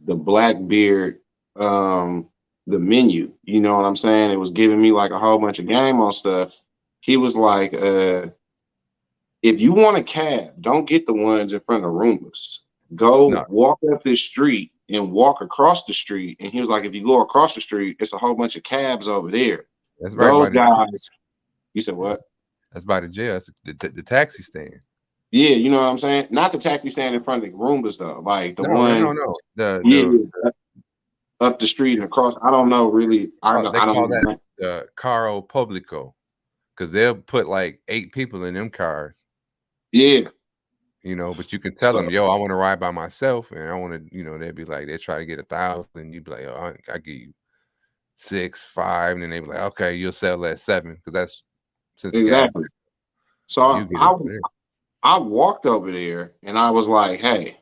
the Blackbeard, the menu. You know what I'm saying? It was giving me like a whole bunch of game on stuff. He was like, if you want a cab, don't get the ones in front of Roombas. Go walk up this street and walk across the street. And he was like, if you go across the street, it's a whole bunch of cabs over there. That's right. Those guys. You said what? That's by the jail. That's the taxi stand. Yeah, you know what I'm saying? Not the taxi stand in front of the Roombas though. Like the No. Up the street and across. I don't know really. I don't call know that the Caro Publico, because they'll put like 8 people in them cars. Yeah. You know, but you can tell them, yo, I want to ride by myself, and I want to, you know, they'd be like, they try to get 1,000, you'd be like, oh, I give you 6, 5, and then they'd be like, okay, you'll settle at 7, because that's exactly. So I walked over there and I was like, hey,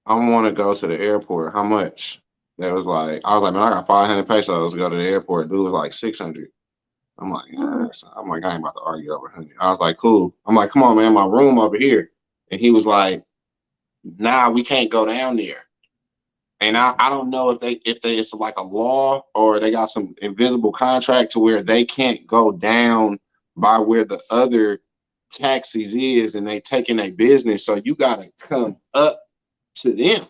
I want to go to the airport. How much? I was like, man, I got 500 pesos to go to the airport. Dude was like 600. I'm like, I ain't about to argue over 100. I was like, cool. I'm like, come on, man, my room over here. And he was like, nah, we can't go down there. And I don't know if it's like a law or they got some invisible contract to where they can't go down by where the other taxis is, and they taking their business. So you got to come up to them.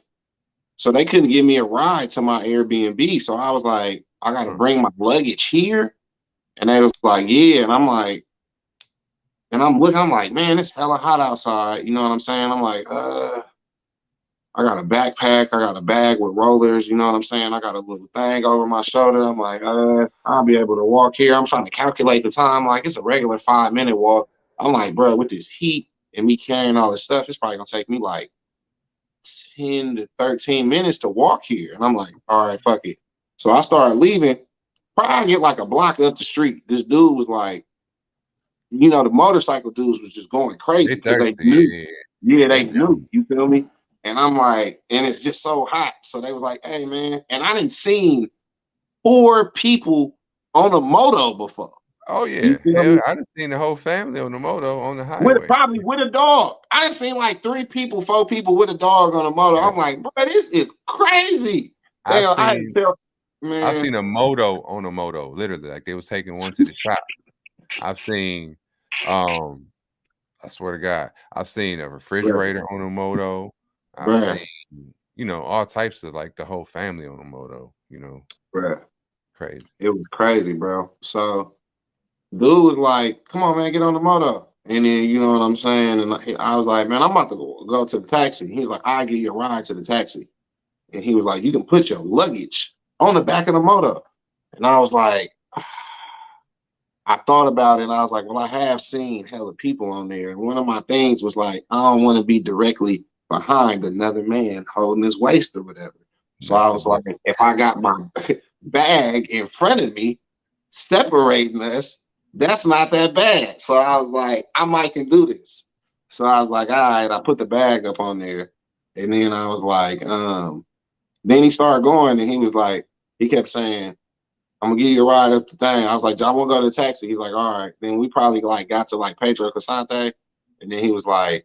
So they couldn't give me a ride to my Airbnb. So I was like, I got to bring my luggage here. And they was like, yeah. And I'm like, I'm like, man, it's hella hot outside. You know what I'm saying? I'm like, I got a backpack. I got a bag with rollers. You know what I'm saying? I got a little thing over my shoulder. I'm like, I'll be able to walk here. I'm trying to calculate the time. Like, it's a regular 5-minute walk. I'm like, bro, with this heat and me carrying all this stuff, it's probably going to take me like 10 to 13 minutes to walk here. And I'm like, all right, fuck it. So I started leaving. Probably get like a block up the street. This dude was like, you know, the motorcycle dudes was just going crazy because they knew. Yeah, they knew. You feel me? And I'm like, and it's just so hot. So they was like, hey, man. And I didn't seen 4 people on a moto before. Oh, yeah. I done seen the whole family on the moto on the highway. Probably with a dog. I done seen like 3 people, 4 people with a dog on a moto. I'm like, bro, this is crazy. I've seen a moto on a moto, literally. Like they was taking one to the shop. I've seen, I swear to God, I've seen a refrigerator on a moto. I've seen, you know, all types of like the whole family on a moto, you know. Right. Crazy. It was crazy, bro. So dude was like, "Come on, man, get on the moto." And then you know what I'm saying. And I was like, "Man, I'm about to go to the taxi." He was like, "I'll give you a ride to the taxi." And he was like, "You can put your luggage on the back of the moto." And I was like, I thought about it and I was like, well, I have seen hella people on there. And one of my things was like, I don't want to be directly behind another man holding his waist or whatever. So That's I the was like, if I got my bag in front of me separating us, that's not that bad. So I was like, I might can do this. So I was like, all right, I put the bag up on there. And then I was like, then he started going and he was like, he kept saying, I'm gonna give you a ride up the thing. I was like, I want to go to the taxi. He's like, all right. Then we probably like got to like Pedro Casante, and then he was like,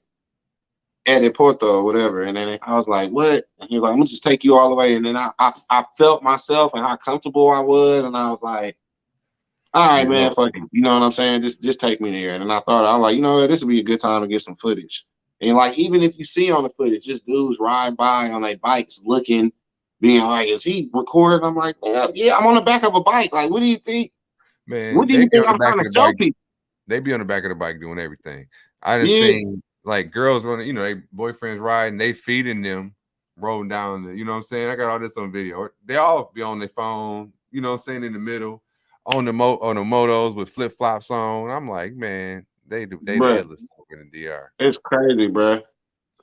Ed Porto or whatever. And then I was like, what? And he was like, I'm gonna just take you all the way. And then I felt myself and how comfortable I was, and I was like, all right, you know, man, fuck it. You know what I'm saying? Just take me there. And then I thought, I was like, you know what, this would be a good time to get some footage. And like, even if you see on the footage, just dudes ride by on their bikes looking, being like, is he recording? I'm like, yeah, I'm on the back of a bike. Like, what do you think? man, What do they you be think on the I'm back trying of to the show bike. people? They be on the back of the bike doing everything. I done Yeah, seen like girls running, you know, they boyfriends riding, they feeding them, rolling down the, you know what I'm saying? I got all this on video. They all be on their phone, you know what I'm saying, in the middle, on the motos with flip flops on. I'm like, man, they the bro, illest in the DR. it's crazy, bro. I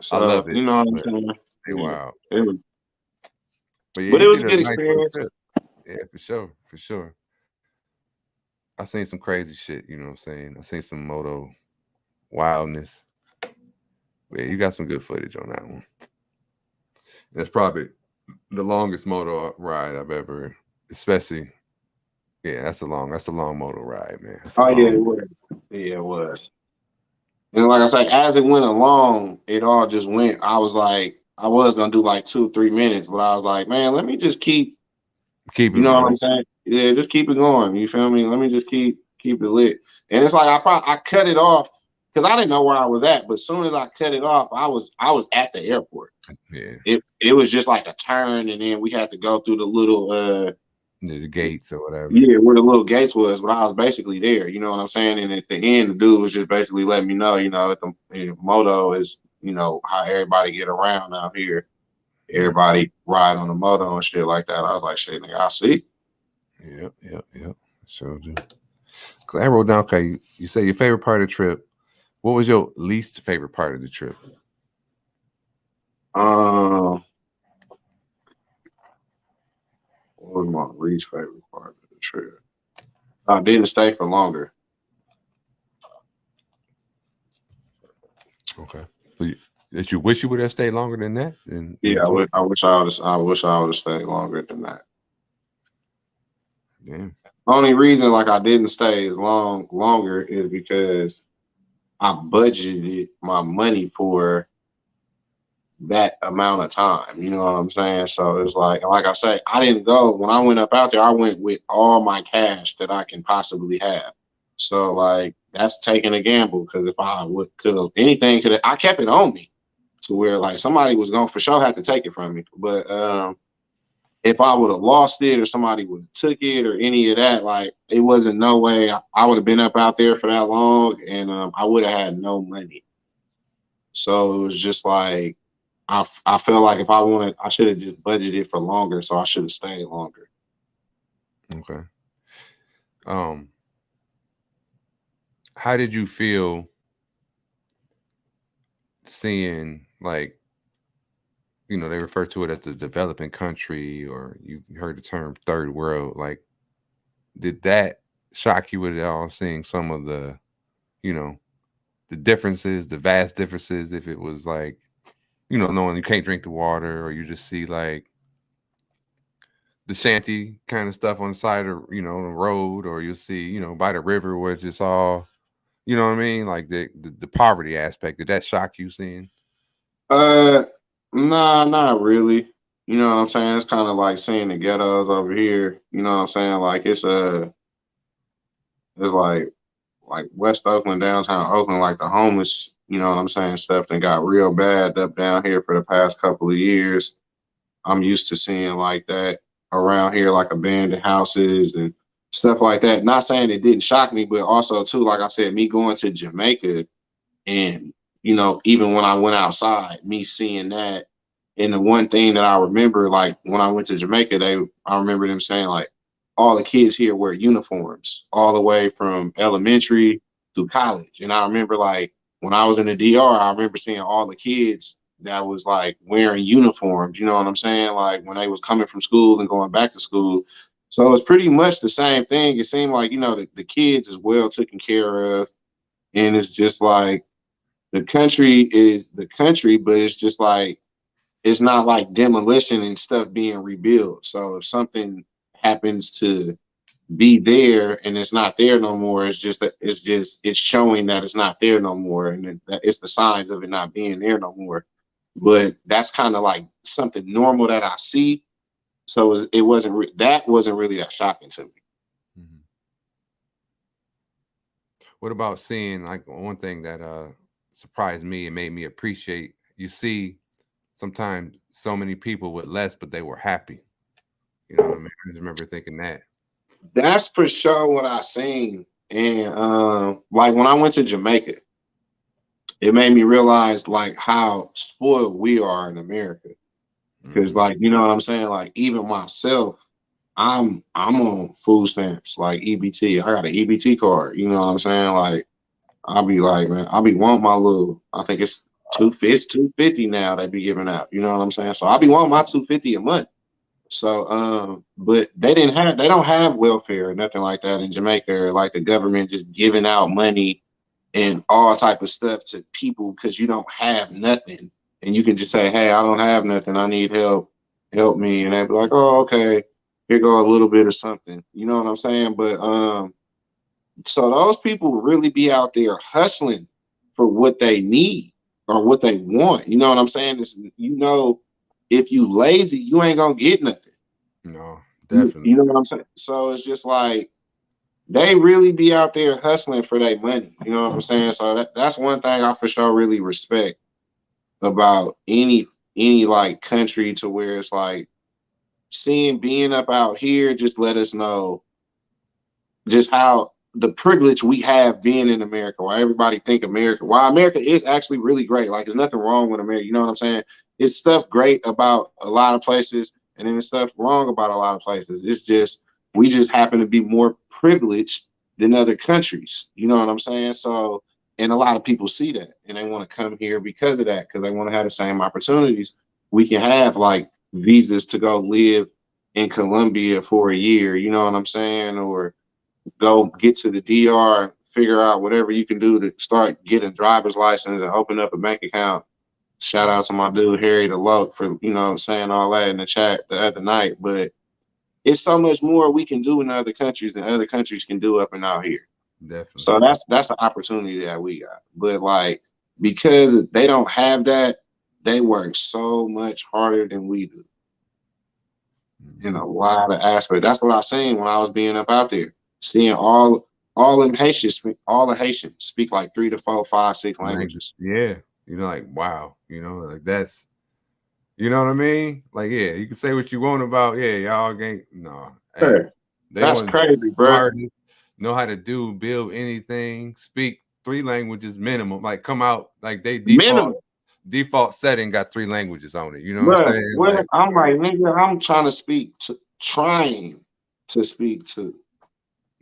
So love it, you know what I'm but saying? they Yeah, wild. it was, But yeah, but you it was did a a good nice little experience. trip. Yeah, for sure, for sure. I seen some crazy shit, you know what I'm saying? I seen some moto wildness. But yeah, you got some good footage on that one. That's probably the longest moto ride I've ever, especially. Yeah, that's a long moto ride, man. That's a Oh yeah, long. it was. Yeah, it was. And like I said, as it went along, it all just went. I was like, I was gonna do like 2-3 minutes, but I was like, man, let me just keep. Keep You it know what I'm going. saying? Yeah, just keep it going. You feel me? Let me just keep it lit. And it's like I cut it off because I didn't know where I was at. But as soon as I cut it off, I was at the airport. Yeah, It was just like a turn, and then we had to go through the little the gates or whatever. yeah, where the little gates was, but I was basically there. You know what I'm saying? And at the end, the dude was just basically letting me know, at the moto is, how everybody get around out here. Yep, Everybody ride on the moto and shit like that. I was like, shit, nigga, I see. yep. Sure do. 'Cause I wrote down. Okay, you say your favorite part of the trip. What was your least favorite part of the trip? Um, what was my least favorite part of the trip? I didn't stay for longer. Okay, so that you wish you would have stayed longer than that. And Yeah, I wish I would have stayed longer than that. Damn. Only reason like I didn't stay as longer is because I budgeted my money for that amount of time. You know what I'm saying? So it's like I say, I didn't go when I went up out there. I went with all my cash that I can possibly have. So like that's taking a gamble because if I could have anything could have I kept it on me to where like somebody was going to for sure have to take it from me. But if I would have lost it or somebody would have took it or any of that, like it wasn't no way I would have been up out there for that long and I would have had no money. So it was just like I felt like if I wanted, I should have just budgeted for longer. So I should have stayed longer. Okay. How did you feel seeing like, they refer to it as the developing country, or you heard the term third world. Like, did that shock you at all, seeing some of the, you know, the differences, the vast differences, if it was like, knowing you can't drink the water, or you just see like the shanty kind of stuff on the side of, the road, or you'll see, by the river where it's just all, you know what I mean? Like the poverty aspect. Did that shock you seeing? Uh, nah, not really. You know what I'm saying? It's kind of like seeing the ghettos over here. You know what I'm saying? Like it's like West Oakland, downtown Oakland, like the homeless. You know what I'm saying? Stuff that got real bad up down here for the past couple of years. I'm used to seeing like that. around here, like abandoned houses and stuff like that. Not saying it didn't shock me, but also too, like I said, me going to Jamaica and, you know, even when I went outside, me seeing that. And the one thing that I remember, like when I went to Jamaica, I remember them saying like all the kids here wear uniforms all the way from elementary through college. And I remember like when I was in the DR, I remember seeing all the kids that was like wearing uniforms, you know what I'm saying? Like when they was coming from school and going back to school. So it's pretty much the same thing. It seemed like, you know, the kids is well taken care of. And it's just like the country is the country, but it's just like it's not like demolition and stuff being rebuilt. So if something happens to be there and it's not there no more, it's just that it's showing that it's not there no more, and it's the signs of it not being there no more. But that's kind of like something normal that I see. So it wasn't that wasn't really that shocking to me. Mm-hmm. What about seeing like one thing that surprised me and made me appreciate? You see, sometimes so many people with less, but they were happy. You know what I mean? I just remember thinking that. That's for sure what I seen. And like when I went to Jamaica, it made me realize like how spoiled we are in America. Because like, you know what I'm saying? Like even myself, I'm on food stamps, like EBT. I got an EBT card, you know what I'm saying? Like I'll be like, man, I'll be wanting my little, I think it's 250 now they be giving out, you know what I'm saying? So I'll be wanting my 250 a month. So but they don't have welfare or nothing like that in Jamaica, or like the government just giving out money and all type of stuff to people because you don't have nothing. And you can just say, hey, I don't have nothing. I need help. Help me. And they'd be like, oh, okay, here go a little bit of something. You know what I'm saying? But so those people really be out there hustling for what they need or what they want. You know what I'm saying? It's, you know, if you lazy, you ain't gonna get nothing. No, definitely. You know what I'm saying? So it's just like they really be out there hustling for their money. You know what I'm saying? So that's one thing I for sure really respect about any like country, to where it's like being up out here just let us know just how the privilege we have being in America. Why everybody think why America is actually really great. Like there's nothing wrong with America. You know what I'm saying? It's stuff great about a lot of places, and then there's stuff wrong about a lot of places. It's just we just happen to be more privileged than other countries. You know what I'm saying? So, and a lot of people see that and they want to come here because of that, because they want to have the same opportunities we can have, like visas to go live in Colombia for a year. You know what I'm saying? Or go get to the DR, figure out whatever you can do to start getting driver's license and open up a bank account. Shout out to my dude Harry the Loke for, you know, saying all that in the chat the other night. But it's so much more we can do in other countries than other countries can do up and out here. Definitely. So that's an opportunity that we got. But like, because they don't have that, they work so much harder than we do in a lot of aspects. That's what I seen when I was being up out there, seeing all them Haitians, all the Haitians speak like 3 to 4, 5, 6 languages. Yeah, you know, like wow, you know, like that's, you know what I mean? Like, yeah, you can say what you want about, yeah, y'all gang. No, hey, That's crazy, bro. Know how to build anything, speak 3 languages minimum. Like, come out like they default setting got 3 languages on it. You know what I'm saying? Well, like, I'm like, nigga, I'm trying to speak to.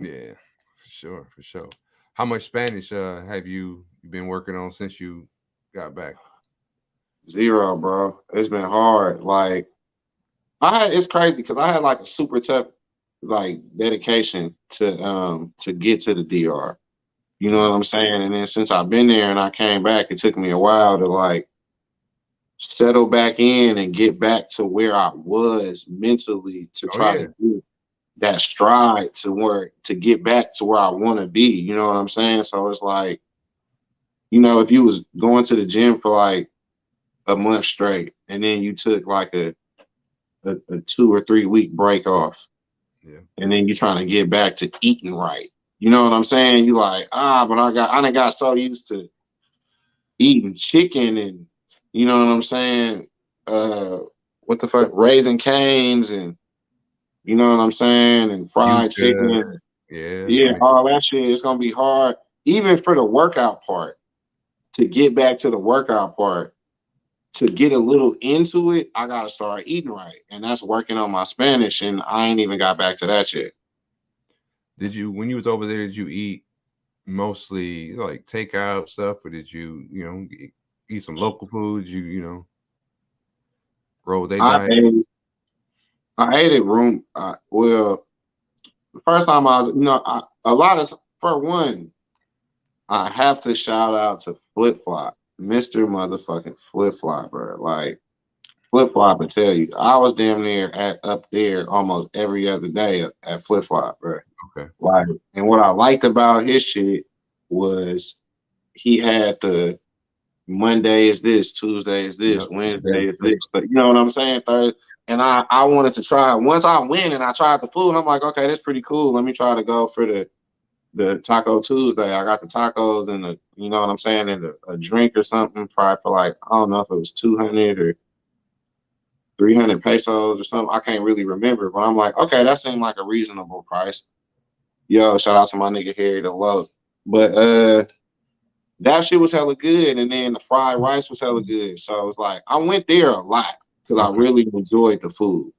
Yeah, for sure. How much Spanish have you been working on since you got back? 0, bro. It's been hard. Like it's crazy because I had like a super tough like dedication to get to the DR. You know what I'm saying? And then since I've been there and I came back, it took me a while to like settle back in and get back to where I was mentally to try to get that stride to get back to where I want to be. You know what I'm saying? So it's like, you know, if you was going to the gym for like a month straight and then you took like a 2 or 3 week break off, and then you're trying to get back to eating right. You know what I'm saying? You like, but I done got so used to eating chicken and, you know what I'm saying? What the fuck, Raising Canes and You know what I'm saying? And fried Yuca, chicken. yeah. Yeah, I mean, all that shit. It's gonna be hard, even for the workout part. To get back to the workout part, to get a little into it, I gotta start eating right, and that's working on my Spanish. And I ain't even got back to that yet. did you when you was over there? Did you eat mostly like takeout stuff, or did you eat some local food? Roll with their I diet? ate, I ate at room. Well, the first time I was, a lot of for one, I have to shout out to Flip Flop, Mr. Motherfucking Flip Flop, bro. Like Flip Flop, I tell you, I was damn near up there almost every other day at Flip Flop, bro. Okay. Like, and what I liked about his shit was he had the Monday is this, Tuesday is this, Yep. Wednesday is this. But you know what I'm saying? Thursday. And I wanted to try. Once I went and I tried the food, I'm like, okay, that's pretty cool. Let me try to go for the Taco Tuesday. I got the tacos and you know what I'm saying, and a drink or something, probably for like, I don't know if it was 200 or 300 pesos or something. I can't really remember, but I'm like, okay, that seemed like a reasonable price. Yo, shout out to my nigga Harry the Low. But that shit was hella good, and then the fried rice was hella good. So it's like I went there a lot because I Okay. really enjoyed the food.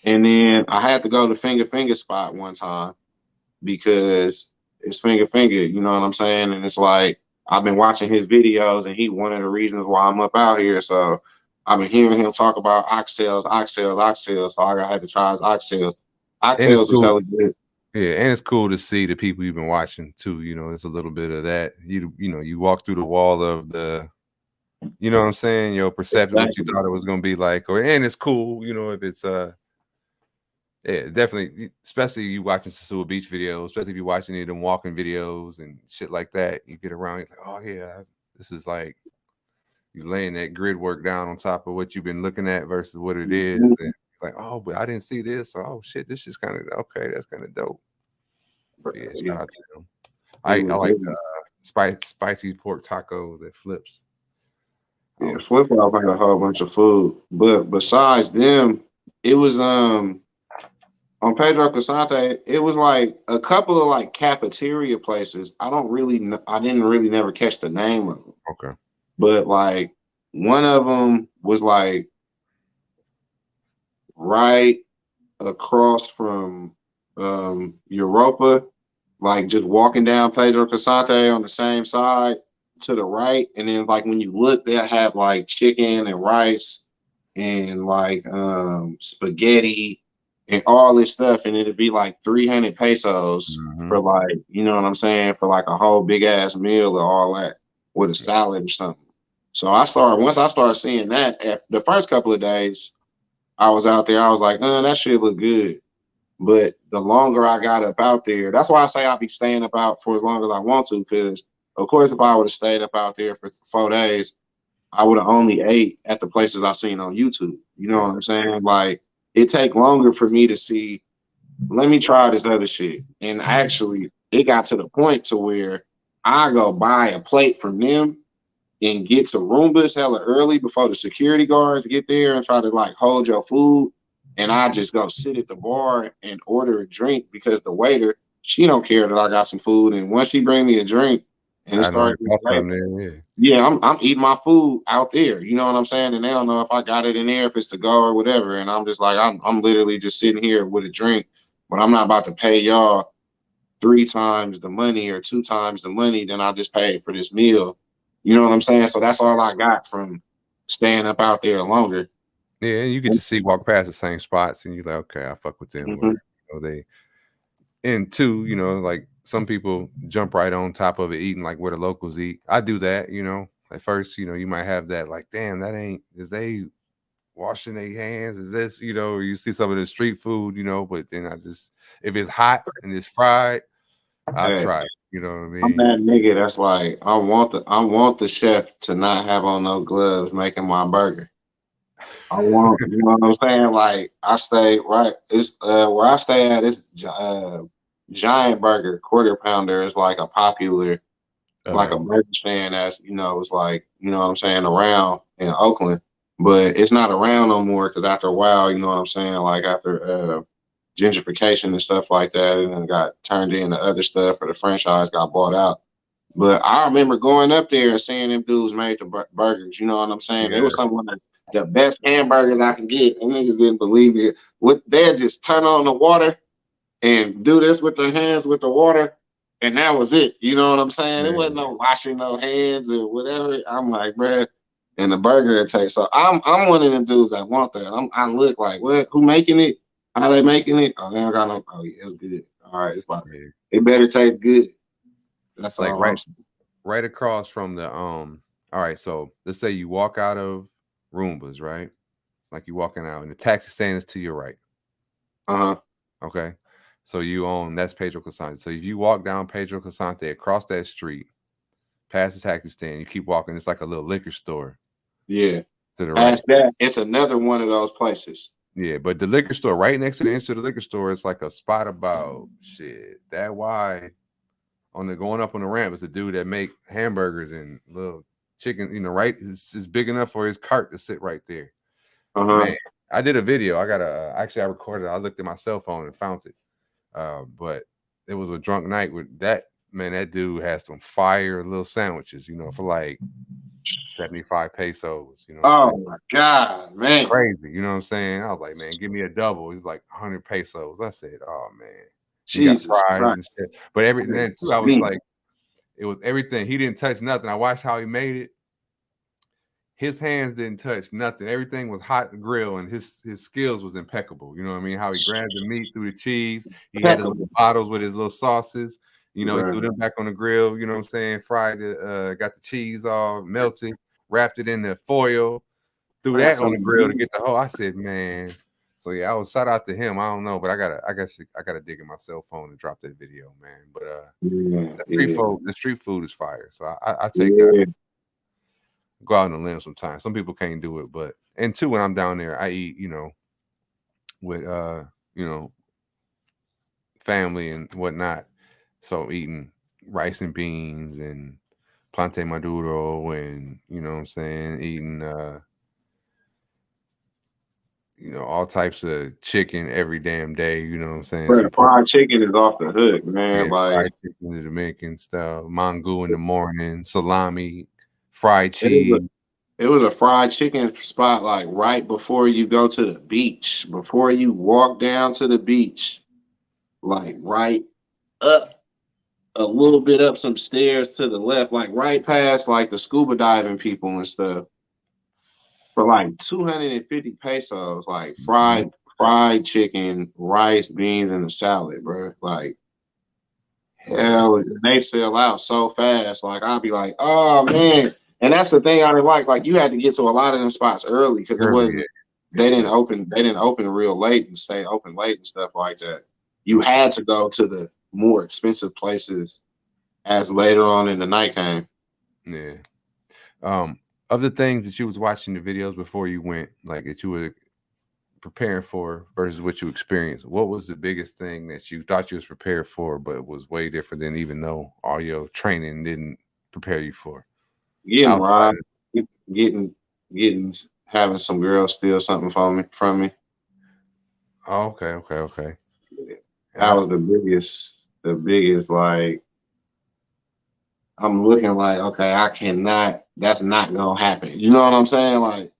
And then I had to go to Finger spot one time because it's Finger, you know what I'm saying? And it's like I've been watching his videos, and he one of the reasons why I'm up out here. So I've been hearing him talk about oxtails. So I had to try his oxtails. And it's Oxtails was cool. hella good. Yeah, and it's cool to see the people you've been watching too. It's a little bit of that. You walk through the wall of the, you know what I'm saying, your perception, what you Exactly. thought it was gonna be like, and it's cool, if it's yeah, definitely, especially you watching Sasua Beach videos, especially if you're watching any of them walking videos and shit like that. You get around, you're like, oh yeah, this is like you laying that grid work down on top of what you've been looking at versus what it is. Mhm. And like, oh, but I didn't see this. Oh shit, this is kind of okay. That's kind of dope. Yeah, Yeah, shout out to them. it I was like good. spicy pork tacos at Flips. Yeah, Flip Flop had a whole bunch of food, but besides them, it was on Pedro Casante. It was like a couple of like cafeteria places. I didn't really never catch the name of them, Okay. but like one of them was like right across from Europa, like just walking down Pedro Casante on the same side to the right, and then like when you look, they'll have like chicken and rice and like spaghetti and all this stuff, and it'd be like 300 pesos Mm-hmm. for like, you know what I'm saying, for like a whole big ass meal or all that with a salad or something. So once I started seeing that, at the first couple of days I was out there, I was like, that shit look good. But the longer I got up out there, that's why I say I'll be staying up out for as long as I want to. Because of course, if I would have stayed up out there for 4 days, I would have only ate at the places I seen on YouTube. You know what I'm saying? Like it take longer for me to see. Let me try this other shit. And actually, it got to the point to where I go buy a plate from them and get to Roombas hella early before the security guards get there and try to like hold your food. And I just go sit at the bar and order a drink because the waiter, she don't care that I got some food. And once she bring me a drink and it I know starts it getting costs late, something there, yeah. yeah, I'm eating my food out there. You know what I'm saying? And they don't know if I got it in there, if it's to go or whatever. And I'm just like, I'm literally just sitting here with a drink, but I'm not about to pay y'all 3 times the money or 2 times the money than I just paid for this meal. You know what I'm saying? So that's all I got from staying up out there longer. Yeah, and you get to see walk past the same spots, and you're like, okay, I fuck with them. Mm-hmm. Or, they, and two, like some people jump right on top of it, eating like where the locals eat. I do that, At first, you might have that, like, damn, is they washing their hands? Is this, or you see some of the street food, but then if it's hot and it's fried, I'll Hey, try it. You know what I I'm mean? that nigga that's like, I want the chef to not have on no gloves making my burger. I want, you know what I'm saying? Like I stay right. It's where I stay at. It's Giant Burger Quarter Pounder is like a popular, like a burger stand that's it's like you know what I'm saying around in Oakland, but it's not around no more because after a while, you know what I'm saying. Like after gentrification and stuff like that, and then got turned into other stuff, or the franchise got bought out. But I remember going up there and seeing them dudes made the burgers. You know what I'm saying? It Yeah. was some of the best hamburgers I can get. And niggas didn't believe it. They'd just turn on the water and do this with their hands with the water, and that was it. You know what I'm saying? Yeah. It wasn't no washing no hands or whatever. I'm like, bruh, and the burger it takes. So I'm one of them dudes that want that. I look like, what? Who making it? How they making it? Oh, they don't got no. Oh yeah, it's good. All right, it's about. Yeah. It better taste good. That's Like all right, I'm saying. right across from the all right, so let's say you walk out of Roomba's, right? Like you walking out and the taxi stand is to your right. Uh-huh. Okay. So you own that's Pedro Casante. So if you walk down Pedro Casante across that street, past the taxi stand, you keep walking, it's like a little liquor store. Yeah. To the right. Past that, it's another one of those places. Yeah, but the liquor store right next to the entrance of the liquor store, it's like a spot about shit that wide. On the going up on the ramp is a dude that make hamburgers and little chicken, you know, right? It's big enough for his cart to sit right there. Uh-huh. Man, I did a video. I got actually I recorded it. I looked at my cell phone and found it. But it was a drunk night with that man. That dude has some fire little sandwiches, you know, for like 75 pesos, you know. Oh my God, man. Crazy, you know what I'm saying? I was like, man, give me a double. He's like 100 pesos. I said, oh man. Jesus fries and Christ. shit. But then too, I was like, it was everything. He didn't touch nothing. I watched how he made it. His hands didn't touch nothing. Everything was hot and grill, and his skills was impeccable. You know what I mean? How he grabbed the meat through the cheese. He had his little bottles with his little sauces. You know, he threw them back on the grill. You know what I'm saying? Fried it, got the cheese all melted, wrapped it in the foil, threw that on the grill to get the whole. I said, man. So yeah, I was shout out to him. I don't know, but I gotta dig in my cell phone and drop that video, man. But the street food is fire. So I take that. Go out on a limb sometimes. Some people can't do it, but and two, when I'm down there, I eat, you know, with you know, family and whatnot. So eating rice and beans and plantain maduro and you know what I'm saying, eating you know, all types of chicken every damn day. You know what I'm saying? Bro, fried chicken is off the hook, man. Yeah, like fried chicken, the Dominican style, mango in the morning, salami, fried cheese. It was a fried chicken spot, like right before you go to the beach, before you walk down to the beach, like right up a little bit up some stairs to the left, like right past like the scuba diving people and stuff. For like 250 pesos, like fried chicken, rice, beans, and a salad, bro. Like, hell, they sell out so fast. Like, I'll be like, oh man. And that's the thing I didn't like. Like, you had to get to a lot of them spots early because it wasn't. They didn't open real late and stay open late and stuff like that. You had to go to the more expensive places as later on in the night came. Yeah. Of the things that you was watching the videos before you went, like that you were preparing for versus what you experienced, what was the biggest thing that you thought you was prepared for, but was way different than even though all your training didn't prepare you for? Getting right, having some girls steal something from me. Oh, okay. That was the biggest, like, I'm looking like, okay, that's not gonna happen. You know what I'm saying? Like,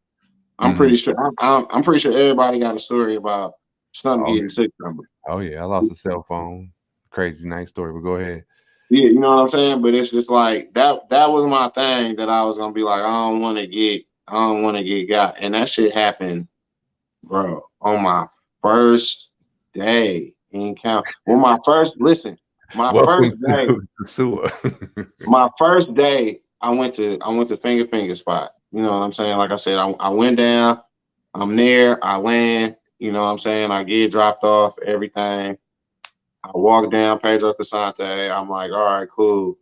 I'm pretty sure I'm pretty sure everybody got a story about something getting sick from it. Oh yeah, I lost a cell phone. Crazy nice story, but go ahead. Yeah, you know what I'm saying? But it's just like that was my thing that I was gonna be like, I don't wanna get got. And that shit happened, bro, on my first day in count. Well, my first day, my first day, I went to Finger spot. You know what I'm saying? Like I said, I went down, I'm there, I land, you know what I'm saying? I get dropped off, everything. I walk down Pedro Casante. I'm like, all right, cool.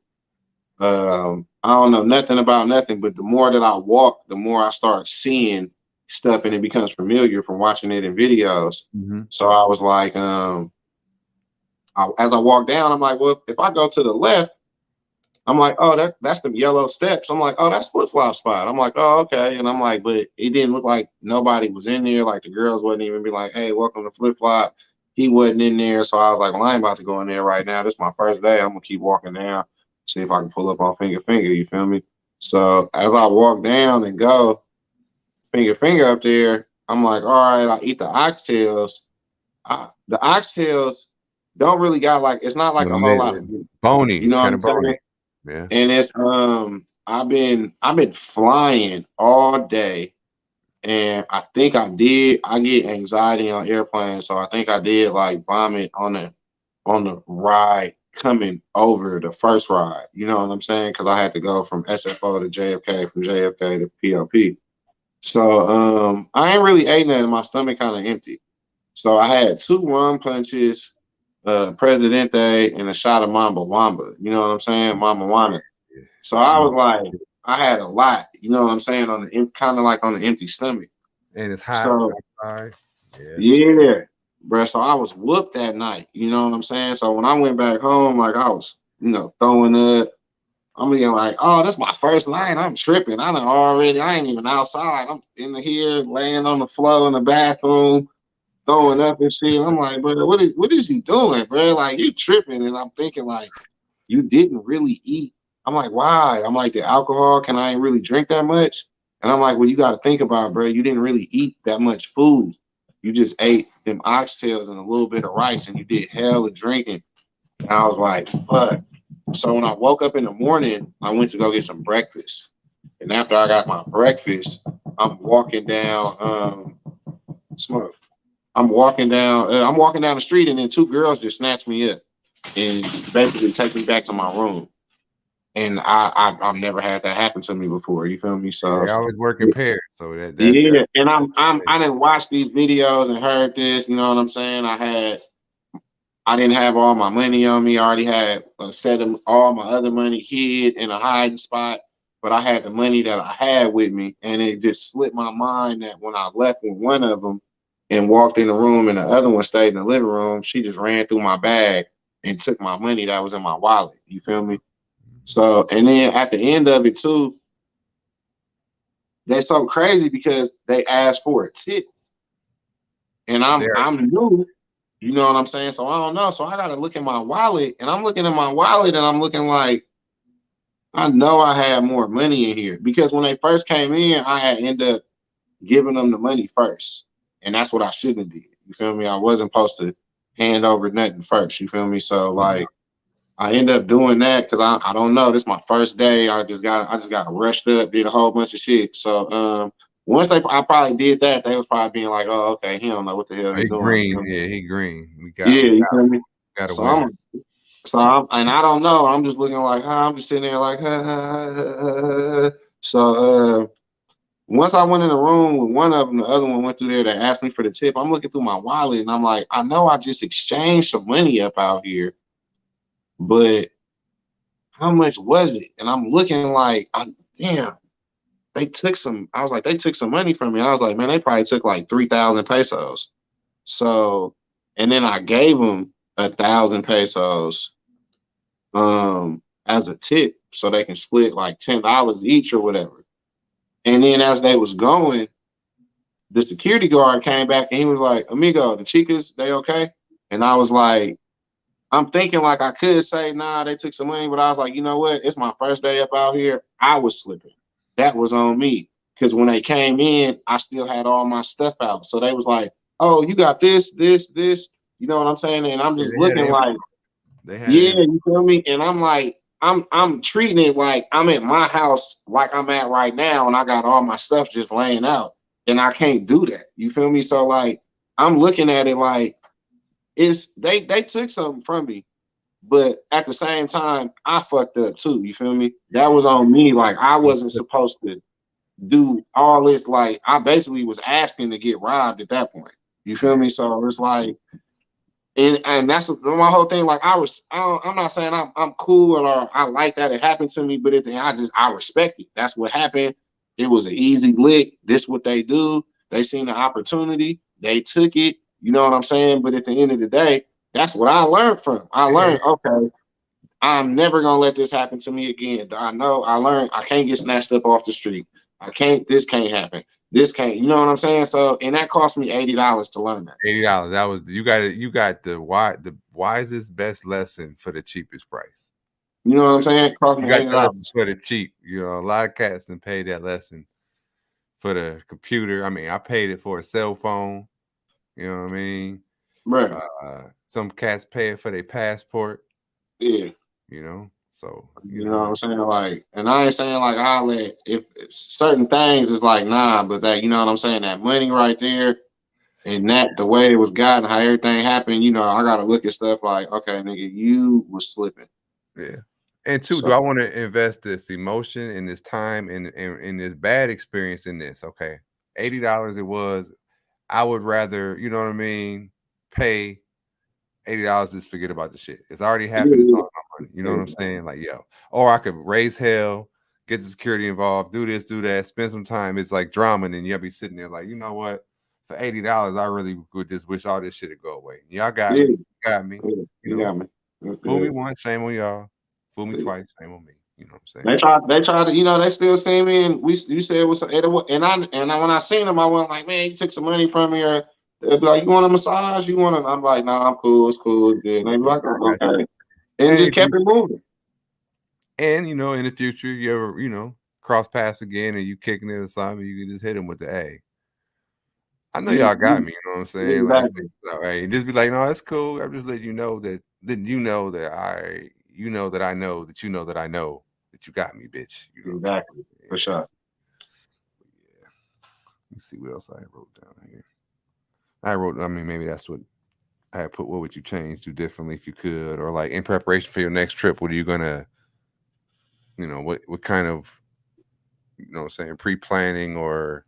I don't know nothing about nothing, but the more that I walk, the more I start seeing stuff and it becomes familiar from watching it in videos. So I was like, as I walk down, I'm like, well, if I go to the left, I'm like, oh, that's the yellow steps. I'm like, oh, that's flip-flop spot. I'm like, oh, okay. And I'm like, but it didn't look like nobody was in there. Like the girls wouldn't even be like, hey, welcome to flip-flop. he wasn't in there. So I was like, well, I ain't about to go in there right now. This is my first day. I'm gonna keep walking down, see if I can pull up on Finger. You feel me? So as I walk down and go, Finger up there, I'm like, all right, I eat the oxtails. The oxtails don't really got like, it's not like a whole lot of meat. Bony, You know what kind I'm of bony. saying? Yeah. And it's I've been flying all day, and I think I get anxiety on airplanes, so I think I did like vomit on the ride coming over the first ride. You know what I'm saying? Because I had to go from SFO to JFK, from JFK to POP. So I ain't really ate nothing. My stomach kind of empty. So I had 2 rum punches, Presidente, and a shot of Mamba Wamba. You know what I'm saying? Mamba Wamba. So I was like, I had a lot. You know what I'm saying? On the kind of like on the empty stomach. And it's hot So outside. yeah, bro. So I was whooped that night. You know what I'm saying? So when I went back home, like I was, throwing up. I'm being like, oh, that's my first night. I'm tripping. I ain't even outside. I'm in here laying on the floor in the bathroom, throwing up and shit. I'm like, bro, what is you doing, bro? Like, you tripping. And I'm thinking, like, you didn't really eat. I'm like, why? I'm like, the alcohol, can I ain't really drink that much? And I'm like, well, you got to think about it, bro. You didn't really eat that much food. You just ate them oxtails and a little bit of rice, and you did hell of drinking. And I was like, fuck. So when I woke up in the morning, I went to go get some breakfast. And after I got my breakfast, I'm walking down smoke. I'm walking down the street, and then 2 girls just snatched me up and basically take me back to my room. And I've never had that happen to me before. You feel me? So They always work in pairs. So that's yeah. And I didn't watch these videos and heard this. You know what I'm saying? I didn't have all my money on me. I already had a set of all my other money hid in a hiding spot, but I had the money that I had with me, and it just slipped my mind that when I left with one of them and walked in the room and the other one stayed in the living room, she just ran through my bag and took my money that was in my wallet. You feel me? So, and then at the end of it too, they're so crazy because they asked for a tip, and I'm new. You know what I'm saying? So I don't know. So I got to look at my wallet, and I'm looking at my wallet, and I'm looking like, I know I had more money in here, because when they first came in, I had ended up giving them the money first, and that's what I shouldn't have did. You feel me? I wasn't supposed to hand over nothing first. You feel me? So like, I end up doing that because I don't know. This is my first day. I just got rushed up, did a whole bunch of shit. So once I probably did that, they was probably being like, oh, okay, he don't know what the hell he's he doing. green. Yeah, he green. You feel me? Got to So win. and I don't know. I'm just looking like, I'm just sitting there like, So once I went in the room with one of them, the other one went through there to ask me for the tip. I'm looking through my wallet, and I'm like, I know I just exchanged some money up out here, but how much was it? And I'm looking like, damn, they took some. I was like, they took some money from me. I was like, man, they probably took like 3,000 pesos. So, and then I gave them 1,000 pesos as a tip, so they can split like $10 each or whatever. And then as they was going, the security guard came back and he was like, amigo, the chicas, they okay? And I was like, I'm thinking like I could say, nah, they took some money, but I was like, you know what? It's my first day up out here. I was slipping. That was on me. Because when they came in, I still had all my stuff out. So they was like, oh, you got this. You know what I'm saying? And I'm just looking like, yeah, you feel me? And I'm like, I'm treating it like I'm at my house like I'm at right now, and I got all my stuff just laying out. And I can't do that. You feel me? So like, I'm looking at it like, they took something from me, but at the same time, I fucked up too. You feel me? That was on me. Like, I wasn't supposed to do all this. Like, I basically was asking to get robbed at that point. You feel me? So it's like, and that's my whole thing. Like, I'm not saying I'm cool or I like that it happened to me, but I respect it. That's what happened. It was an easy lick. This what they do. They seen the opportunity. They took it. You know what I'm saying? But at the end of the day, that's what I learned from. I learned, okay, I'm never gonna let this happen to me again. I learned I can't get snatched up off the street. This can't happen. This can't, you know what I'm saying? So, and that cost me $80 to learn that. $80. That was you got the wisest best lesson for the cheapest price. You know what I'm saying? It cost You me got that lesson $80. for the cheap. You know, a lot of cats done paid that lesson for the computer. I mean, I paid it for a cell phone. You know what I mean? Bro. Some cats pay it for their passport. Yeah. You know, so you know what I'm saying? Like, and I ain't saying like I'll let if certain things is like nah, but that you know what I'm saying, that money right there and that the way it was gotten, how everything happened, you know, I gotta look at stuff like, okay, nigga, you was slipping. Yeah. And two, So, do I want to invest this emotion and this time and this bad experience in this? Okay. $80 it was. I would rather, you know what I mean, pay $80, just forget about the shit. It's already happened. It's all my money. You know what I'm saying? Like, yo. Or I could raise hell, get the security involved, do this, do that, spend some time. It's like drama, and then you'll be sitting there like, you know what? For $80, I really would just wish all this shit would go away. Y'all got me. Got me. Yeah, You got know, me. fool me once, shame on y'all. Fool me twice, shame on me. You know what I'm saying? They tried to, you know, they still see me, and you said it was, and I when I seen them, I went like, man, you took some money from me, or they'd be like, you want a massage? You want? I'm like, nah, I'm cool, it's cool, it's good. And they be like, okay, and just kept it moving. And you know, in the future, you ever, you know, cross paths again, and you kicking in assignment, you can just hit them with the A. I know y'all got me. You know what I'm saying? Exactly. Like, hey, just be like, no, that's cool. I'm just letting you know that. Then you know that you know that I know that you know that I know that you got me, bitch. You know exactly, for sure. Yeah. Let me see what else I wrote down here. I mean, maybe that's what I had put. What would you change, do differently if you could, or like in preparation for your next trip? What are you gonna, you know, what kind of, you know, what I'm saying, pre-planning or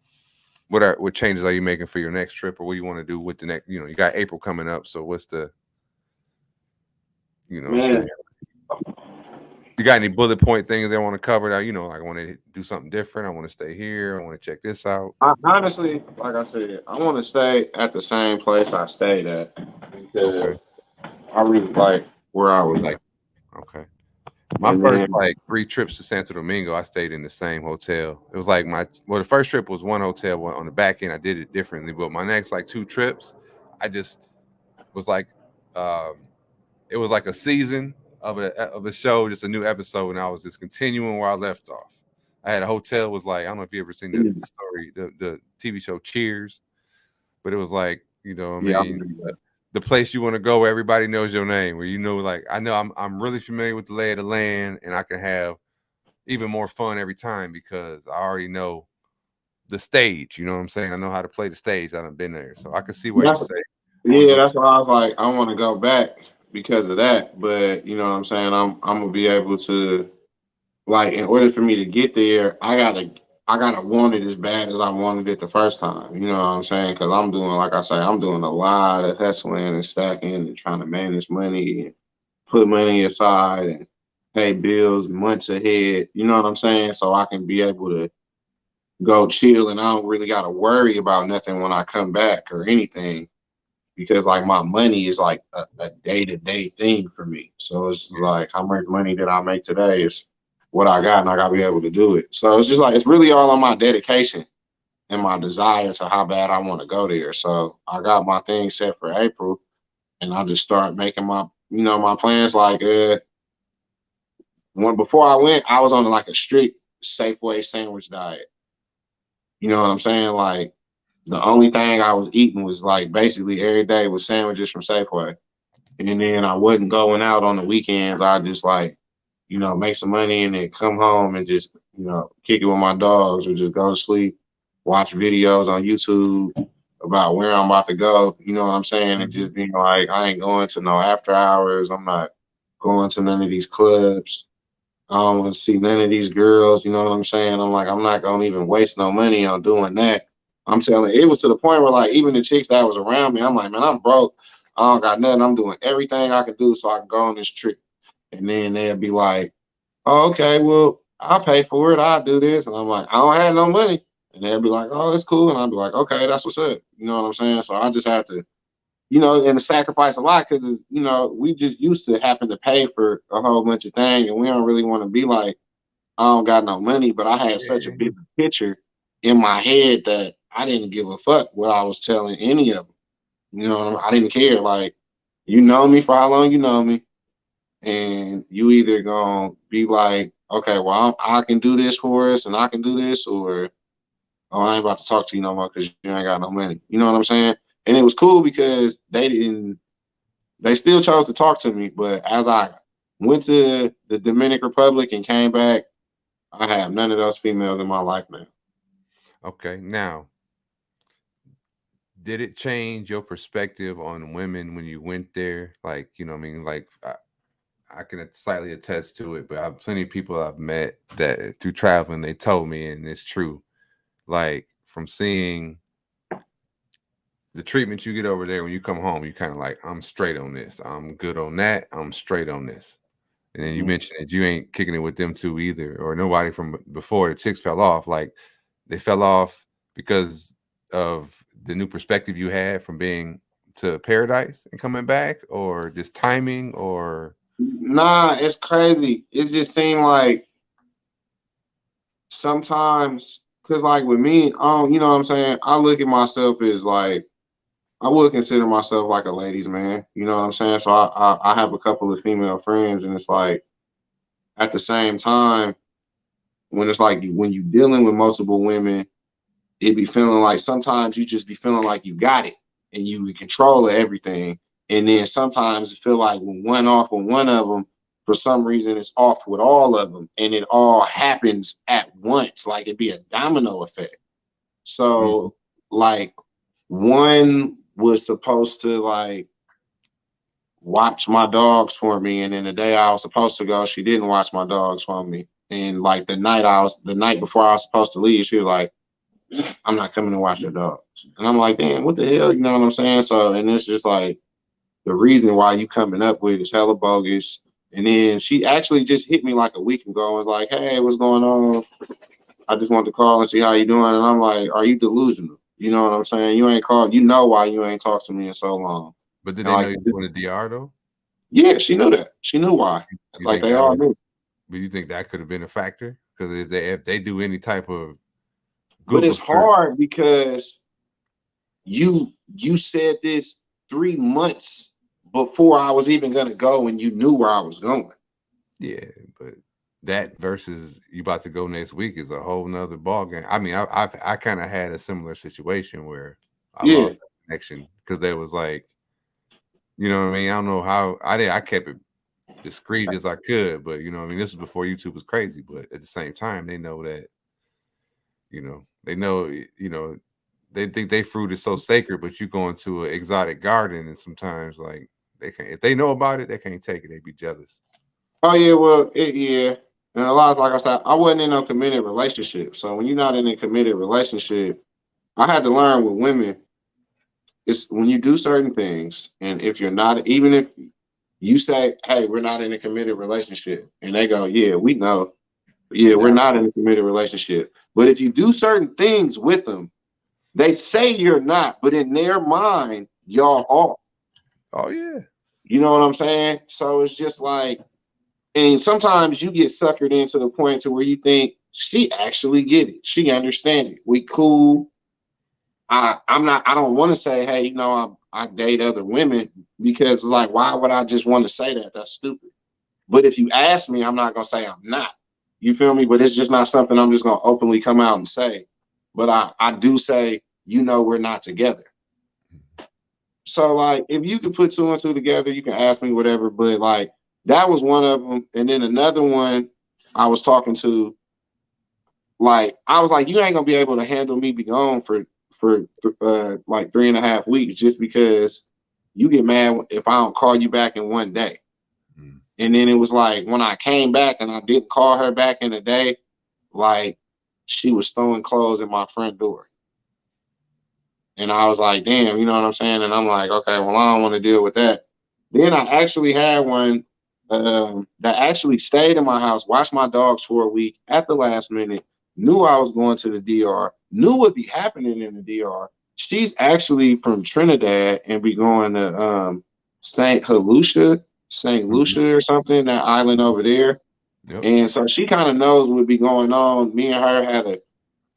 what changes are you making for your next trip, or what do you want to do with the next, you know, you got April coming up, so what's the, you know what I'm saying, you got any bullet point things they want to cover that, you know, like I want to do something different, I want to stay here, I want to check this out? Honestly, like I said, I want to stay at the same place I stayed at because I really like where I was at. Okay. My first like 3 trips to Santo Domingo, I stayed in the same hotel. It was like the first trip was one hotel. On the back end, I did it differently. But my next like 2 trips, I just was like, it was like a season of a show, just a new episode, and I was just continuing where I left off. I had a hotel was like, I don't know if you ever seen the story, the TV show Cheers, but it was like, you know what I mean, the place you want to go where everybody knows your name, where you know, like, I know I'm really familiar with the lay of the land, and I can have even more fun every time because I already know the stage. You know what I'm saying? I know how to play the stage. I done been there, so I can see what you say. Yeah, that's why I was like, I want to go back because of that. But you know what I'm saying? I'm gonna be able to, like, in order for me to get there, I gotta want it as bad as I wanted it the first time. You know what I'm saying? Because I'm doing, like I say, I'm doing a lot of hustling and stacking and trying to manage money and put money aside and pay bills months ahead. You know what I'm saying? So I can be able to go chill and I don't really gotta worry about nothing when I come back or anything. Because like my money is like a day-to-day thing for me. So it's like how much money did I make today is what I got and I gotta be able to do it. So it's just like it's really all on my dedication and my desire to how bad I want to go there. So I got my thing set for April and I just start making my, you know, my plans like when before I went, I was on like a strict Safeway sandwich diet. You know what I'm saying? Like the only thing I was eating was like basically every day was sandwiches from Safeway. And then I wasn't going out on the weekends. I just like, you know, make some money and then come home and just, you know, kick it with my dogs or just go to sleep, watch videos on YouTube about where I'm about to go. You know what I'm saying? And just being like, I ain't going to no after hours. I'm not going to none of these clubs. I don't want to see none of these girls. You know what I'm saying? I'm like, I'm not going to even waste no money on doing that. I'm telling you, it was to the point where like even the chicks that was around me, I'm like, man, I'm broke. I don't got nothing. I'm doing everything I can do so I can go on this trip. And then they'll be like, oh, okay, well, I'll pay for it. I'll do this. And I'm like, I don't have no money. And they'll be like, oh, it's cool. And I'll be like, okay, that's what's up. You know what I'm saying? So I just have to, you know, and sacrifice a lot because, you know, we just used to happen to pay for a whole bunch of things. And we don't really want to be like, I don't got no money, but I had such a big picture in my head that I didn't give a fuck what I was telling any of them. You know, I didn't care. Like, you know me for how long you know me, and you either gonna be like, okay, well, I can do this for us, and I can do this, or oh, I ain't about to talk to you no more because you ain't got no money. You know what I'm saying? And it was cool because they still chose to talk to me. But as I went to the Dominican Republic and came back, I have none of those females in my life now. Okay, now, did it change your perspective on women when you went there? Like, you know, what I mean, like I can slightly attest to it, but I have plenty of people I've met that through traveling, they told me, and it's true. Like from seeing the treatment you get over there when you come home, you kind of like, I'm straight on this. I'm good on that. I'm straight on this. And then you mentioned that you ain't kicking it with them two either, or nobody from before. The chicks fell off. Like they fell off because of the new perspective you had from being to paradise and coming back, or just timing, or Nah, it's crazy. It just seemed like sometimes, because like with me, you know what I'm saying? I look at myself as like, I would consider myself like a ladies' man. You know what I'm saying? So I have a couple of female friends, and it's like at the same time, when it's like when you dealing with multiple women, it be feeling like sometimes you just be feeling like you got it and you in control of everything. And then sometimes it feel like when one off with one of them, for some reason it's off with all of them, and it all happens at once, like it be a domino effect. So like one was supposed to like watch my dogs for me, and then the day I was supposed to go, she didn't watch my dogs for me. And like the night before I was supposed to leave, she was like, I'm not coming to watch your dogs. And I'm like, damn, what the hell? You know what I'm saying? So, and it's just like the reason why you coming up with is hella bogus. And then she actually just hit me like a week ago and was like, hey, what's going on? I just wanted to call and see how you doing. And I'm like, are you delusional? You know what I'm saying? You ain't called. You know why you ain't talked to me in so long. but did And they like, know you were in the DR though? yeah, she knew that. She knew why. You Like think they that all was, knew. but you think that could have been a factor? Because if they do any type of But Google it's search, hard because you said this 3 months before I was even gonna go, and you knew where I was going. yeah, but that versus you about to go next week is a whole nother ball game. I mean, I kind of had a similar situation where I Yeah. lost that connection because they was like, you know what I mean? I don't know how I kept it discreet as I could, but you know what I mean, this was before YouTube was crazy, but at the same time, they know that, you know, they think they fruit is so sacred, but you go into an exotic garden and sometimes like they can't, if they know about it, they can't take it. They be jealous. Oh yeah, well, yeah. And a lot, like I said, I wasn't in a committed relationship. So when you're not in a committed relationship, I had to learn with women, it's when you do certain things, and if you're not, even if you say, hey, we're not in a committed relationship, and they go, yeah, we know. Yeah, we're not in a committed relationship. But if you do certain things with them, they say you're not, but in their mind, y'all are. Oh yeah. You know what I'm saying? So it's just like, and sometimes you get suckered into the point to where you think she actually get it. She understand it. We cool. I'm not. I don't want to say, hey, you know, I date other women because like, why would I just want to say that? That's stupid. But if you ask me, I'm not gonna say I'm not. You feel me? But it's just not something I'm just gonna openly come out and say. But I do say, you know, we're not together. So like, if you could put two and two together, you can ask me whatever. But like, that was one of them. And then another one I was talking to, like, I was like, you ain't gonna be able to handle me be gone for like 3.5 weeks just because you get mad if I don't call you back in one day. And then it was like when I came back and I didn't call her back in a day, like she was throwing clothes at my front door. And I was like, damn, you know what I'm saying? And I'm like, okay, well, I don't want to deal with that. Then I actually had one that actually stayed in my house, watched my dogs for a week at the last minute, knew I was going to the DR, knew what be happening in the DR. She's actually from Trinidad and be going to St. Lucia or something, that island over there. Yep. And so she kind of knows what be going on. Me and her had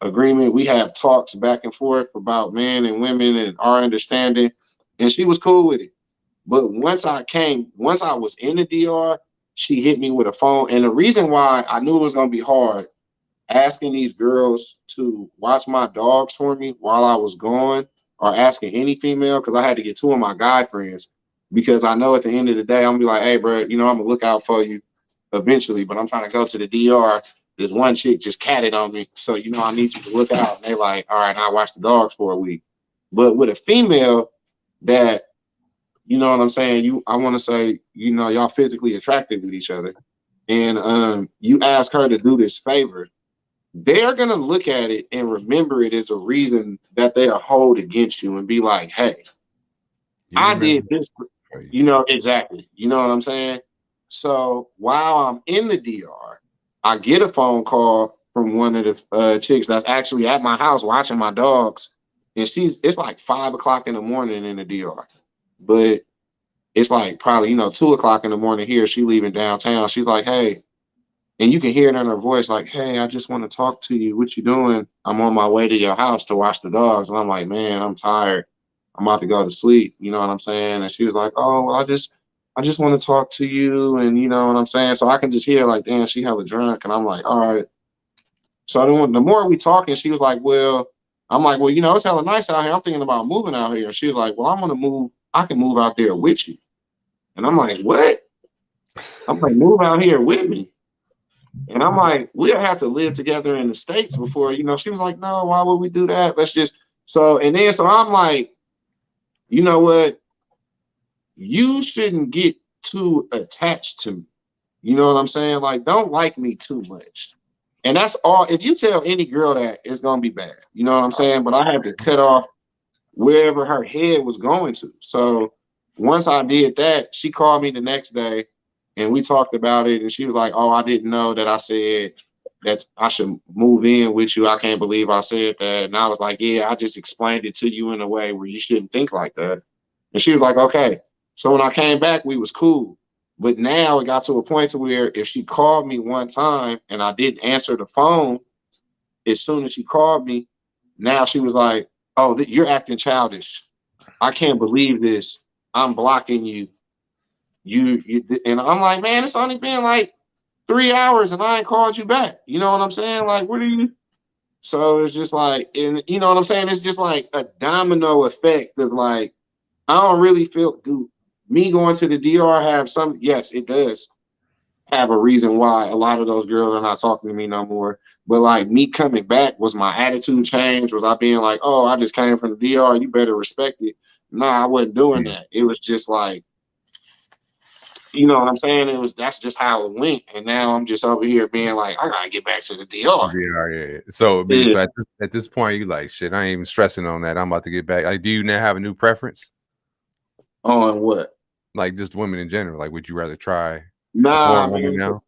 agreement. We have talks back and forth about men and women and our understanding, and she was cool with it. But once I was in the DR, she hit me with a phone. And the reason why I knew it was gonna be hard asking these girls to watch my dogs for me while I was gone, or asking any female, because I had to get two of my guy friends, because I know at the end of the day, I'm gonna be like, hey, bro, you know, I'm gonna look out for you eventually, but I'm trying to go to the DR. This one chick just catted on me, so you know I need you to look out. And they like, all right, I'll watch the dogs for a week. But with a female that, you know what I'm saying, I want to say, you know, y'all physically attracted with each other, and you ask her to do this favor, they're gonna look at it and remember it as a reason that they'll hold against you and be like, hey, I did this, you know, exactly. You know what I'm saying? So while I'm in the DR, I get a phone call from one of the chicks that's actually at my house watching my dogs. And it's like 5 o'clock in the morning in the DR. But it's like probably, you know, 2 o'clock in the morning here. She leaving downtown. She's like, hey, and you can hear it in her voice, like, hey, I just want to talk to you. What you doing? I'm on my way to your house to watch the dogs. And I'm like, man, I'm tired. I'm about to go to sleep. You know what I'm saying? And she was like, oh, well, I just want to talk to you. And you know what I'm saying? So I can just hear like, damn, she hella drunk. And I'm like, all right. So the more we talking, she was like, well, I'm like, well, you know, it's hella nice out here. I'm thinking about moving out here. And she was like, well, I'm going to move. I can move out there with you. And I'm like, what? I'm like, move out here with me. And I'm like, we'll have to live together in the States before, you know. She was like, no, why would we do that? Let's just, so I'm like, you know what? You shouldn't get too attached to me. You know what I'm saying? Like, don't like me too much. And that's all. If you tell any girl that, it's going to be bad. You know what I'm saying? But I had to cut off wherever her head was going to. So once I did that, she called me the next day and we talked about it. And she was like, oh, I didn't know that I said that I should move in with you. I can't believe I said that. And I was like, yeah, I just explained it to you in a way where you shouldn't think like that. And she was like, okay. So when I came back, we was cool. But now it got to a point to where if she called me one time and I didn't answer the phone, as soon as she called me, now she was like, oh, you're acting childish. I can't believe this. I'm blocking you. And I'm like, man, it's only been like 3 hours and I ain't called you back. You know what I'm saying? Like, what are you? So it's just like, and you know what I'm saying? It's just like a domino effect of like, I don't really feel, do me going to the DR have some, yes, it does have a reason why a lot of those girls are not talking to me no more. But like me coming back, was my attitude changed? Was I being like, oh, I just came from the DR, you better respect it? Nah, I wasn't doing that. It was just like, you know what I'm saying? That's just how it went. And now I'm just over here being like, I gotta get back to the DR. Yeah. So, so at this point, you like, shit, I ain't even stressing on that. I'm about to get back. Like, do you now have a new preference? On what? Like just women in general. Like, would you rather try Nah, women now?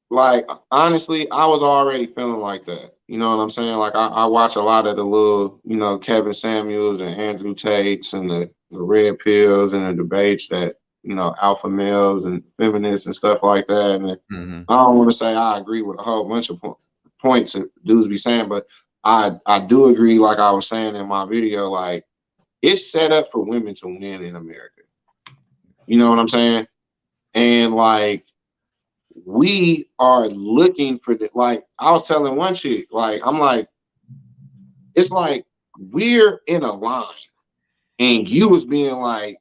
Like, honestly, I was already feeling like that. You know what I'm saying? Like, I watch a lot of the little, you know, Kevin Samuels and Andrew Tates and the red pills and the debates that, you know, alpha males and feminists and stuff like that. And I don't want to say I agree with a whole bunch of points that dudes be saying, but I do agree, like I was saying in my video, like, it's set up for women to win in America. You know what I'm saying? And like, we are looking for the, like I was telling one chick, like, I'm like, it's like we're in a line and you was being like,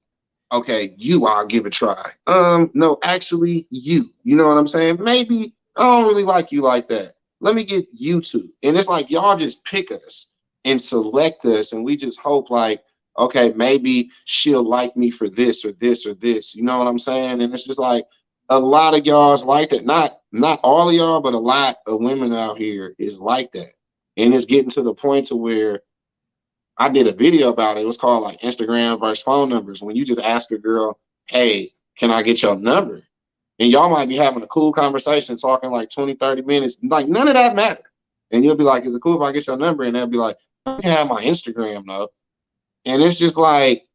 okay, I'll give a try. No, actually you know what I'm saying? Maybe I don't really like you like that. Let me get you two. And it's like, y'all just pick us and select us. And we just hope like, okay, maybe she'll like me for this or this or this. You know what I'm saying? And it's just like, a lot of y'all's like that. Not all of y'all, but a lot of women out here is like that. And it's getting to the point to where I did a video about it. It was called like Instagram versus phone numbers. When you just ask a girl, hey, can I get your number? And y'all might be having a cool conversation, talking like 20, 30 minutes. Like, none of that matter. And you'll be like, is it cool if I get your number? And they'll be like, you can have my Instagram though. And it's just like,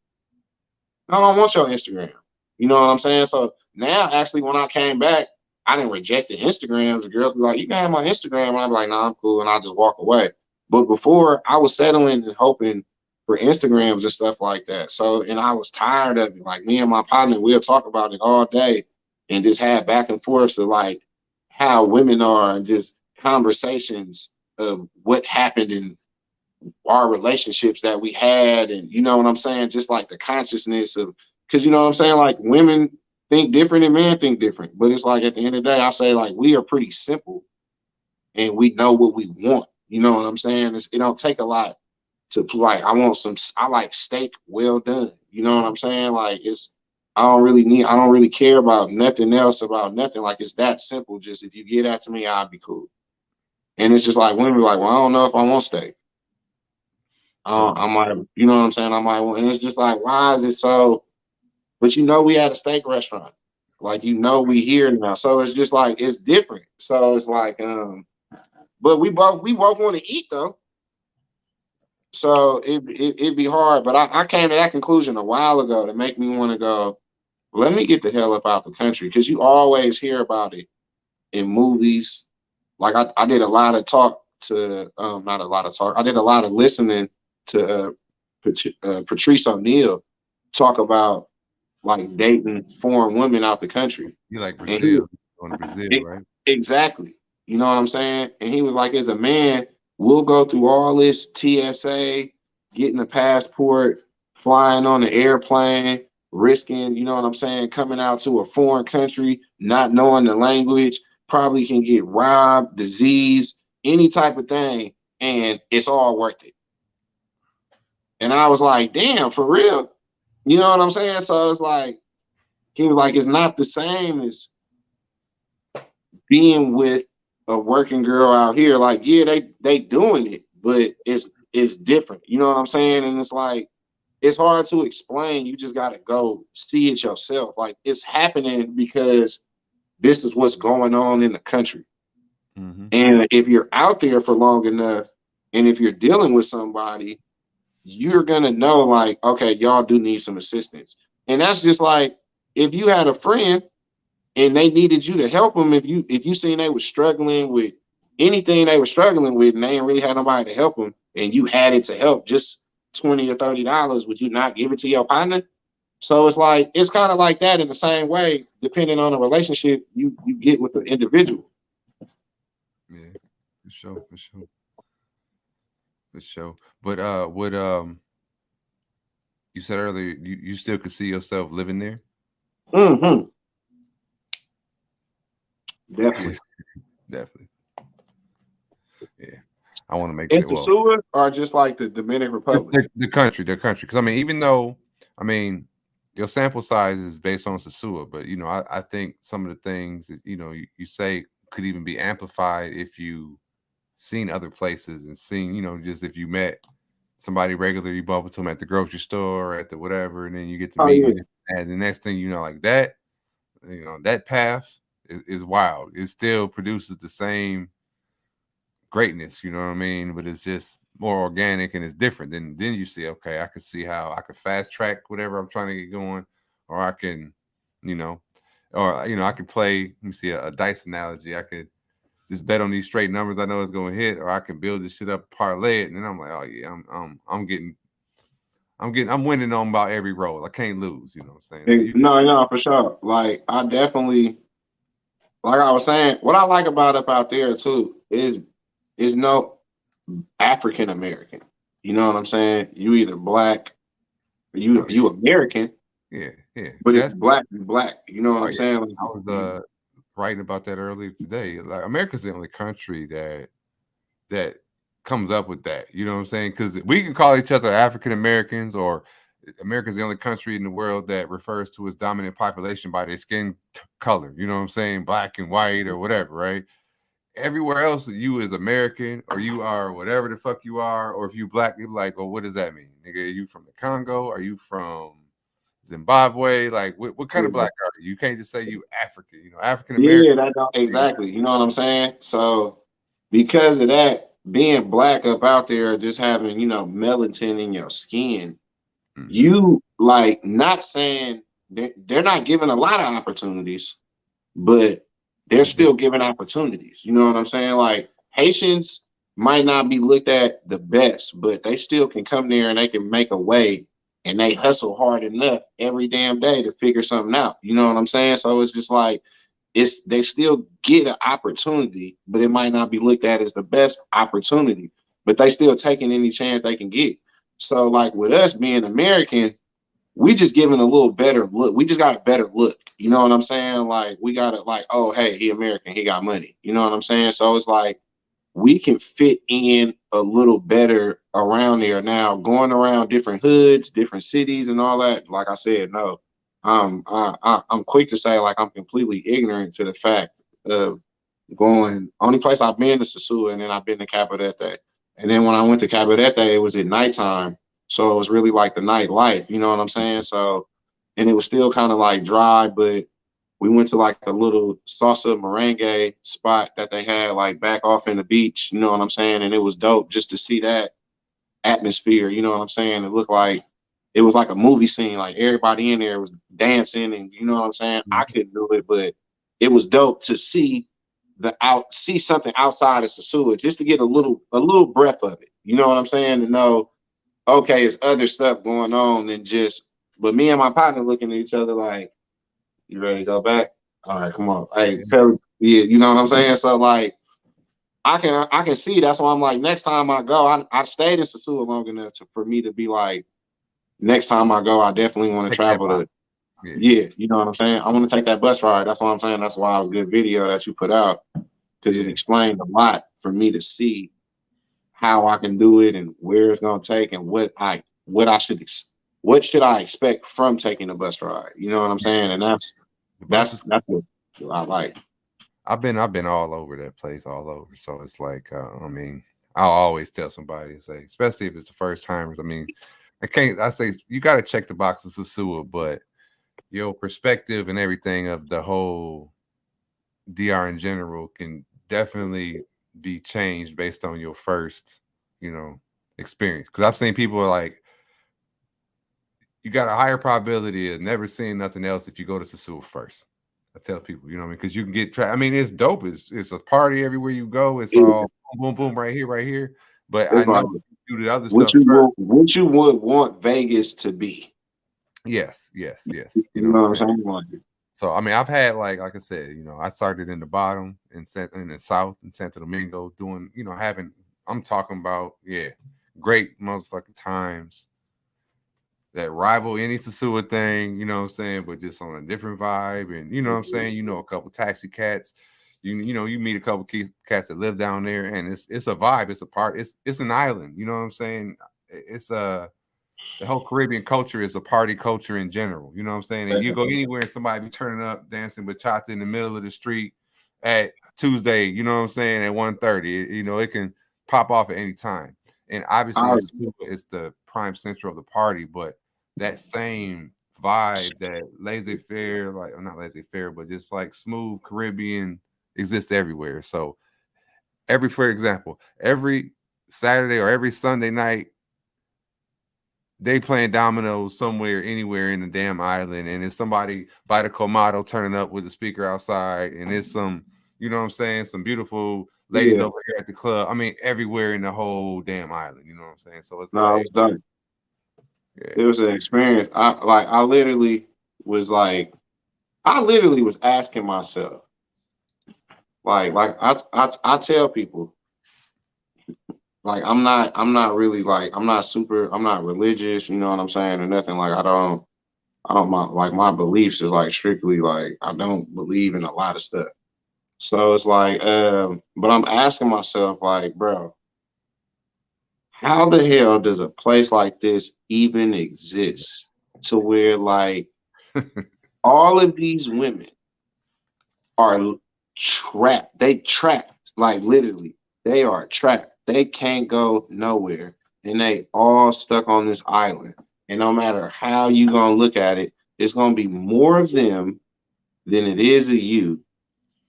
I don't want your Instagram. You know what I'm saying? So now, actually, when I came back, I didn't reject the Instagrams. The girls be like, you can have my Instagram. And I'd be like, nah, I'm cool. And I'll just walk away. But before, I was settling and hoping for Instagrams and stuff like that. So, and I was tired of it. Like me and my partner, we'll talk about it all day and just have back and forth of like how women are and just conversations of what happened in our relationships that we had. And you know what I'm saying? Just like the consciousness of, because you know what I'm saying? Like women think different and men think different. But it's like at the end of the day, I say like we are pretty simple and we know what we want. You know what I'm saying? It don't take a lot to like, I like steak well done. You know what I'm saying? Like I don't really care about nothing else about nothing. Like it's that simple. Just if you get that to me, I'll be cool. And it's just like women be like, well, I don't know if I want steak. I might, you know what I'm saying? I might want, and it's just like, why is it so? But you know, we had a steak restaurant, like you know, we here now, so it's just like it's different. So it's like, but we both want to eat though, so it'd be hard. But I came to that conclusion a while ago to make me want to go. Let me get the hell up out the country, because you always hear about it in movies. Like I did a lot of talk to, not a lot of talk. I did a lot of listening to Patrice O'Neal talk about like dating foreign women out the country. You like Brazil, going to Brazil, right? Exactly. You know what I'm saying? And he was like, as a man, we'll go through all this TSA, getting a passport, flying on the airplane, risking, you know what I'm saying, coming out to a foreign country, not knowing the language, probably can get robbed, disease, any type of thing, and it's all worth it. And I was like, damn, for real? You know what I'm saying? So it's like, he was like, it's not the same as being with a working girl out here. Like, yeah, they doing it, but it's different. You know what I'm saying? And it's like, it's hard to explain. You just gotta go see it yourself. Like, it's happening because this is what's going on in the country. Mm-hmm. And if you're out there for long enough, and if you're dealing with somebody, you're gonna know, like, okay, y'all do need some assistance. And that's just like if you had a friend and they needed you to help them, if you seen they were struggling with anything they were struggling with and they didn't really have nobody to help them, and you had it to help, just $20 or $30, would you not give it to your partner? So it's like, it's kind of like that in the same way, depending on the relationship you get with the individual. Yeah, for sure. But would you said earlier you still could see yourself living there? Mm-hmm. Definitely. Definitely. Yeah. I want to make sure. Sosua or just like the Dominican Republic? The country. Because I mean, even though, I mean, your sample size is based on Sosua, but you know, I think some of the things that you say could even be amplified if you seen other places and seen, just if you met somebody regular, you bump into them at the grocery store or at the whatever, and then you get to meet them, and the next thing you know, like that, that path is wild. It still produces the same greatness, you know what I mean? But it's just more organic and it's different. Then you see, okay, I could see how I could fast track whatever I'm trying to get going, or I can, I could play. Let me see a dice analogy. I could just bet on these straight numbers I know it's going to hit, or I can build this shit up, parlay it, and then I'm like, oh yeah, I'm winning on about every roll. I can't lose, you know what I'm saying? No, for sure. Like, I definitely, like I was saying, what I like about up out there too is no African American. You know what I'm saying? You either black, or you American. Yeah. But it's black. You know what I'm saying? Like, I was writing about that earlier today. Like, America's the only country that comes up with that. You know what I'm saying? Because we can call each other African Americans, or America's the only country in the world that refers to its dominant population by their skin color. You know what I'm saying? Black and white or whatever, right? Everywhere else, you is American, or you are whatever the fuck you are, or if you black, you're like, well, what does that mean? Nigga, are you from the Congo? Are you from Zimbabwe? Like, what kind of black are you? You can't just say you African, African American. Yeah, exactly. You know what I'm saying? So because of that, being black up out there, just having, melatonin in your skin, you like, not saying they're not giving a lot of opportunities, but they're still giving opportunities. You know what I'm saying? Like, Haitians might not be looked at the best, but they still can come there and they can make a way, and they hustle hard enough every damn day to figure something out. You know what I'm saying? So it's just like they still get an opportunity, but it might not be looked at as the best opportunity, but they still taking any chance they can get. So like with us being American, we just giving a little better look. We just got a better look. You know what I'm saying? Like we got it like, oh, hey, he American, he got money. You know what I'm saying? So it's like we can fit in a little better around there now, going around different hoods, different cities, and all that. Like I said, no, I'm quick to say like I'm completely ignorant to the fact of going. Only place I've been to Sosua, and then I've been to Cabarete. And then when I went to Cabarete, it was at nighttime, so it was really like the nightlife. You know what I'm saying? So, and it was still kind of like dry, but we went to like a little salsa merengue spot that they had like back off in the beach, you know what I'm saying? And it was dope just to see that atmosphere, you know what I'm saying? It looked like it was like a movie scene, like everybody in there was dancing, and you know what I'm saying? I couldn't do it, but it was dope to see see something outside of Sosua just to get a little breath of it. You know what I'm saying? To know, okay, it's other stuff going on than just, but me and my partner looking at each other like, you ready to go back? All right, come on. Hey, so yeah, you know what I'm saying? So like I can see, that's why I'm like, next time I go, I stayed in Sosua long enough for me to be like, next time I go, I definitely want to travel to, yeah, you know what I'm saying? I want to take that bus ride. That's what I'm saying. That's why it was a good video that you put out, because it explained a lot for me to see how I can do it and where it's gonna take and what should I expect from taking a bus ride. You know what I'm saying? And that's what I like. I've been all over that place, all over. So it's like, I mean, I'll always tell somebody, say, especially if it's the first timers. I mean, I say you got to check the boxes of sewer, but your perspective and everything of the whole DR in general can definitely be changed based on your first, experience. Because I've seen people like, you got a higher probability of never seeing nothing else if you go to Sosua first. I tell people, you know what I mean? Because you can get I mean, it's dope. It's a party everywhere you go. It's all boom, boom, right here, right here. But it's I know like, you do the other what stuff first. What you would want Vegas to be. Yes. You know what I'm saying? Like, so I mean, I've had like I said, I started in the bottom in the south in Santo Domingo doing, I'm talking about, great motherfucking times that rival any Sosua thing, you know what I'm saying, but just on a different vibe. And you know what I'm saying, a couple taxi cats, you meet a couple cats that live down there, and it's a vibe, it's a part, it's an island, you know what I'm saying? It's the whole Caribbean culture is a party culture in general, you know what I'm saying? And you go anywhere and somebody be turning up dancing bachata in the middle of the street at Tuesday, you know what I'm saying, at 1:30, it can pop off at any time. And obviously it's the prime center of the party, but that same vibe that laissez-faire, like not laissez-faire, but just like smooth Caribbean exists everywhere. So for example, every Saturday or every Sunday night, they playing dominoes somewhere, anywhere in the damn island, and it's somebody by the Comado turning up with the speaker outside, and it's some, you know what I'm saying, some beautiful ladies over here at the club. I mean, everywhere in the whole damn island, you know what I'm saying? So it's like, it's done. It was an experience. I literally was asking myself, like I tell people, like I'm not really like, I'm not religious, you know what I'm saying, or nothing. Like my beliefs is like strictly like, I don't believe in a lot of stuff. So it's like, but I'm asking myself, like, bro, how the hell does a place like this even exist, to where like all of these women are trapped? They trapped, like literally, they are trapped. They can't go nowhere, and they all stuck on this island. And no matter how you gonna look at it, it's gonna be more of them than it is of you,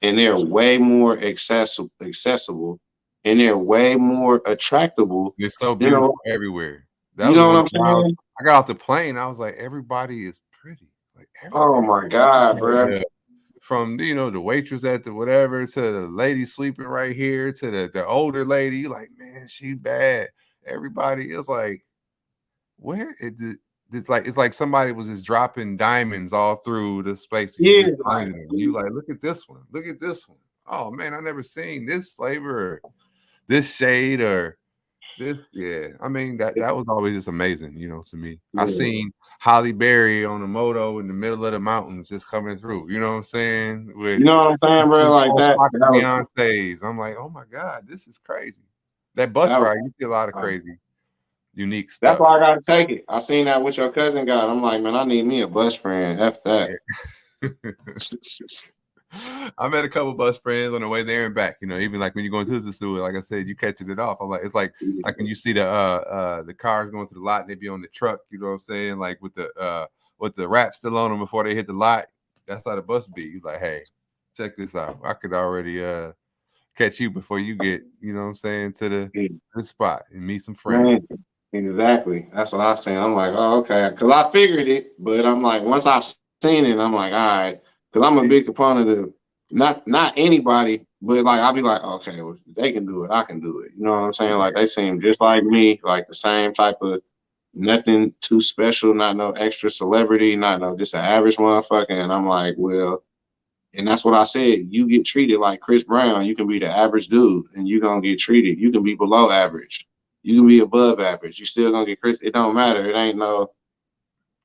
and they're way more accessible, and they're way more attractable. It's so beautiful everywhere. That You was know what one I'm saying? I got off the plane. I was like, everybody is pretty. Like, oh my God, bro. from the waitress at the whatever to the lady sleeping right here to the older lady. You like, man, she bad. Everybody is like, where it it's like somebody was just dropping diamonds all through the space. You Yeah, just like finding them. You like, look at this one. Look at this one. Oh man, I never seen this flavor or this shade or this. Yeah, I mean that was always just amazing, to me. I yeah. seen Holly Berry on a moto in the middle of the mountains just coming through. You know what I'm saying? With You know what I'm saying, bro? Like all that. Fox That was Beyonce's. I'm like, oh my god, this is crazy. That bus that was. ride, you see a lot of crazy, unique That's stuff. why I gotta take it. I seen that what your cousin got. I'm like, man, I need me a bus friend. F that. I met a couple bus friends on the way there and back. Even like when you're going to the store, like I said, you catching it off. I'm like, it's like when you see the cars going to the lot and they be on the truck. You know what I'm saying? Like with the wrap still on them before they hit the lot. That's how the bus be. He's like, hey, check this out. I could already catch you before you get, you know what I'm saying, to the spot and meet some friends. Man, exactly. That's what I was saying. I'm like, oh, okay. Because I figured it, but I'm like, once I seen it, I'm like, all right. Because I'm a big component of not anybody, but like I'll be like, okay, well, if they can do it, I can do it. You know what I'm saying? Like they seem just like me, like the same type of nothing too special, not no extra celebrity, not no just an average motherfucker. And I'm like, well, and that's what I said. You get treated like Chris Brown. You can be the average dude, and you're gonna get treated. You can be below average. You can be above average. You still gonna get Chris. It don't matter. It ain't no.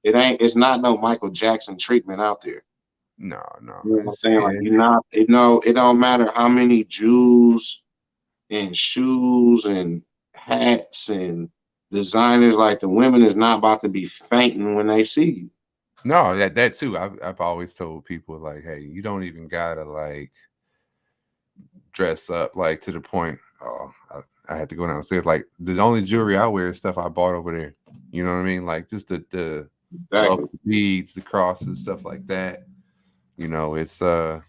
It ain't. It's not no Michael Jackson treatment out there. No, You know what I'm it's, saying? Like yeah. you not. It no. It don't matter how many jewels and shoes and hats and designers. Like the women is not about to be fainting when they see you. No, that too. I've always told people like, hey, you don't even gotta like dress up like to the point. Oh, I had to go downstairs. Like the only jewelry I wear is stuff I bought over there. You know what I mean? Like just the Exactly. local beads, the crosses, stuff like that. It's and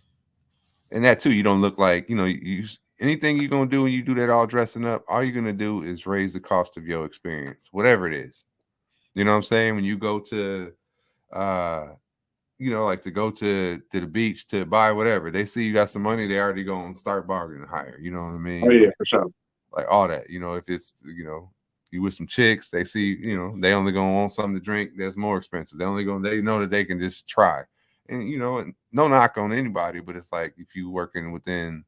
that too. You don't look like you anything you're gonna do when you do that all dressing up. All you're gonna do is raise the cost of your experience, whatever it is. You know what I'm saying? When you go to like to go to the beach to buy whatever. They see you got some money, they already going to start bargaining higher. You know what I Oh mean? yeah, for sure. Like all that. If it's you with some chicks, they see they only gonna want something to drink that's more expensive. They know that they can just try. And no knock on anybody, but it's like if you working within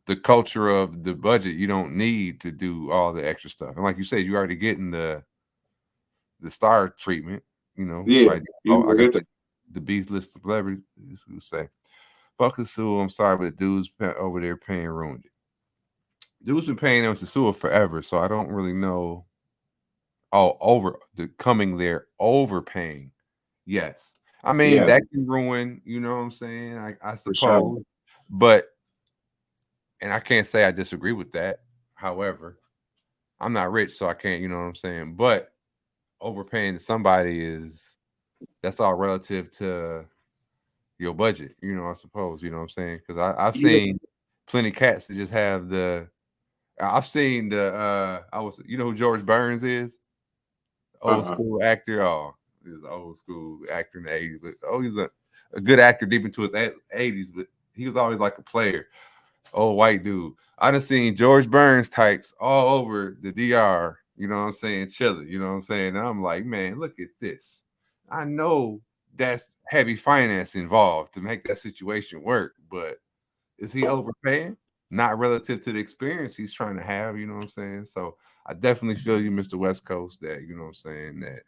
the culture of the budget, you don't need to do all the extra stuff. And like you said, you already getting the star treatment. Yeah, By you like I get said, the beast list of celebrities who say, "Fuck the Sewell." I'm sorry, but the dudes over there paying ruined it. Dudes been paying them to Sewell forever, so I don't really know. Oh, over the coming there, overpaying. Yes, I mean yeah, that can ruin. You know what I'm saying? I for sure. suppose, but and I can't say I disagree with that. However, I'm not rich, so I can't. You know what I'm saying? But overpaying to somebody that's all relative to your budget, I suppose, you know what I'm saying? Because I've Yeah. seen plenty cats that just have I've seen you know who George Burns is? Old Uh-uh. school actor. Oh, he's an old school actor in the 80s, but he's a good actor deep into his 80s, but he was always like a player. Old white dude. I done seen George Burns types all over the DR, you know what I'm saying, chilling, you know what I'm saying? And I'm like, man, look at this. I know that's heavy finance involved to make that situation work, but is he overpaying? Not relative to the experience he's trying to have, you know what I'm saying? So I definitely feel you, Mr. West Coast, that, you know what I'm saying, that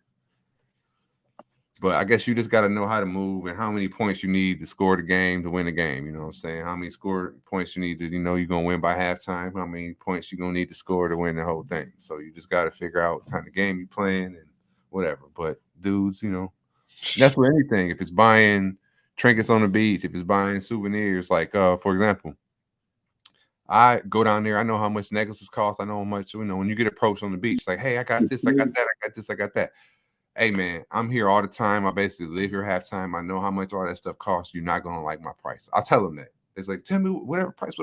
but I guess you just got to know how to move and how many points you need to score the game to win the game. You know what I'm saying? How many score points you need to, you're going to win by halftime. How many points you're going to need to score to win the whole thing. So you just got to figure out what kind of game you're playing and whatever. But dudes, that's with anything. If it's buying trinkets on the beach, if it's buying souvenirs, like, for example, I go down there. I know how much necklaces cost. I know how much, when you get approached on the beach, like, hey, I got this, I got that, I got this, I got that. Hey man, I'm here all the time. I basically live here halftime. I know how much all that stuff costs. You're not gonna like my price. I'll tell them that. It's like, tell me whatever price.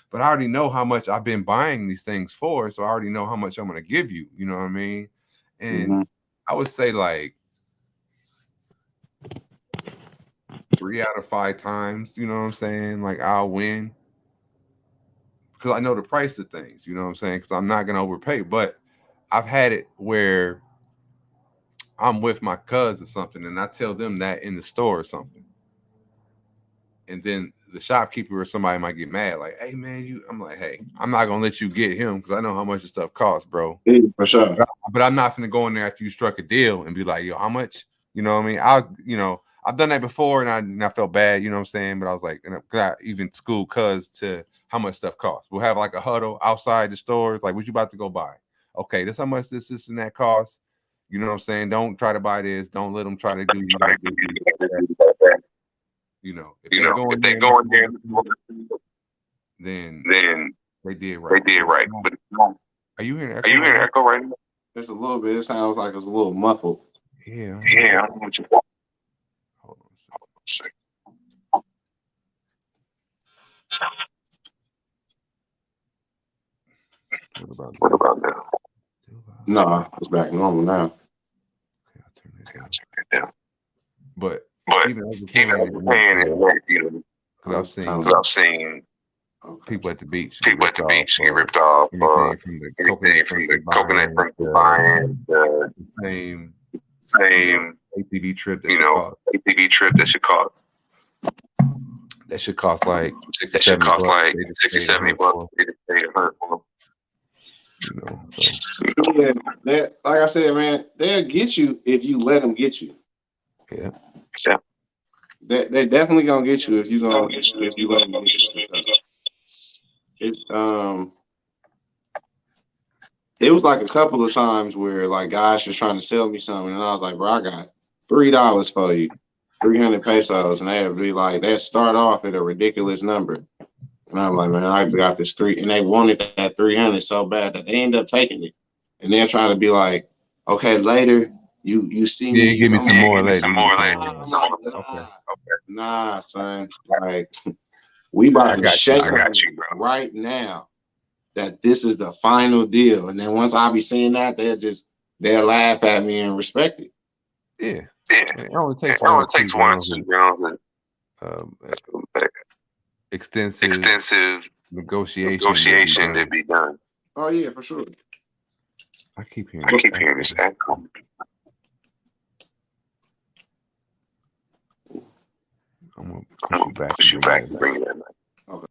But I already know how much I've been buying these things for, so I already know how much I'm gonna give you. You know what I mean? And Mm-hmm. I would say like 3 out of 5 times, you know what I'm saying? Like I'll win because I know the price of things, you know what I'm saying? Because I'm not gonna overpay. But I've had it where I'm with my cuz or something, and I tell them that in the store or something, and then the shopkeeper or somebody might get mad, like, "Hey man, I'm like, hey, I'm not gonna let you get him because I know how much the stuff costs, bro. Yeah, for sure. But I'm not gonna go in there after you struck a deal and be like, yo, how much? You know what I mean? I've done that before, and I felt bad, you know what I'm saying? But I was like, cause I even school cuz to how much stuff costs. We'll have like a huddle outside the stores, like, what you about to go buy? Okay, this how much this and that costs. You know what I'm saying? Don't try to buy this. Don't let them try to do that. You know, if they go in there, then they did right. But are you hearing echo right now? Just a little bit. It sounds like it's a little muffled. Yeah. I don't know what you want. Hold on a second. What about now? No, it's back normal now. Okay, I'll turn it down. But even paying it, because I've seen people at the beach get ripped off. Anything from the coconut from buying the same ATV trip that should cost. That should cost like $60, $70. You know, so. Yeah, like I said, man, they'll get you if you let them get you. Yeah. They definitely gonna get you if you let them get you. It was like a couple of times where like guys were trying to sell me something, and I was like, bro, I got $3 for you, 300 pesos, and they'd be like, they'd start off at a ridiculous number, and I'm like, man, I just got this 3, and they wanted that 300 so bad that they end up taking it, and they're trying to be like, okay, later you see me, give me some more later. Nah, son, like we about to shake you right now that this is the final deal, and then once I be seeing that, they'll laugh at me and respect it. Yeah. It only takes 1 or 2 rounds of extensive negotiation to be done. Oh yeah, for sure. I keep hearing this echo. I'm gonna push you back and bring it back. Okay.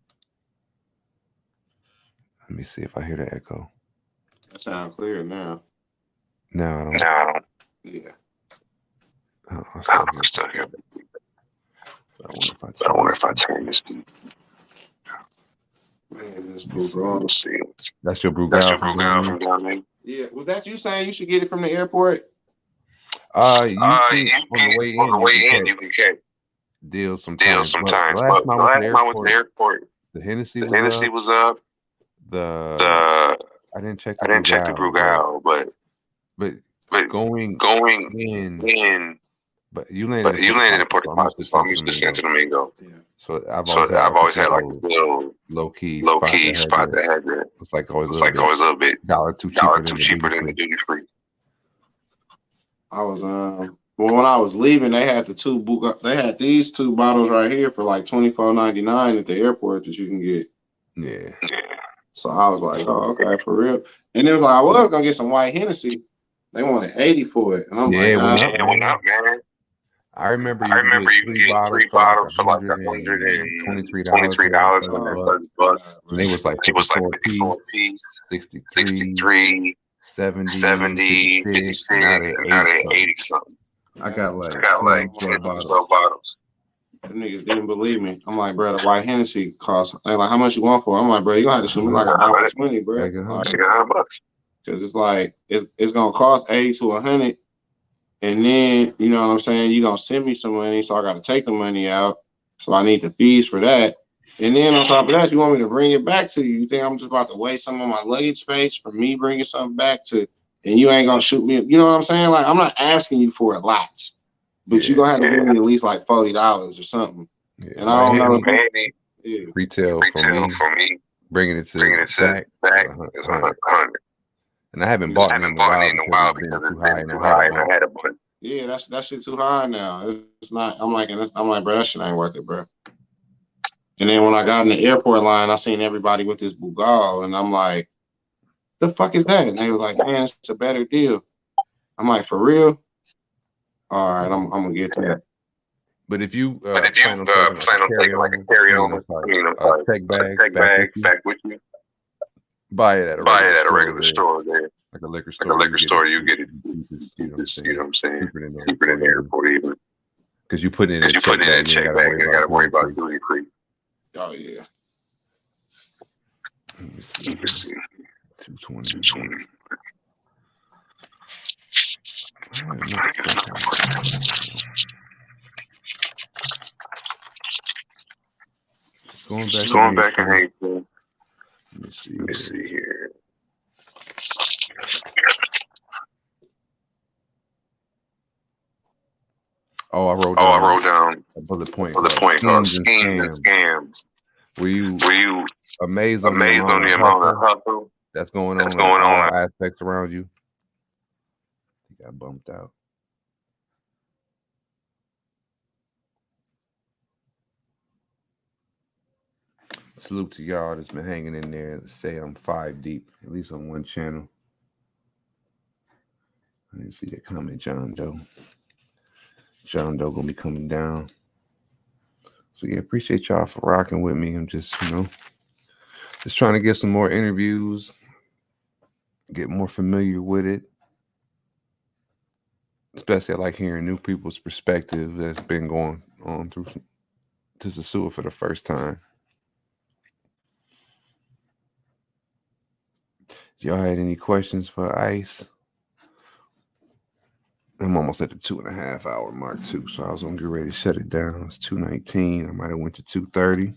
Let me see if I hear the echo. That sounds clear now. No, I don't. Yeah. I'm still here. I wonder if I turn this. Man, this Brugal. That's your Brugal from down there? Yeah. Was that you saying you should get it from the airport? On the way in, you can catch deals sometimes. But the last time I went to the airport, the Hennessy was up. I didn't check the Brugal, but going in. But you landed in Puerto Plata, so I'm used to Santo Domingo. Yeah. So I've always had like a little low key spot that had that. It's like always a little bit $2 cheaper than the duty free. I was well, when I was leaving, they had these 2 bottles right here for like $24.99 at the airport that you can get. Yeah. So I was like, oh, okay, for real. And it was like, I was gonna get some white Hennessy. They wanted 80 for it, and I'm it went up, man. I remember you get 3 bottles for like $123. And it was like 54 piece, 63, 70, 56, and now they're 80 something. I got like 12 bottles. The niggas didn't believe me. I'm like, bro, the white Hennessy costs. They're like, how much you want for it? I'm like, bro, you gonna have to shoot me like $120, bro. Like $100. Because it's like it's gonna cost 80 to 100. And then, you know what I'm saying, you're going to send me some money, so I got to take the money out. So I need the fees for that. And then on top of that, you want me to bring it back to you. You think I'm just about to waste some of my luggage space for me bringing something back to, and you ain't going to shoot me. You know what I'm saying? Like, I'm not asking you for a lot, but you're going to have to give me at least like $40 or something. Yeah. And I don't know. Retail for me, bringing it back is $100. And I haven't bought it in a while because it's been too high, and I had a bunch. Yeah, that shit too high now. It's not. I'm like, bro, that shit ain't worth it, bro. And then when I got in the airport line, I seen everybody with this Bugal, and I'm like, the fuck is that? And they was like, man, it's a better deal. I'm like, for real? All right, I'm gonna get that. But if you plan on taking like a carryover, tech bag tech back back with you, buy it at a buy regular it at a store regular there. store there. Like a liquor Like a store, liquor store, you get it cheapest, you know what I'm cheapest, saying? you know what I'm saying? Cheaper than the Cheaper than the airport even. airport even. Because you put it in Because a you put check it in a bag, you ain't check gotta bag, you ain't gotta worry about duty free. Oh yeah. Let me see. Let me see. 220. 220. Going back and April. Let me see. Let me see here. Oh, I wrote down a bullet point called schemes and scams. Were you amazed on the amount of hustle that's going on in all aspects around you? You got bumped out. Salute to y'all that's been hanging in there. Let's say I'm 5 deep, at least on one channel. I didn't see that comment, John Doe. John Doe gonna be coming down. So yeah, appreciate y'all for rocking with me. I'm just, just trying to get some more interviews, get more familiar with it. Especially I like hearing new people's perspective that's been going on through to the sewer for the first time. Y'all had any questions for Ice? I'm almost at the 2.5 hour mark too, so I was gonna get ready to shut it down. It's 2:19. I might have went to 2:30.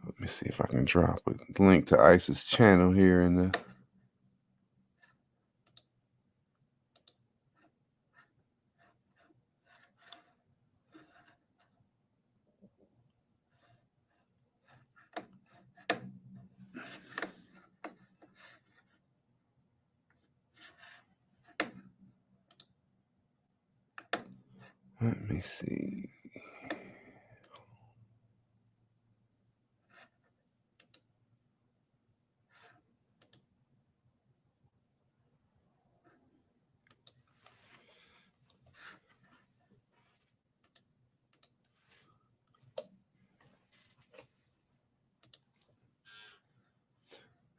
Let me see if I can drop a link to Ice's channel here in the. Let me see.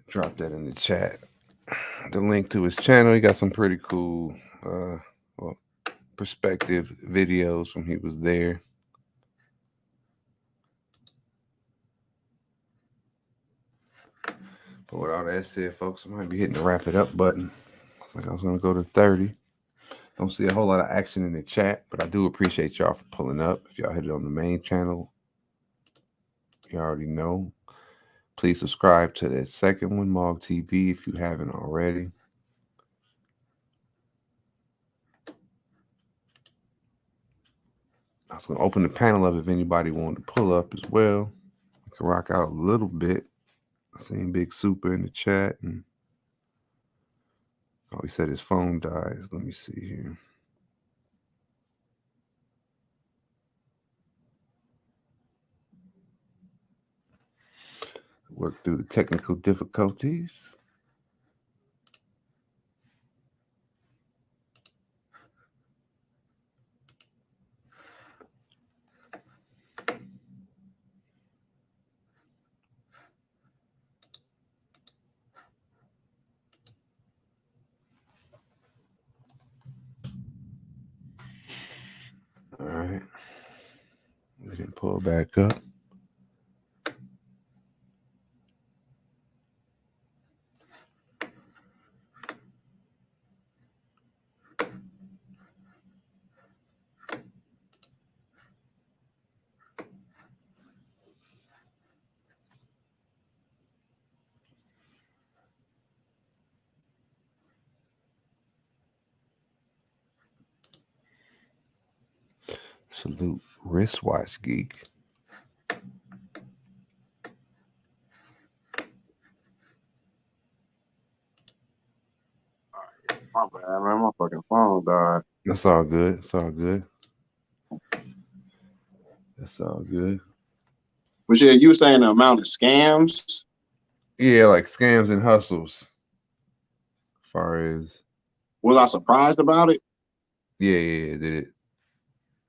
Drop that in the chat. The link to his channel. He got some pretty cool perspective videos when he was there. But with all that said, folks, I might be hitting the wrap it up button. Looks like I was going to go to 30. Don't see a whole lot of action in the chat, but I do appreciate y'all for pulling up. If y'all hit it on the main channel, you already know. Please subscribe to that second one, Mog TV, if you haven't already. I was going to open the panel up if anybody wanted to pull up as well. We can rock out a little bit. I seen Big Super in the chat. And he said his phone dies. Let me see here. Work through the technical difficulties. All right. We didn't pull back up. Salute wristwatch geek. My bad, man. My fucking phone died. That's all good. It's all good. That's all good. But yeah, you were saying the amount of scams. Yeah, like scams and hustles. As far as Was I surprised about it? yeah, did it?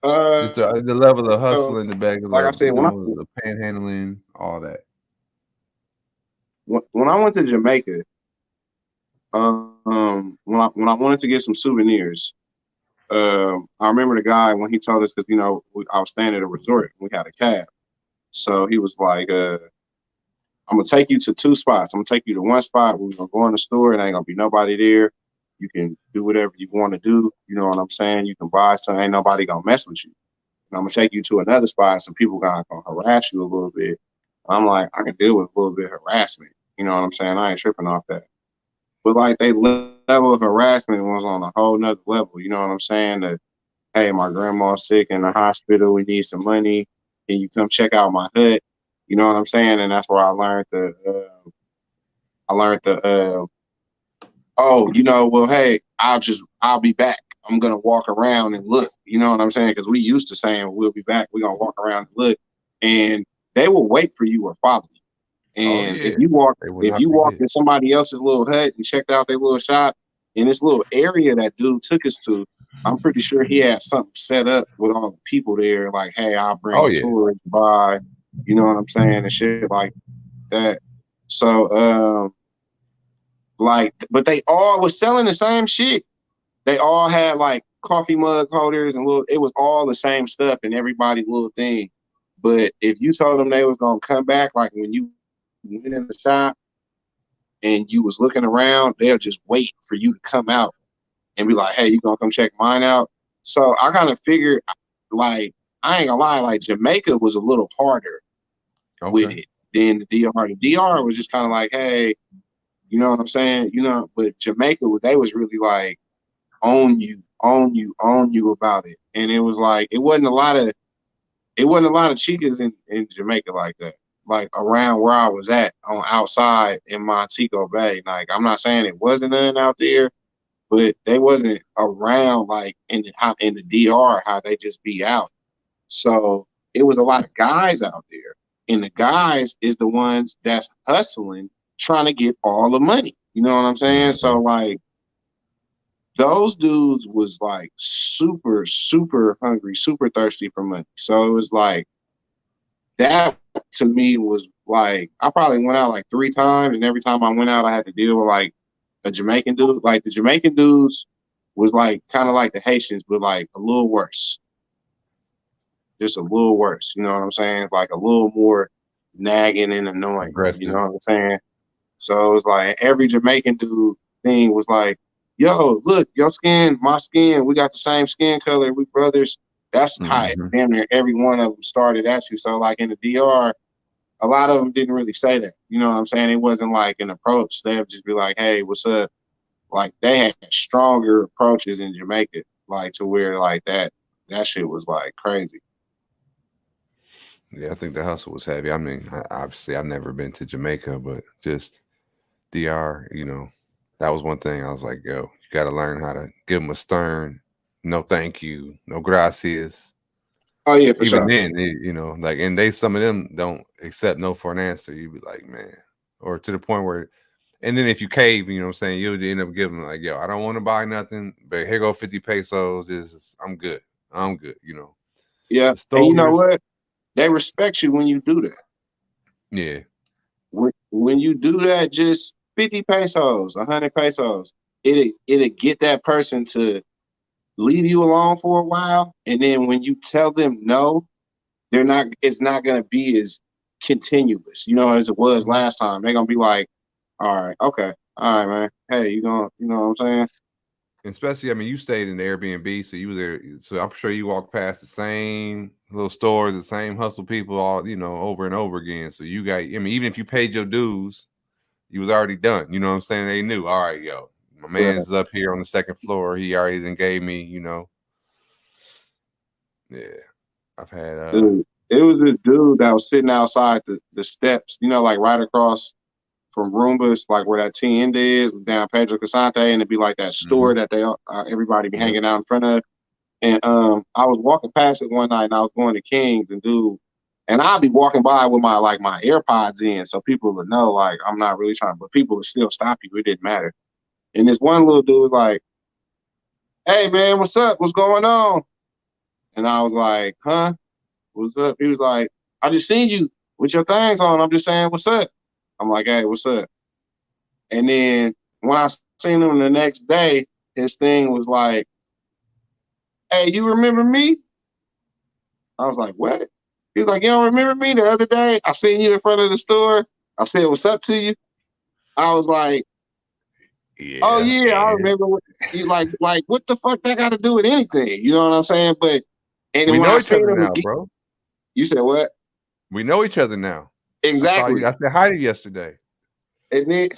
Just Uh, the level of hustling, the bag of like I love, said, the panhandling, all that. when I went to Jamaica, when I wanted to get some souvenirs, I remember the guy when he told us, because I was staying at a resort, we had a cab, so he was like, "I'm gonna take you to two spots. I'm gonna take you to one spot where we're gonna go in the store and ain't gonna be nobody there. You can do whatever you want to do. You know what I'm saying? You can buy something. Ain't nobody gonna mess with you. And I'm gonna take you to another spot. Some people gonna harass you a little bit. I'm like, I can deal with a little bit of harassment. You know what I'm saying? I ain't tripping off that. But like they level of harassment was on a whole nother level. You know what I'm saying? That hey, my grandma's sick in the hospital. We need some money. Can you come check out my hut? You know what I'm saying? And that's where I learned oh, well, hey, I'll be back. I'm gonna walk around and look. You know what I'm saying? Because we used to saying we'll be back. We're gonna walk around and look, and they will wait for you or follow you. Oh And yeah, if you they would if not you walked forget. in somebody else's little hut and checked out their little shop in this little area that dude took us to, I'm pretty sure he had something set up with all the people there. Like, hey, I'll Oh bring yeah, tourists by. You know what I'm saying? And shit like that. So, but they all was selling the same shit. They all had like coffee mug holders and it was all the same stuff and everybody's little thing. But if you told them they was gonna come back, like when you went in the shop and you was looking around, they'll just wait for you to come out and be like, hey, you gonna come check mine out? So I kind of figured, like, I ain't gonna lie, like Jamaica was a little harder with okay. it than the DR. The DR was just kind of like, hey, you know what I'm saying? But Jamaica, they was really like own you about it. And it was like it wasn't a lot of chicas in Jamaica like that. Like around where I was at on outside in Montego Bay. Like I'm not saying it wasn't none out there, but they wasn't around like in the DR how they just be out. So it was a lot of guys out there. And the guys is the ones that's hustling, trying to get all the money. You know what I'm saying? So like those dudes was like super, super hungry, super thirsty for money. So it was like that to me was like I probably went out like 3 times, and every time I went out, I had to deal with like a Jamaican dude. Like the Jamaican dudes was like kind of like the Haitians, but like a little worse, just a little worse. You know what I'm saying? Like a little more nagging and annoying. You know Aggressive. what I'm saying? So it was like every Jamaican dude thing was like, yo, look, your skin, my skin, we got the same skin color, we brothers. That's how damn near every one of them started at you. So like in the DR, a lot of them didn't really say that. You know what I'm saying? It wasn't like an approach. They would just be like, hey, what's up? Like they had stronger approaches in Jamaica, like to where like that shit was like crazy. Yeah, I think the hustle was heavy. I mean, obviously, I've never been to Jamaica, but just DR, that was one thing. I was like, yo, you got to learn how to give them a stern, no thank you, no gracias. Oh yeah, for Even sure. then, like, and some of them don't accept no for an answer. You be like, man, or to the point where, and then if you cave, you know what I'm saying, you'll end up giving like, yo, I don't want to buy nothing, but here go 50 pesos. I'm good. Yeah. The And you know stores, what? They respect you when you do that. yeah. When you do that, just 50 pesos, 100 pesos, it'll get that person to leave you alone for a while. And then when you tell them no, it's not gonna be as continuous, as it was last time. They're gonna be like, all right, okay, all right, man. Hey, you know what I'm saying? Especially, I mean, you stayed in the Airbnb, so you were there. So I'm sure you walked past the same little stores, the same hustle people, all over and over again. So you got, I mean, even if you paid your dues, you was already done. You know what I'm saying? They knew, all right, yo, my Right. man's up here on the second floor. He already then gave me, yeah. I've had Dude, it was this dude that was sitting outside the steps, you know, like right across from Roombas, like where that Tienda is, down Pedro Casante, and it'd be like that store that they everybody be hanging out in front of. And I was walking past it one night, and I was going to King's, and dude, and I'd be walking by with my AirPods in, so people would know like I'm not really trying, but people would still stop you. It didn't matter. And this one little dude was like, "Hey man, what's up? What's going on?" And I was like, "Huh? What's up?" He was like, "I just seen you with your things on. I'm just saying, what's up?" I'm like, "Hey, what's up?" And then when I seen him the next day, his thing was like, "Hey, you remember me?" I was like, "What?" He was like, "You don't remember me? The other day, I seen you in front of the store. I said, what's up to you?" I was like, "Oh yeah, I remember." What you like what the fuck that got to do with anything? You know what I'm saying? But and then we when know I each seen other him now, again, bro. you said what? We know each other now. I saw you. Exactly. I said hi to you yesterday. And then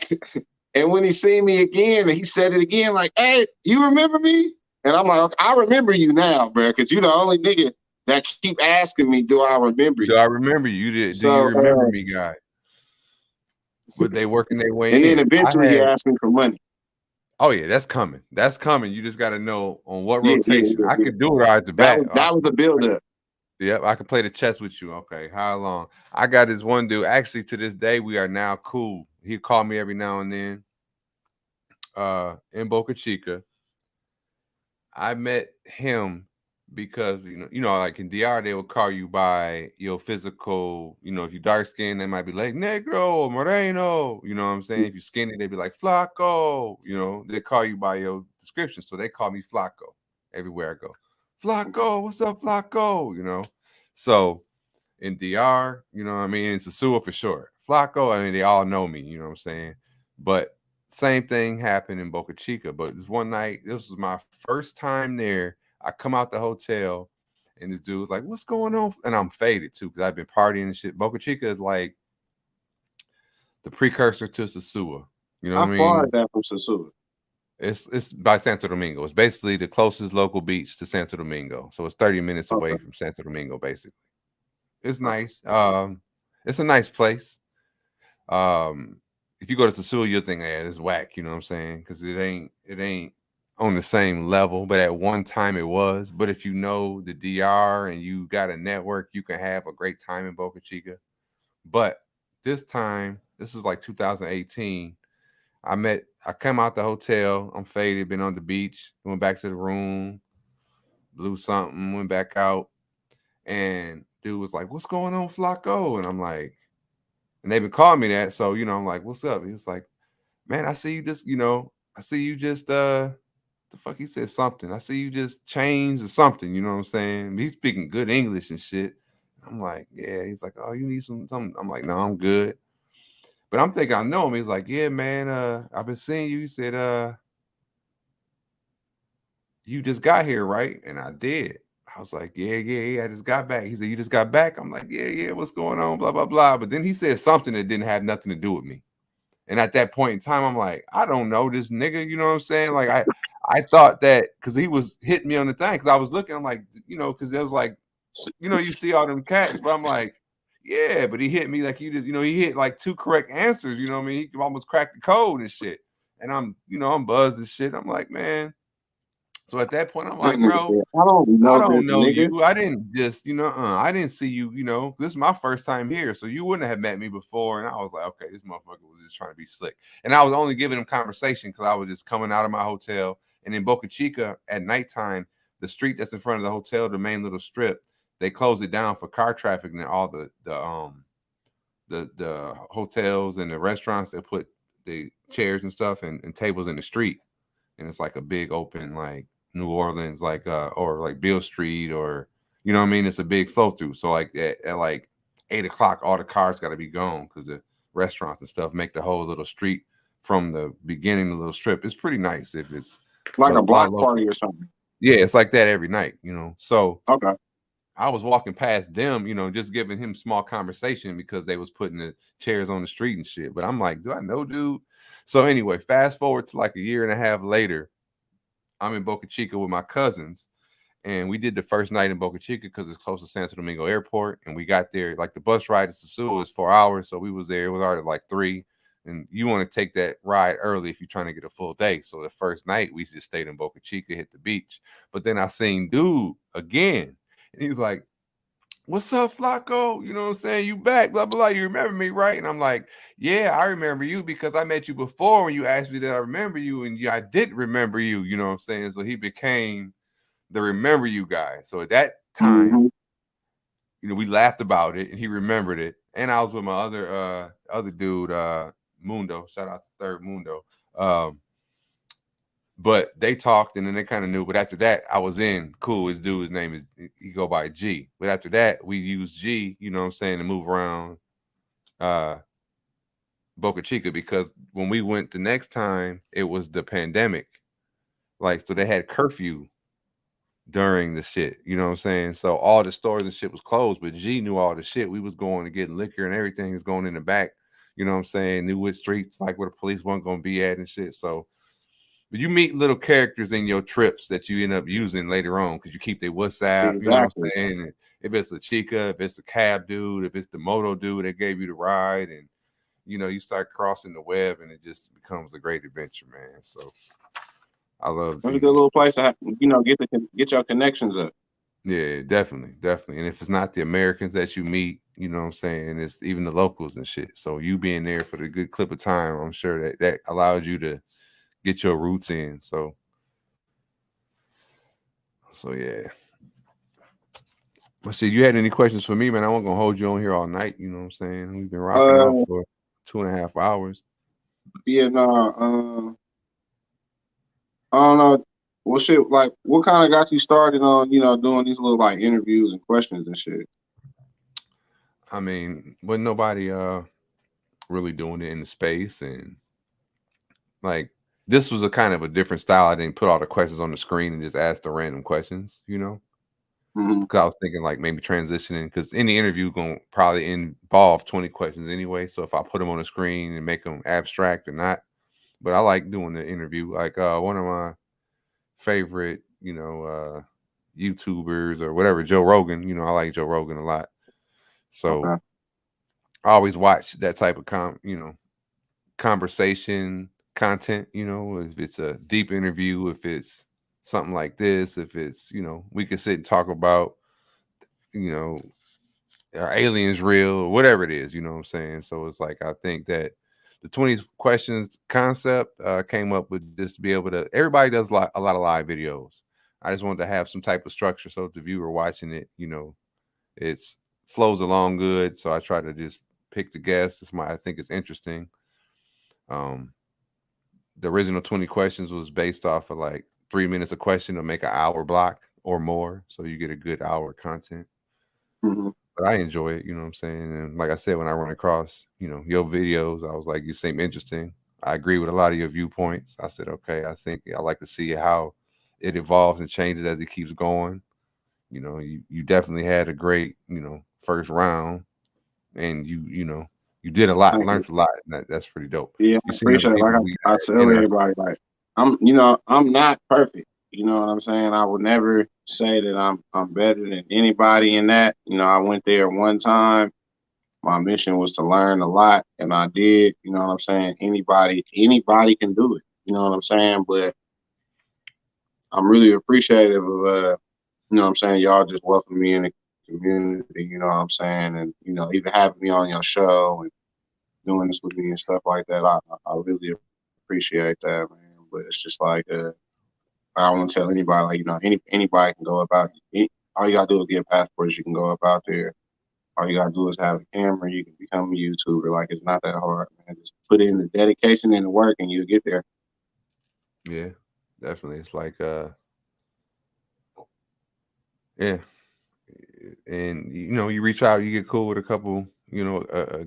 and when he seen me again, he said it again, like, "Hey, you remember me?" And I'm like, "Okay, I remember you now, bro, because you the only nigga that keep asking me, do I remember Do you?" I remember you? Do you So, remember me, guy? But they working their way and then in. eventually he asked me for money. Oh yeah, that's coming. That's coming. You just got to know on what Yeah, rotation. I yeah. could do it right at the That bat. was the build up. Yep, I can play the chess with you. Okay, how long? I got this one dude. Actually, to this day, we are now cool. He called me every now and then. In Boca Chica, I met him because like in DR, they will call you by your physical. If you dark skinned, they might be like Negro, Moreno. You know what I'm saying? If you're skinny, they'd be like Flaco. They call you by your description. So they call me Flaco everywhere I go. Flaco, what's up, Flaco? So in DR, what I mean, in Sasua for sure. Flaco, I mean, they all know me, you know what I'm saying? But same thing happened in Boca Chica. But this one night, this was my first time there. I come out the hotel and this dude was like, "What's going on?" And I'm faded too, because I've been partying and shit. Boca Chica is like the precursor to Sasua. You know what How I far mean? is that from Sasua? It's by Santo Domingo. It's basically the closest local beach to Santo Domingo. So it's 30 minutes away Okay. from Santo Domingo, basically. It's Okay. nice. It's a nice place. If you go to Sasua, you'll think, "Yeah, it's whack," you know what I'm saying? Because it ain't on the same level. But at one time it was. But if you know the DR and you got a network, you can have a great time in Boca Chica. But this time, this was like 2018. I come out the hotel. I'm faded, been on the beach, went back to the room, blew something, went back out, and dude was like, "What's going on, Flacco?" And I'm like, and they've been calling me that. So, I'm like, "What's up?" He was like, "Man, I see you just, I see you just the fuck," he said something. "I see you just changed or something," you know what I'm saying? He's speaking good English and shit. I'm like, "Yeah." He's like, "Oh, you need something." I'm like, "No, I'm good." But I'm thinking I know him. He's like, "Yeah, man, I've been seeing you." He said, "You just got here, right?" And I did. I was like, yeah, I just got back." He said, "You just got back?" I'm like, yeah, what's going on? Blah, blah, blah. But then he said something that didn't have nothing to do with me. And at that point in time, I'm like, I don't know this nigga. You know what I'm saying? Like, I thought that because he was hitting me on the thing, because I was looking, I'm like, because there was like, you see all them cats, but I'm like, yeah, but he hit me like he hit like two correct answers. You know what I mean? He almost cracked the code and shit. And I'm buzzed and shit. I'm like, man. So at that point, I'm That like, nigga "Bro, said, "I don't I know this don't know nigga." you. I didn't just, I didn't see you, this is my first time here. So you wouldn't have met me before." And I was like, okay, this motherfucker was just trying to be slick. And I was only giving him conversation because I was just coming out of my hotel. And in Boca Chica at nighttime, the street that's in front of the hotel, the main little strip, they close it down for car traffic, and all the hotels and the restaurants, they put the chairs and stuff and tables in the street. And it's like a big open, like New Orleans, like or like Beale Street, or you know what I mean? It's a big flow through. So like at like 8 o'clock, all the cars got to be gone because the restaurants and stuff make the whole little street from the beginning of the little strip. It's pretty nice if it's Like but a a lot of block local. party or something. Yeah, it's like that every night, So Okay. I was walking past them, just giving him small conversation because they was putting the chairs on the street and shit. But I'm like, do I know dude? So anyway, fast forward to like a year and a half later, I'm in Boca Chica with my cousins, and we did the first night in Boca Chica because it's close to Santo Domingo Airport, and we got there like the bus ride to Sosúa is 4 hours, so we was there. It was already like 3, and you want to take that ride early if you're trying to get a full day. So the first night we just stayed in Boca Chica, hit the beach. But then I seen dude again, and he's like, "What's up, Flacco? You know what I'm saying? You back, blah, blah, blah. You remember me, right?" And I'm like, "Yeah, I remember you because I met you before when you asked me that I remember you. And yeah, I did remember you, you know what I'm saying?" So he became the remember you guy. So at that time, you know, we laughed about it and he remembered it. And I was with my other dude, Mundo. Shout out to Third Mundo. But they talked and then they kind of knew. But after that, I was in cool. His dude, his name is he go by G. But after that, we used G, you know what I'm saying, to move around Boca Chica because when we went the next time, it was the pandemic. Like, so they had curfew during the shit, you know what I'm saying? So all the stores and shit was closed, but G knew all the shit. We was going to get liquor and everything is going in the back, you know what I'm saying? Knew which streets, like where the police weren't going to be at and shit. So, but you meet little characters in your trips that you end up using later on because you keep their WhatsApp, you know what I'm saying? And if it's a chica, if it's a cab dude, if it's the moto dude that gave you the ride, and you know, you start crossing the web and it just becomes a great adventure, man. So I love It's a good little place to have, you know, get your connections up. Yeah, definitely. And if it's not the Americans that you meet, you know what I'm saying, it's even the locals and shit. So you being there for the good clip of time, I'm sure that allows you to get your roots in. So yeah. Well, shit, you had any questions for me, man? I wasn't gonna hold you on here all night. You know what I'm saying? We've been rocking out for 2.5 hours. Yeah, no, I don't know. Well, shit, like, what kind of got you started on, you know, doing these little like interviews and questions and shit? I mean, wasn't nobody really doing it in the space, and like this was a kind of a different style. I didn't put all the questions on the screen and just ask the random questions, you know. Because I was thinking like maybe transitioning, because any interview gonna probably involve 20 questions anyway. So if I put them on the screen and make them abstract or not, but I like doing the interview. Like one of my favorite, you know, YouTubers or whatever, Joe Rogan. You know, I like Joe Rogan a lot. So I always watch that type of conversation content. You know, if it's a deep interview, if it's something like this, if it's, you know, we could sit and talk about, you know, are aliens real or whatever it is, you know what I'm saying? So it's like I think that the 20 questions concept came up with just to be able to, everybody does a lot of live videos. I just wanted to have some type of structure so if the viewer watching it, you know, it's flows along good. So I try to just pick the guests. I think it's interesting. The original 20 questions was based off of like 3 minutes a question to make an hour block or more. So you get a good hour content. But I enjoy it, you know what I'm saying? And like I said, when I run across, you know, your videos, I was like, you seem interesting. I agree with a lot of your viewpoints. I said, okay, I think I like to see how it evolves and changes as it keeps going. You know, you definitely had a great, you know, first round, and you know, you did a lot, learned a lot. And that's pretty dope. Yeah, You I seen other appreciate it. people Like I tell everybody, like you know, I'm not perfect. You know what I'm saying? I would never say that I'm better than anybody in that. You know, I went there one time. My mission was to learn a lot, and I did. You know what I'm saying? Anybody can do it. You know what I'm saying? But I'm really appreciative of you know what I'm saying, y'all just welcome me in the community. You know what I'm saying? And you know, even having me on your show and doing this with me and stuff like that. I really appreciate that, man. But it's just like I don't want to tell anybody, like, you know, anybody can go about it. All you gotta do is get passports. You can go up out there. All you gotta do is have a camera. You can become a YouTuber. Like, it's not that hard, man. Just put in the dedication and the work, and you'll get there. Yeah, definitely. It's like yeah, and you know, you reach out, you get cool with a couple, you know,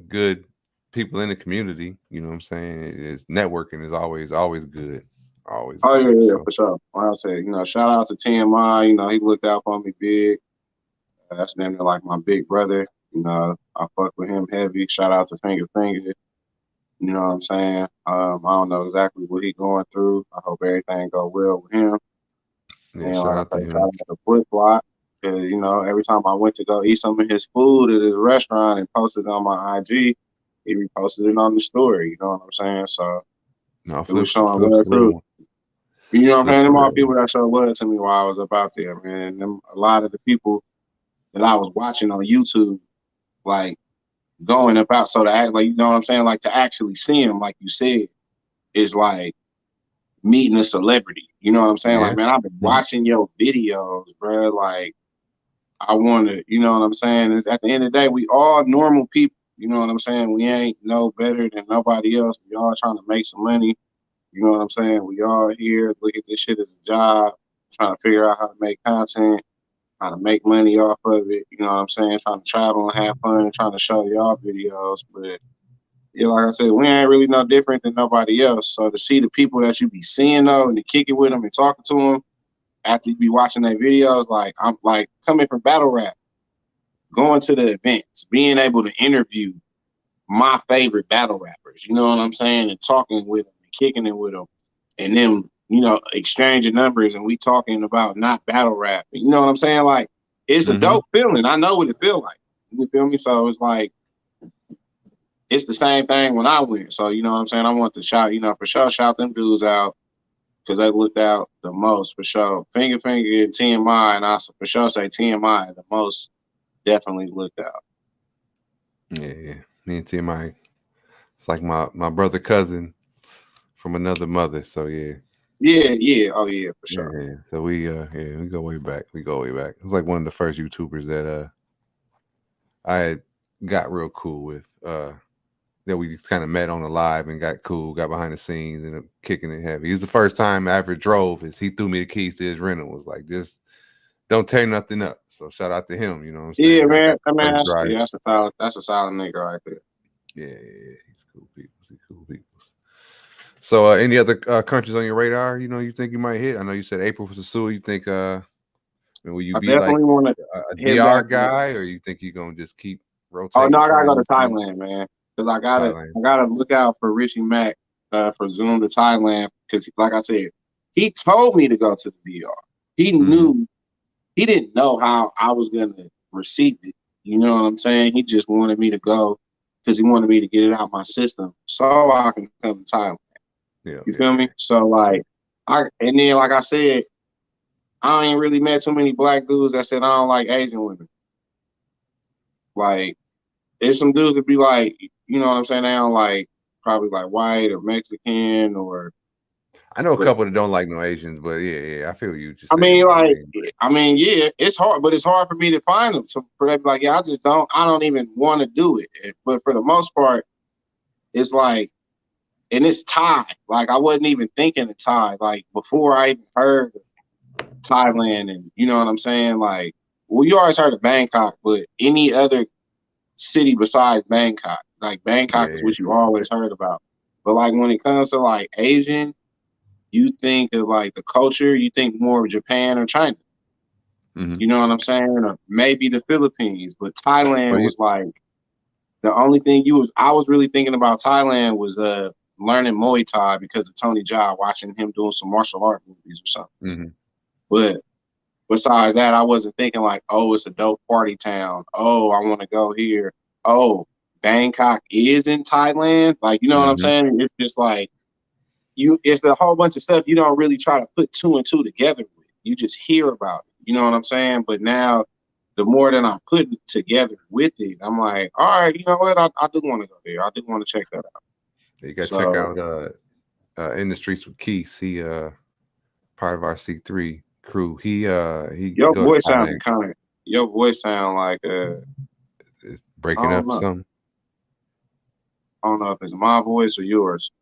good people in the community. You know what I'm saying? It's networking is always good, always Oh good. yeah, So for sure. Like I say, you know, shout out to TMI. You know, he looked out for me big. That's damn near like my big brother. You know, I fuck with him heavy. Shout out to Finger. You know what I'm saying? I don't know exactly what he's going through. I hope everything go well with him. Yeah, And shout like out to I say, shout him. out to Foot Block. Because, you know, every time I went to go eat some of his food at his restaurant and posted it on my IG, he reposted it on the story. You know what I'm saying? So No, it was Flip's showing Flip's love a real too. one. You know what I'm Flip's saying? a Them all real people one. that showed love to me while I was up out there, man. Them, a lot of the people that I was watching on YouTube, like going about, so to act like, you know what I'm saying? Like to actually see him, like you said, is like meeting a celebrity. You know what I'm saying? Yeah. Like, man, I've been Mhm. watching your videos, bro. Like, I want to, you know what I'm saying? It's, at the end of the day, we all normal people. You know what I'm saying? We ain't no better than nobody else. We all trying to make some money. You know what I'm saying? We all here. Look at this shit as a job, trying to figure out how to make content, how to make money off of it. You know what I'm saying? Trying to travel and have fun, trying to show y'all videos. But yeah, like I said, we ain't really no different than nobody else. So to see the people that you be seeing though, and to kick it with them and talking to them after you be watching their videos, like I'm like coming from battle rap, going to the events, being able to interview my favorite battle rappers, you know what I'm saying, and talking with them and kicking it with them, and then, you know, exchanging numbers and we talking about not battle rap. You know what I'm saying? Like, it's a Mhm. dope feeling. I know what it feel like. You feel me? So it's like, it's the same thing when I went. So, you know what I'm saying? I want to shout, you know, for sure, shout them dudes out because they looked out the most, for sure. Finger and TMI, and I for sure say TMI the most definitely looked out. Yeah, yeah. Me and TMI, it's like my brother cousin from another mother. So yeah. Yeah. Oh, yeah, for Yeah, sure. yeah. So we go way back. We go way back. It's like one of the first YouTubers that I had got real cool with. That we kind of met on the live and got cool, got behind the scenes and kicking it heavy. It was the first time I ever drove. He threw me the keys to his rental. Was like, just don't tear nothing up. So shout out to him. You know what I'm Yeah, saying? I man. got I the mean, first drive. that's a solid nigga right there. Yeah. He's cool people. He's cool people. So any other countries on your radar? You know, you think you might hit? I know you said April for Sasua. You think will you I be like definitely want to a hit DR back. guy, or you think you're gonna just keep Oh no, rotating, I gotta go trying to new things? Thailand, man, because Thailand. I gotta look out for Richie Mack for Zoom to Thailand. Because like I said, he told me to go to the DR. He knew he didn't know how I was gonna receive it. You know what I'm saying? He just wanted me to go because he wanted me to get it out my system so I can come to Thailand. Yeah. You feel me? So like and then like I said, I ain't really met too many black dudes that said I don't like Asian women. Like, there's some dudes that be like, you know what I'm saying? They don't like probably like white or Mexican or. I know a But couple that don't like no Asians, but yeah, I feel you just I saying mean, though. like, yeah, it's hard, but it's hard for me to find them. So for that, like, yeah, I don't even want to do it. But for the most part, it's like, and it's Thai. Like, I wasn't even thinking of Thai. Like before I even heard of Thailand, and you know what I'm saying? Like, well, you always heard of Bangkok, but any other city besides Bangkok. Like Bangkok is Yeah. what you always heard about. But like when it comes to like Asian, you think of like the culture, you think more of Japan or China. Mm-hmm. You know what I'm saying? Or maybe the Philippines. But Well, Thailand was like the only thing I was really thinking about Thailand was learning Muay Thai because of Tony Jaa, watching him doing some martial art movies or something. mm-hmm. But besides that, I wasn't thinking like, oh, it's a dope party town. Oh, I want to go here. Oh, Bangkok is in Thailand. Like, you know what I'm Mm-hmm. saying? It's just like it's a whole bunch of stuff you don't really try to put two and two together with. You just hear about it. You know what I'm saying? But now the more that I'm putting together with it, I'm like, all right, you know what? I do want to go there. I do want to check that out. You got to check So out In the Streets with Keith. He part of our C3 crew. He your go to voice Thailand. sounded kind of your voice sound like It's I breaking don't up know. some. I don't know if it's my voice or yours.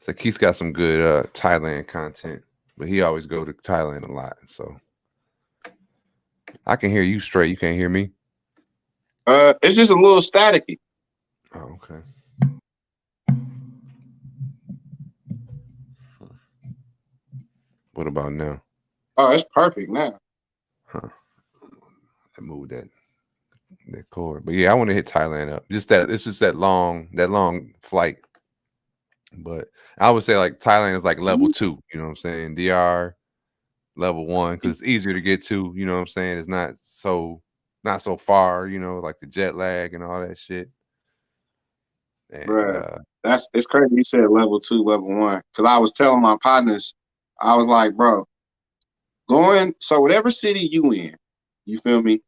So Keith's got some good Thailand content, but he always go to Thailand a lot. So I can hear you straight. You can't hear me. It's just a little staticky. Oh, okay. What about now? Oh, it's perfect now. Huh. I moved that chord. But yeah, I want to hit Thailand up. Just that it's just that long flight. But I would say like Thailand is like level 2, you know what I'm saying? DR level 1 because it's easier to get to, you know what I'm saying? It's not so far, you know, like the jet lag and all that shit. And Bruh, it's crazy you said level 2, level 1. Cause I was telling my partners, I was like, bro, so whatever city you in, you feel me?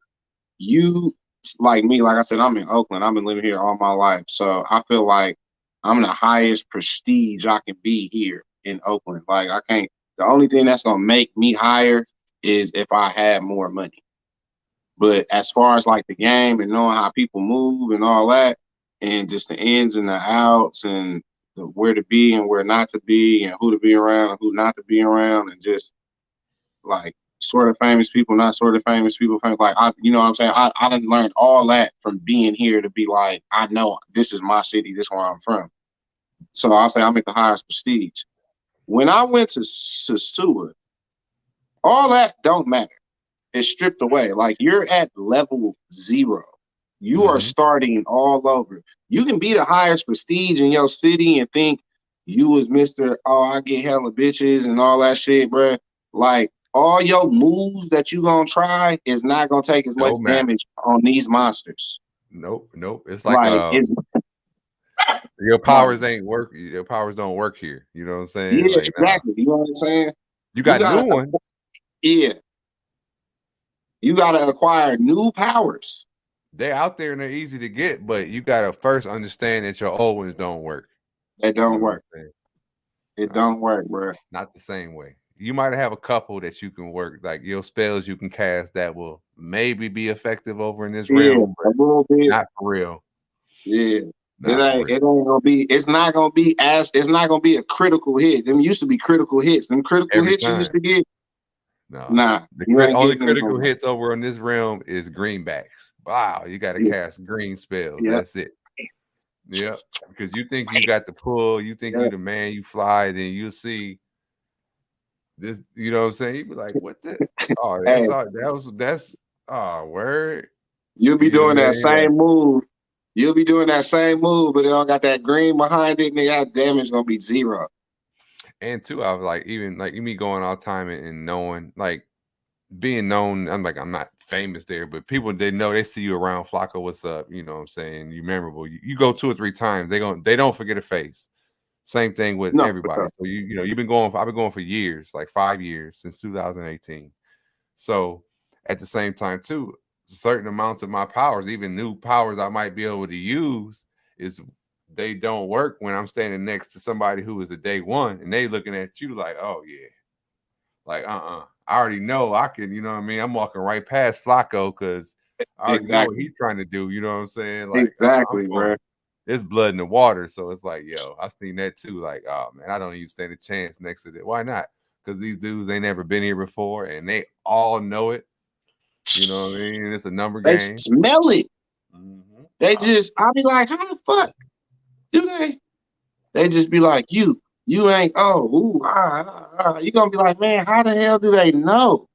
You like me, like I said, I'm in Oakland. I've been living here all my life. So I feel like I'm the highest prestige I can be here in Oakland. Like the only thing that's gonna make me higher is if I had more money. But as far as like the game and knowing how people move and all that, and just the ins and the outs and where to be and where not to be and who to be around and who not to be around and just like sort of famous people, not sort of famous people, like you know what I'm saying? I done learned all that from being here to be like, I know this is my city, this is where I'm from. So I'll say I'm at the highest prestige. When I went to Sasua, all that don't matter. It's stripped away. Like you're at level 0. You are starting all over. You can be the highest prestige in your city and think you was Mr. Oh, I get hella bitches and all that shit, bro. Like all your moves that you gonna try is not gonna take as much damage on these monsters. Nope. It's like your powers ain't work. Your powers don't work here. You know what I'm saying? Yeah, like, exactly. You know what I'm saying? You got new ones. Yeah. You gotta acquire new powers. They're out there and they're easy to get, but you gotta first understand that your old ones don't work. They don't work. It don't work, bro. Not the same way. You might have a couple that you can work, like your spells you can cast that will maybe be effective over in this realm, a little bit. Not for real. Yeah. It's not gonna be a critical hit. Them used to be critical hits. Them critical hits you used to get. Nah. The only critical hits over in this realm is greenbacks. Wow, you gotta cast green spells. That's it. Yep. Because you think you got the pull, you think you the man, you fly, then you'll see this, you know what I'm saying? You be like, what the that's word. You'll be doing that same move. You'll be doing that same move, but it don't got that green behind it, and that damage gonna be 0. And two, I was like, even like me going all the time and knowing, like being known, I'm not famous there, but people they know, they see you around. Flacco, what's up? You know what I'm saying? You memorable. You go 2 or 3 times, they don't forget a face. Same thing with everybody. So you've been going I've been going for years, like 5 years, since 2018. So at the same time too, certain amounts of my powers, even new powers I might be able to use, is they don't work when I'm standing next to somebody who is a day one and they looking at you like, oh yeah, like I already know I can, you know what I mean? I'm walking right past Flacco because I already know what he's trying to do, you know what I'm saying? Like exactly, bro. It's blood in the water. So it's like, yo, I've seen that too. Like, oh man, I don't even stand a chance next to it. Why not? Because these dudes ain't never been here before and they all know it. You know what I mean? It's a number game. They smell it. They just, I'll be like, how the fuck do they? They just be like, you ain't, you gonna be like, man, how the hell do they know?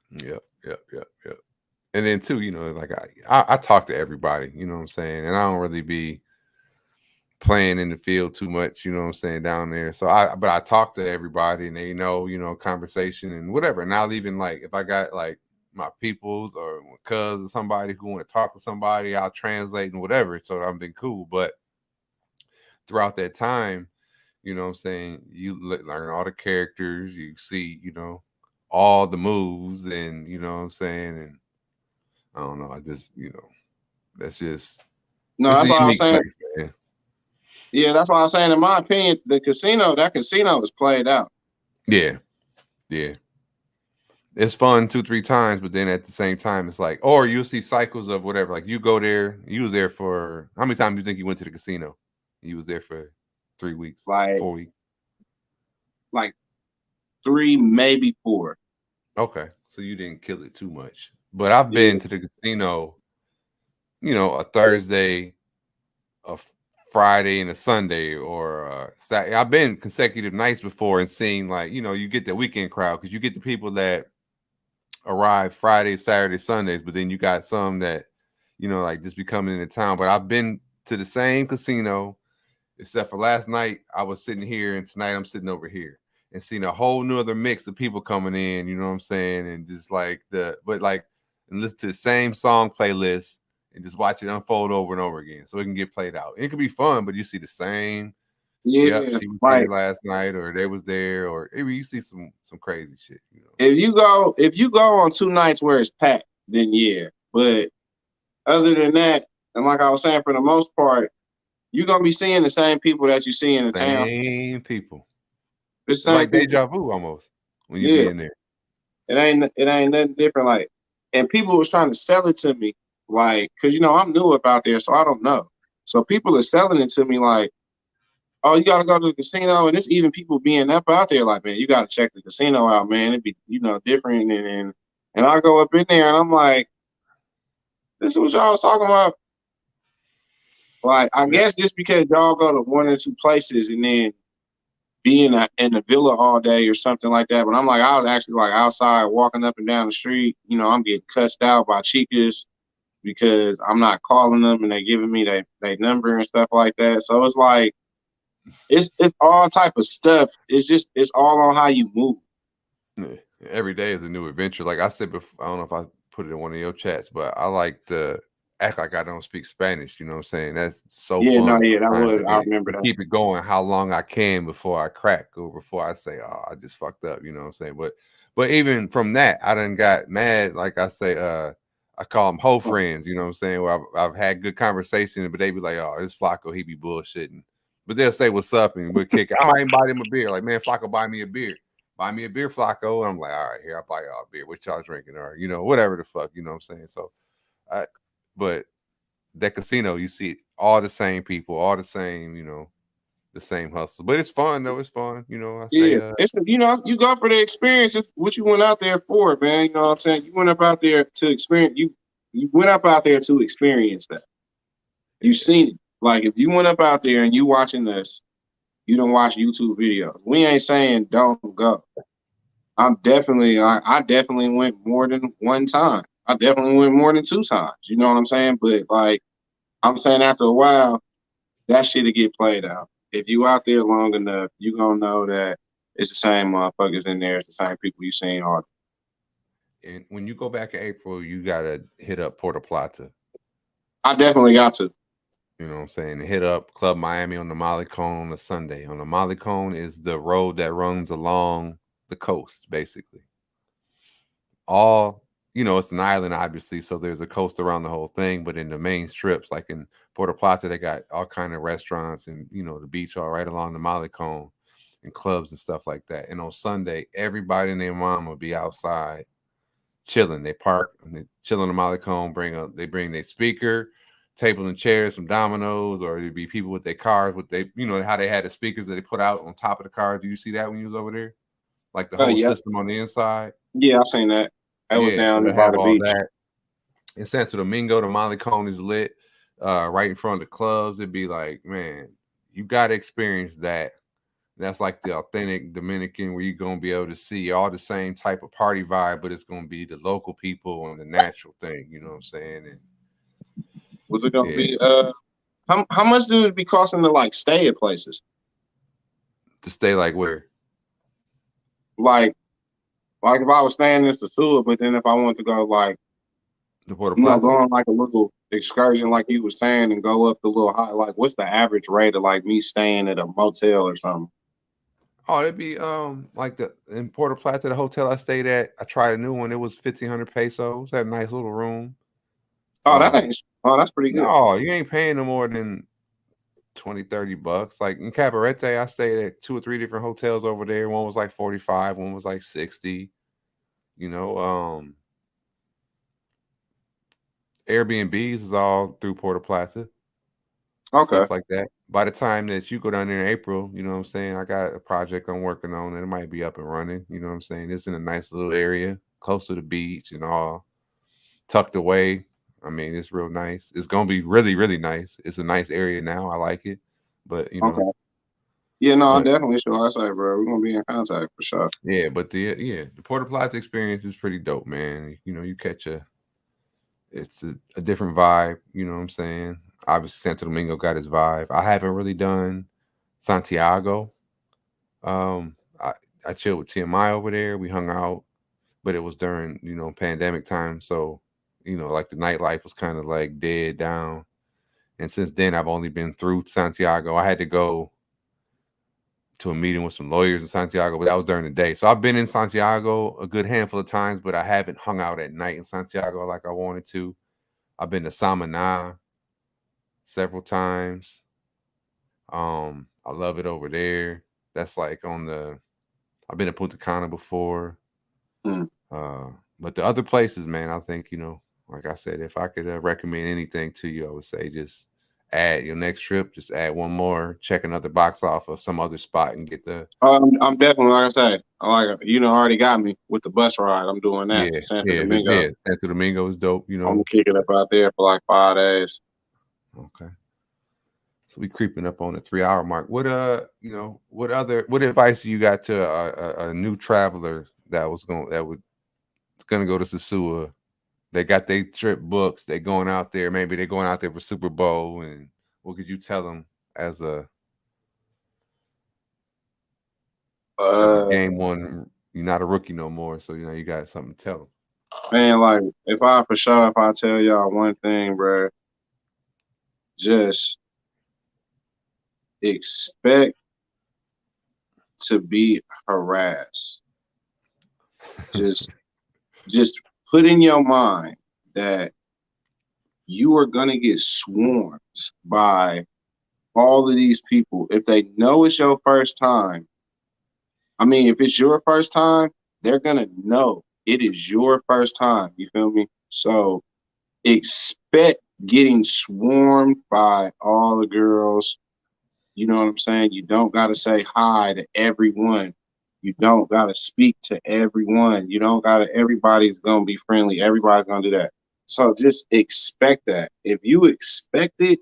Yep. And then too, you know, like I talk to everybody, you know what I'm saying? And I don't really be playing in the field too much, you know what I'm saying, down there. So but I talk to everybody and they know, you know, conversation and whatever. And I'll even like, if I got like my peoples or cuz or somebody who want to talk to somebody, I'll translate and whatever. So I've been cool. But throughout that time, you know what I'm saying, you learn all the characters, you see, you know, all the moves, and you know what I'm saying, and I don't know, I just, you know, that's just that's what I was saying. Place, man. Yeah, that's what I was saying. In my opinion, that casino is played out. Yeah. It's fun 2-3 times, but then at the same time, it's like, or you'll see cycles of whatever. Like you go there, you was there for how many times do you think you went to the casino? You was there for 3 weeks, like 4 weeks, like 3, maybe 4. Okay, so you didn't kill it too much. But I've been to the casino, you know, a Thursday, a Friday, and a Sunday, or Saturday. I've been consecutive nights before and seen, like, you know, you get the weekend crowd because you get the people that arrive Friday, Saturday, Sundays, but then you got some that, you know, like just be coming into town. But I've been to the same casino Except for last night, I was sitting here, and tonight I'm sitting over here, and seeing a whole new other mix of people coming in. You know what I'm saying? And just like and listen to the same song playlist and just watch it unfold over and over again, so it can get played out. It could be fun, but you see the same. Yep, Yeah, she was like here last night, or they was there, or maybe you see some crazy shit. You know, if you go on 2 nights where it's packed, then yeah. But other than that, and like I was saying, for the most part, you're gonna be seeing the same people that you see in the town. same people. It's It's the same like people. deja vu almost when you Yeah, be in there. it ain't nothing different. Like, and people was trying to sell it to me, like, cause I'm new up out there, so I don't know. So people are selling it to me like, oh, you gotta go to the casino, and it's even people being up out there like, man, you gotta check the casino out, man. It'd be different, and I go up in there, and I'm like, this is what y'all was talking about. Like, I Yeah. guess just because y'all go to 1 or 2 places and then be in the villa all day or something like that. But I'm like, I was actually like outside walking up and down the street. I'm getting cussed out by chicas because I'm not calling them and they giving me their number and stuff like that. So it's like it's all type of stuff. It's all on how you move. Yeah. Every day is a new adventure. Like I said before, I don't know if I put it in one of your chats, but I like to act like I don't speak Spanish. You know what I'm saying? That's so Yeah, no, fun yeah, that sometimes was. I remember to that. keep it going how long I can before I crack or before I say, oh, I just fucked up. You know what I'm saying? But even from that, I done got mad. Like I say, I call them whole friends. You know what I'm saying? Where I've had good conversation, but they be like, oh, it's Flacco, he be bullshitting. But they'll say what's up and we'll kick it. I might even buy them a beer. Like, man, Flacco, buy me a beer. Buy me a beer, Flacco. And I'm like, all right, here, I'll buy y'all a beer. What y'all drinking? Or, whatever the fuck, you know what I'm saying? So but that casino, you see all the same people, all the same, the same hustle. But it's fun though. It's fun. I Yeah, say it's you go for the experience. It's what you went out there for, man. You know what I'm saying? You went up out there to experience. You went up out there to experience that. You seen it. Like if you went up out there and you watching this, you don't watch YouTube videos. We ain't saying don't go. I definitely went more than one time. I definitely went more than 2 times. You know what I'm saying? But like I'm saying, after a while, that shit'll get played out. If you out there long enough, you gonna know that it's the same motherfuckers in there. It's the same people you seen all. and when you go back in April, you gotta hit up Puerto Plata. I definitely got to. You know what I'm saying? Hit up Club Miami on the Malecon on a Sunday. On the Malecon is the road that runs along the coast, basically. It's an island, obviously, so there's a coast around the whole thing. But in the main strips, like in Puerto Plata, they got all kind of restaurants and the beach all right along the Malecon and clubs and stuff like that. And on Sunday, everybody and their mom will be outside chilling. They park and they chill on the Malecon. They bring their speaker, table and chairs, some dominoes, or it'd be people with their cars with how they had the speakers that they put out on top of the cars. Did you see that when you was over there? Like the whole Yeah, system on the inside. yeah, I seen that. That was Yeah, so down they by have the all beach. that. In Santo Domingo, the Malecon is lit right in front of the clubs. It'd be like, man, you got to experience that. That's like the authentic Dominican where you're going to be able to see all the same type of party vibe, but it's going to be the local people and the natural thing. You know what I'm saying? And Was it gonna yeah, be how much did it be costing to like stay at places? to stay like where? Like if I was staying in Satua, but then if I wanted to go like The Puerto Plata? go on like a little excursion like you were saying and go up the little high, like what's the average rate of like me staying at a motel or something? Oh, it'd be like in Puerto Plata, the hotel I stayed at. I tried a new one. It was 1,500 pesos. Had a nice little room. Oh, that's pretty good. No, you ain't paying no more than 20-30 bucks. Like in Cabarete, I stayed at 2 or 3 different hotels over there. One was like 45, one was like 60. Airbnbs is all through Puerto Plata, Okay. stuff like that. By the time that you go down there in April, you know what I'm saying? I got a project I'm working on and it might be up and running. You know what I'm saying? It's in a nice little area, close to the beach and all, tucked away. I mean, it's real nice. It's gonna be really, really nice. It's a nice area now. I like it. But Okay. Yeah, no, I but definitely should. I say, bro, we're gonna be in contact for sure. yeah, but the Puerto Plata experience is pretty dope, man. You catch it's a different vibe, you know what I'm saying? obviously Santo Domingo got his vibe. I haven't really done Santiago. I, I chilled with TMI over there. We hung out, but it was during, pandemic time. So, like the nightlife was kind of like dead down. And since then, I've only been through Santiago. I had to go to a meeting with some lawyers in Santiago, but that was during the day. So I've been in Santiago a good handful of times, but I haven't hung out at night in Santiago like I wanted to. I've been to Samaná several times. I love it over there. That's like I've been to Punta Cana before. Mm. But the other places, man, I think, like I said, if I could recommend anything to you, I would say just add your next trip, just add one more, check another box off of some other spot and get the. I'm definitely, like I say, already got me with the bus ride. I'm doing that to Santo Domingo. Yeah. Santo Domingo is dope, I'm kicking up out there for like 5 days. Okay. So we creeping up on the 3-hour mark. What what advice you got to a new traveler that was gonna go to Sosua? They got their trip booked. They going out there. Maybe they're going out there for Super Bowl. And what could you tell them as a game one? You're not a rookie no more, so you got something to tell them. Man, like if I tell y'all one thing, bro, just expect to be harassed. Just put in your mind that you are gonna get swarmed by all of these people. If they know it's your first time, if it's your first time, they're gonna know it is your first time. You feel me? So expect getting swarmed by all the girls. You know what I'm saying? You don't gotta say hi to everyone. You don't gotta speak to everyone. You don't gotta. Everybody's gonna be friendly. Everybody's gonna do that. So just expect that. If you expect it,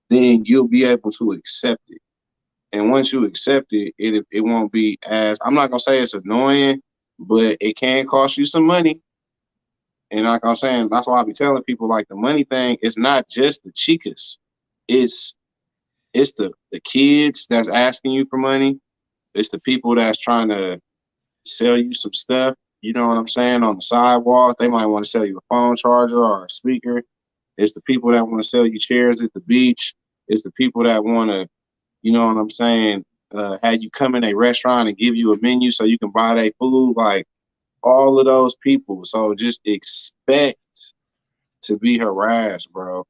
then you'll be able to accept it. And once you accept it, it won't be as, I'm not gonna say it's annoying, but it can cost you some money. And like I'm saying, that's why I be telling people, like, the money thing is not just the chicas. It's the kids that's asking you for money. It's the people that's trying to sell you some stuff. You know what I'm saying? On the sidewalk, they might want to sell you a phone charger or a speaker. It's the people that want to sell you chairs at the beach. It's the people that want to, you know what I'm saying, have you come in a restaurant and give you a menu so you can buy their food. Like, all of those people. So just expect to be harassed, bro.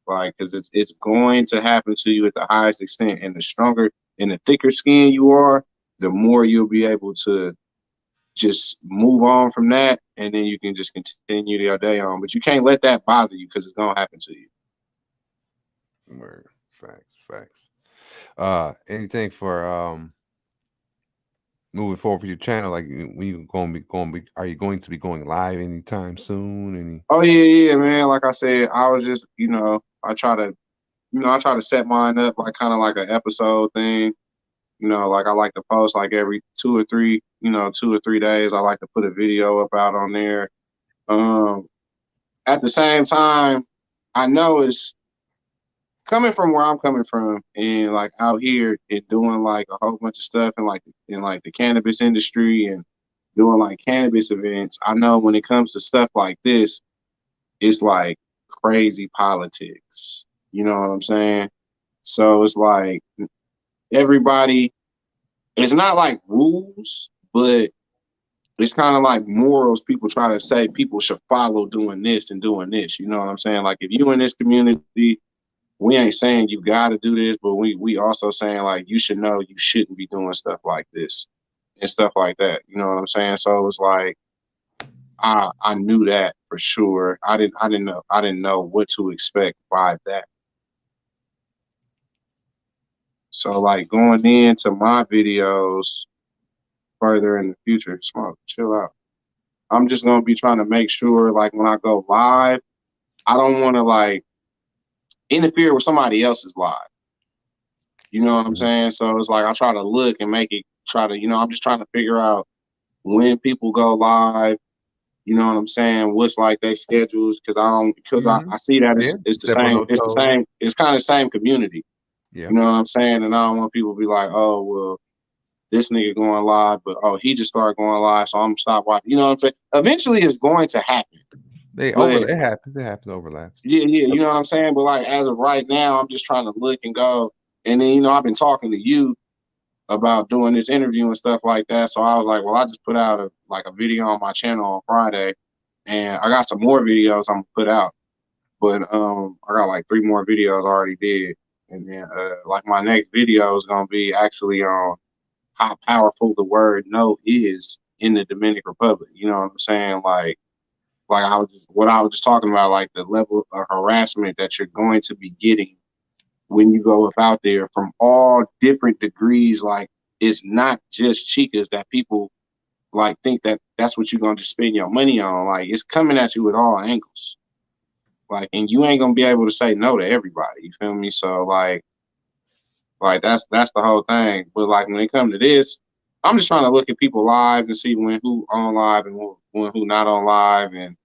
Like, because it's going to happen to you at the highest extent. And the stronger and the thicker skin you are, the more you'll be able to just move on from that, and then you can just continue your day on. But you can't let that bother you, because it's gonna happen to you. Word. Facts. Anything for moving forward for your channel? Like, when you are you going to be going live anytime soon? Oh yeah, man. Like I said, I was just, I try to set mine up like kind of like an episode thing. Like I like to post like every 2 or 3 days. I like to put a video up out on there. At the same time, I know it's coming from where I'm coming from, and like out here and doing like a whole bunch of stuff in the cannabis industry and doing like cannabis events. I know when it comes to stuff like this, it's like crazy politics. You know what I'm saying? So it's like everybody, it's not like rules, but it's kind of like morals. People try to say people should follow doing this and doing this. You know what I'm saying? Like, if you in this community, we ain't saying you got to do this, but we also saying like you should know you shouldn't be doing stuff like this and stuff like that. You know what I'm saying? So it's like I knew that for sure. I didn't know what to expect by that. So like going into my videos further in the future, Smoke, chill out. I'm just gonna be trying to make sure, like, when I go live, I don't want to like interfere with somebody else's live. You know what I'm saying? So it's like I try to look and make it I'm just trying to figure out when people go live, You know what I'm saying? What's like they schedules? Because I see that Yeah. it's the Step on same. no It's the toes. same. It's kind of the same community. Yeah. You know what I'm saying? And I don't want people to be like, oh well, this nigga going live, but oh he just started going live, so I'm gonna stop watching. You know what I'm saying? Eventually, it's going to happen. But It happens. It happens. Overlaps. yeah, you know what I'm saying? But like as of right now, I'm just trying to look and go. And then I've been talking to you about doing this interview and stuff like that. So I was like, well, I just put out a video on my channel on Friday, and I got some more videos I'm gonna put out. But I got like 3 more videos I already did, and then like my next video is gonna be actually on how powerful the word no is in the Dominican Republic. You know what I'm saying? Like I was just talking about, like the level of harassment that you're going to be getting when you go up out there from all different degrees. Like it's not just chicas that people like think that that's what you're going to spend your money on. Like it's coming at you at all angles. Like, and you ain't gonna be able to say no to everybody. You feel me? So like that's the whole thing. But like when it comes to this, I'm just trying to look at people live and see when who on live and when who not on live. And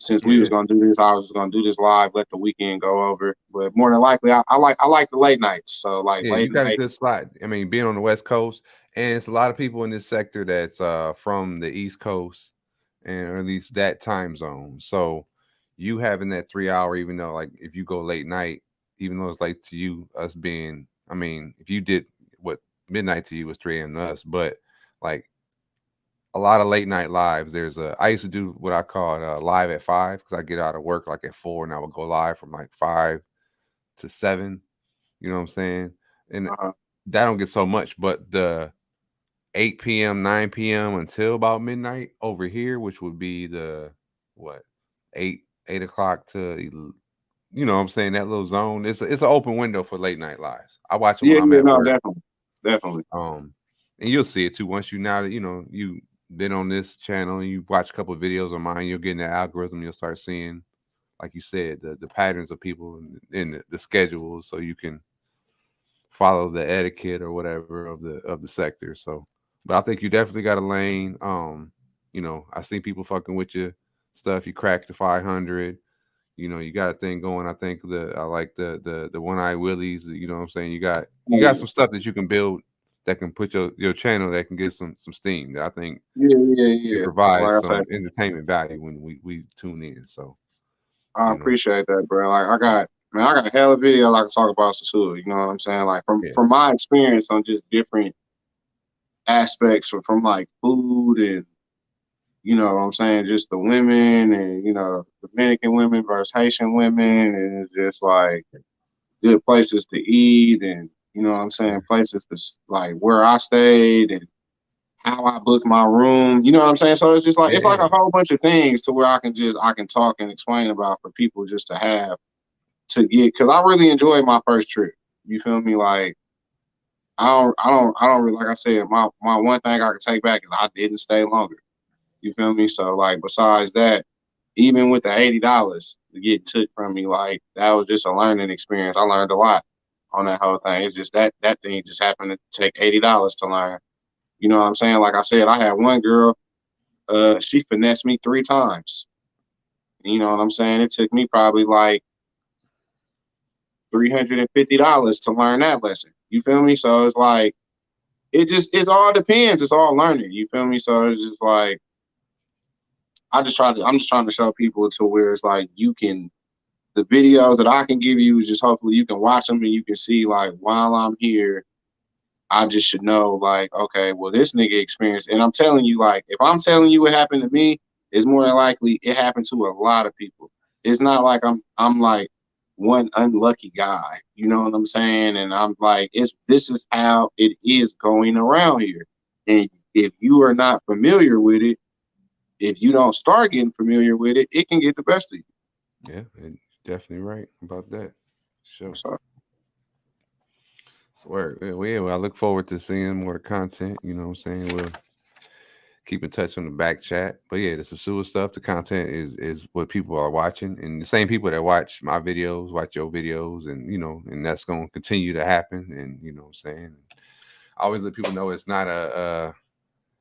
since we was Yeah. gonna do this, I was just gonna do this live, let the weekend go over. But more than likely, I like the late nights. So like Yeah, late you got a night. good spot. I mean, being on the West Coast, and it's a lot of people in this sector that's from the East Coast, and or at least that time zone. So you having that 3 hour, even though like if you go late night, even though it's late to you, us being, I mean, if you did what midnight to you was 3 a.m. to us, but like a lot of late night lives. I used to do what I call live at 5 because I get out of work like at 4, and I would go live from like 5 to 7. You know what I'm saying? And Uh, that don't get so much, but the 8 p.m., 9 p.m. until about midnight over here, which would be the what 8 o'clock to you know what I'm saying, that little zone. It's an open window for late night lives. I watch it when yeah, I'm at no, work. definitely. And you'll see it too once you now that you been on this channel and you watch a couple of videos of mine, you'll get in the algorithm, you'll start seeing, like you said, the patterns of people and the schedules, so you can follow the etiquette or whatever of the sector. So, but I think you definitely got a lane. I seen people fucking with your stuff. You cracked the 500. You got a thing going. I think I like the one eye willies. You know what I'm saying? You got some stuff that you can build that can put your channel that can get some steam. That I think it Yeah. provides Like I said, some entertainment value when we tune in. So I you know, appreciate that, bro. Like I got a hell of a video I can talk about too. You know what I'm saying? Like yeah, from my experience on just different aspects from like food and you know what I'm saying, just the women and Dominican women versus Haitian women, and it's just like good places to eat and you know what I'm saying, places to like where I stayed and how I booked my room. You know what I'm saying? So it's just like it's like yeah, a whole bunch of things to where I can talk and explain about for people just to have to get, because I really enjoyed my first trip. You feel me? Like I don't really, like I said, my one thing I can take back is I didn't stay longer. You feel me? So like besides that, even with the $80 to get took from me, like that was just a learning experience. I learned a lot on that whole thing. It's just that thing just happened to take $80 to learn. You know what I'm saying? Like I said, I had one girl, she finessed me 3 times. You know what I'm saying? It took me probably like $350 to learn that lesson. You feel me? So it's like it all depends. It's all learning. You feel me? So it's just like I'm just trying to show people to where it's like the videos that I can give you, just hopefully you can watch them and you can see like while I'm here, I just should know like, okay, well this nigga experienced, and I'm telling you, like if I'm telling you what happened to me, it's more than likely it happened to a lot of people. It's not like I'm like one unlucky guy, you know what I'm saying? And I'm like, this is how it is going around here. And if you are not familiar with it, if you don't start getting familiar with it, it can get the best of you. yeah, and definitely right about that. Sure. So Swear. Well, I look forward to seeing more content. You know what I'm saying? We'll keep in touch on the back chat. But yeah, the Sasua stuff, the content is what people are watching. And the same people that watch my videos, watch your videos, and that's gonna continue to happen. And you know what I'm saying? I always let people know it's not a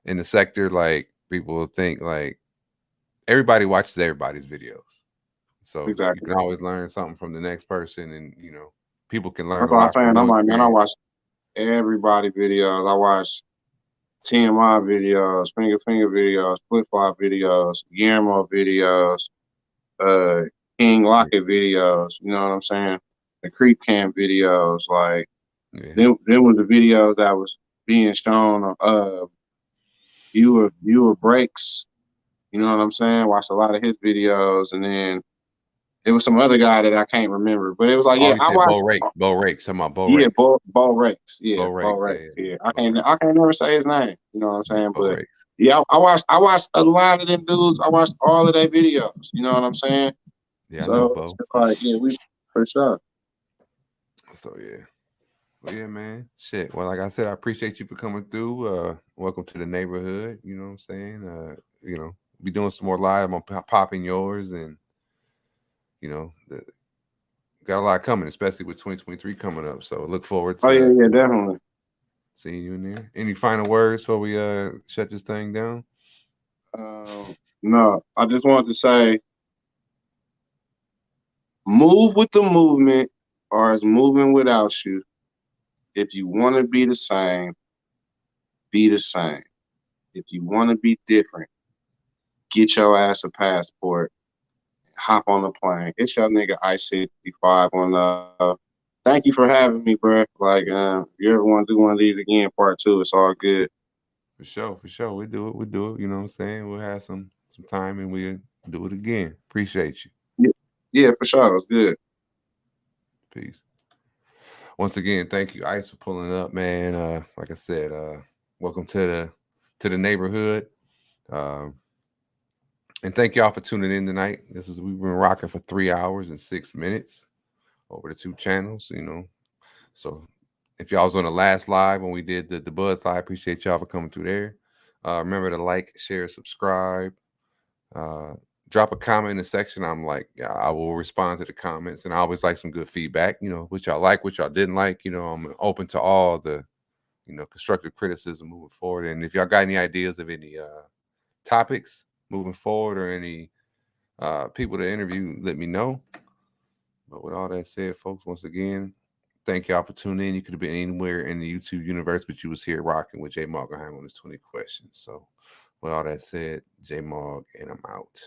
in the sector, like people think like everybody watches everybody's videos. So you Exactly. can always learn something from the next person, and people can learn That's a what I'm lot from saying. I'm your like, man, I experience. watch everybody videos. I watch TMI videos, finger videos, flip flop videos, Guillermo videos, uh, King Locket videos. You know what I'm saying? The creep cam videos. Like Yeah. then was the videos that was being shown. Viewer breaks. You know what I'm saying? Watched a lot of his videos, and then there was some other guy that I can't remember, but it was like, Oh, yeah, you I said watched. Bo Rakes. Bo Rakes. Talking about Bo Yeah, Rakes. Bo Rex. Yeah, Bo Bo Rakes. Rex. Yeah. Yeah, Bo Rakes. I can't never say his name. You know what I'm Yeah, saying? Bo But Rakes. yeah, I watched a lot of them dudes. I watched all of their videos. You know what I'm saying? Yeah, I know So it's Bo. just like, yeah, we for sure. So yeah. Well, yeah, man. Shit. Well, like I said, I appreciate you for coming through. Welcome to the neighborhood. You know what I'm saying? Be doing some more live. I'm popping yours, and got a lot coming, especially with 2023 coming up. So look forward Oh yeah, to yeah, definitely. seeing you in there. Any final words before we shut this thing down? No, I just wanted to say, move with the movement, or it's moving without you. If you want to be the same, be the same. If you want to be different, get your ass a passport. Hop on the plane. It's your nigga ICECITY510. Thank you for having me, bro. Like, if you ever want to do one of these again, part two, it's all good. For sure, for sure. We do it. We do it. You know what I'm saying? We'll have some time and we'll do it again. Appreciate you. Yeah, yeah, for sure. It's good. Peace. Once again, thank you, Ice, for pulling up, man. Like I said, welcome to the neighborhood. And thank y'all for tuning in tonight. We've been rocking for 3 hours and 6 minutes over the 2 channels, So if y'all was on the last live when we did the Buzz Live, appreciate y'all for coming through there. Remember to like, share, subscribe. Drop a comment in the section. I will respond to the comments, and I always like some good feedback. What y'all like, what y'all didn't like. I'm open to all the constructive criticism moving forward. And if y'all got any ideas of any topics moving forward or any people to interview, let me know. But with all that said, folks, once again, thank y'all for tuning in. You could have been anywhere in the YouTube universe, but you was here rocking with J Morgan on his 20 questions. So with all that said, J Morg, and I'm out.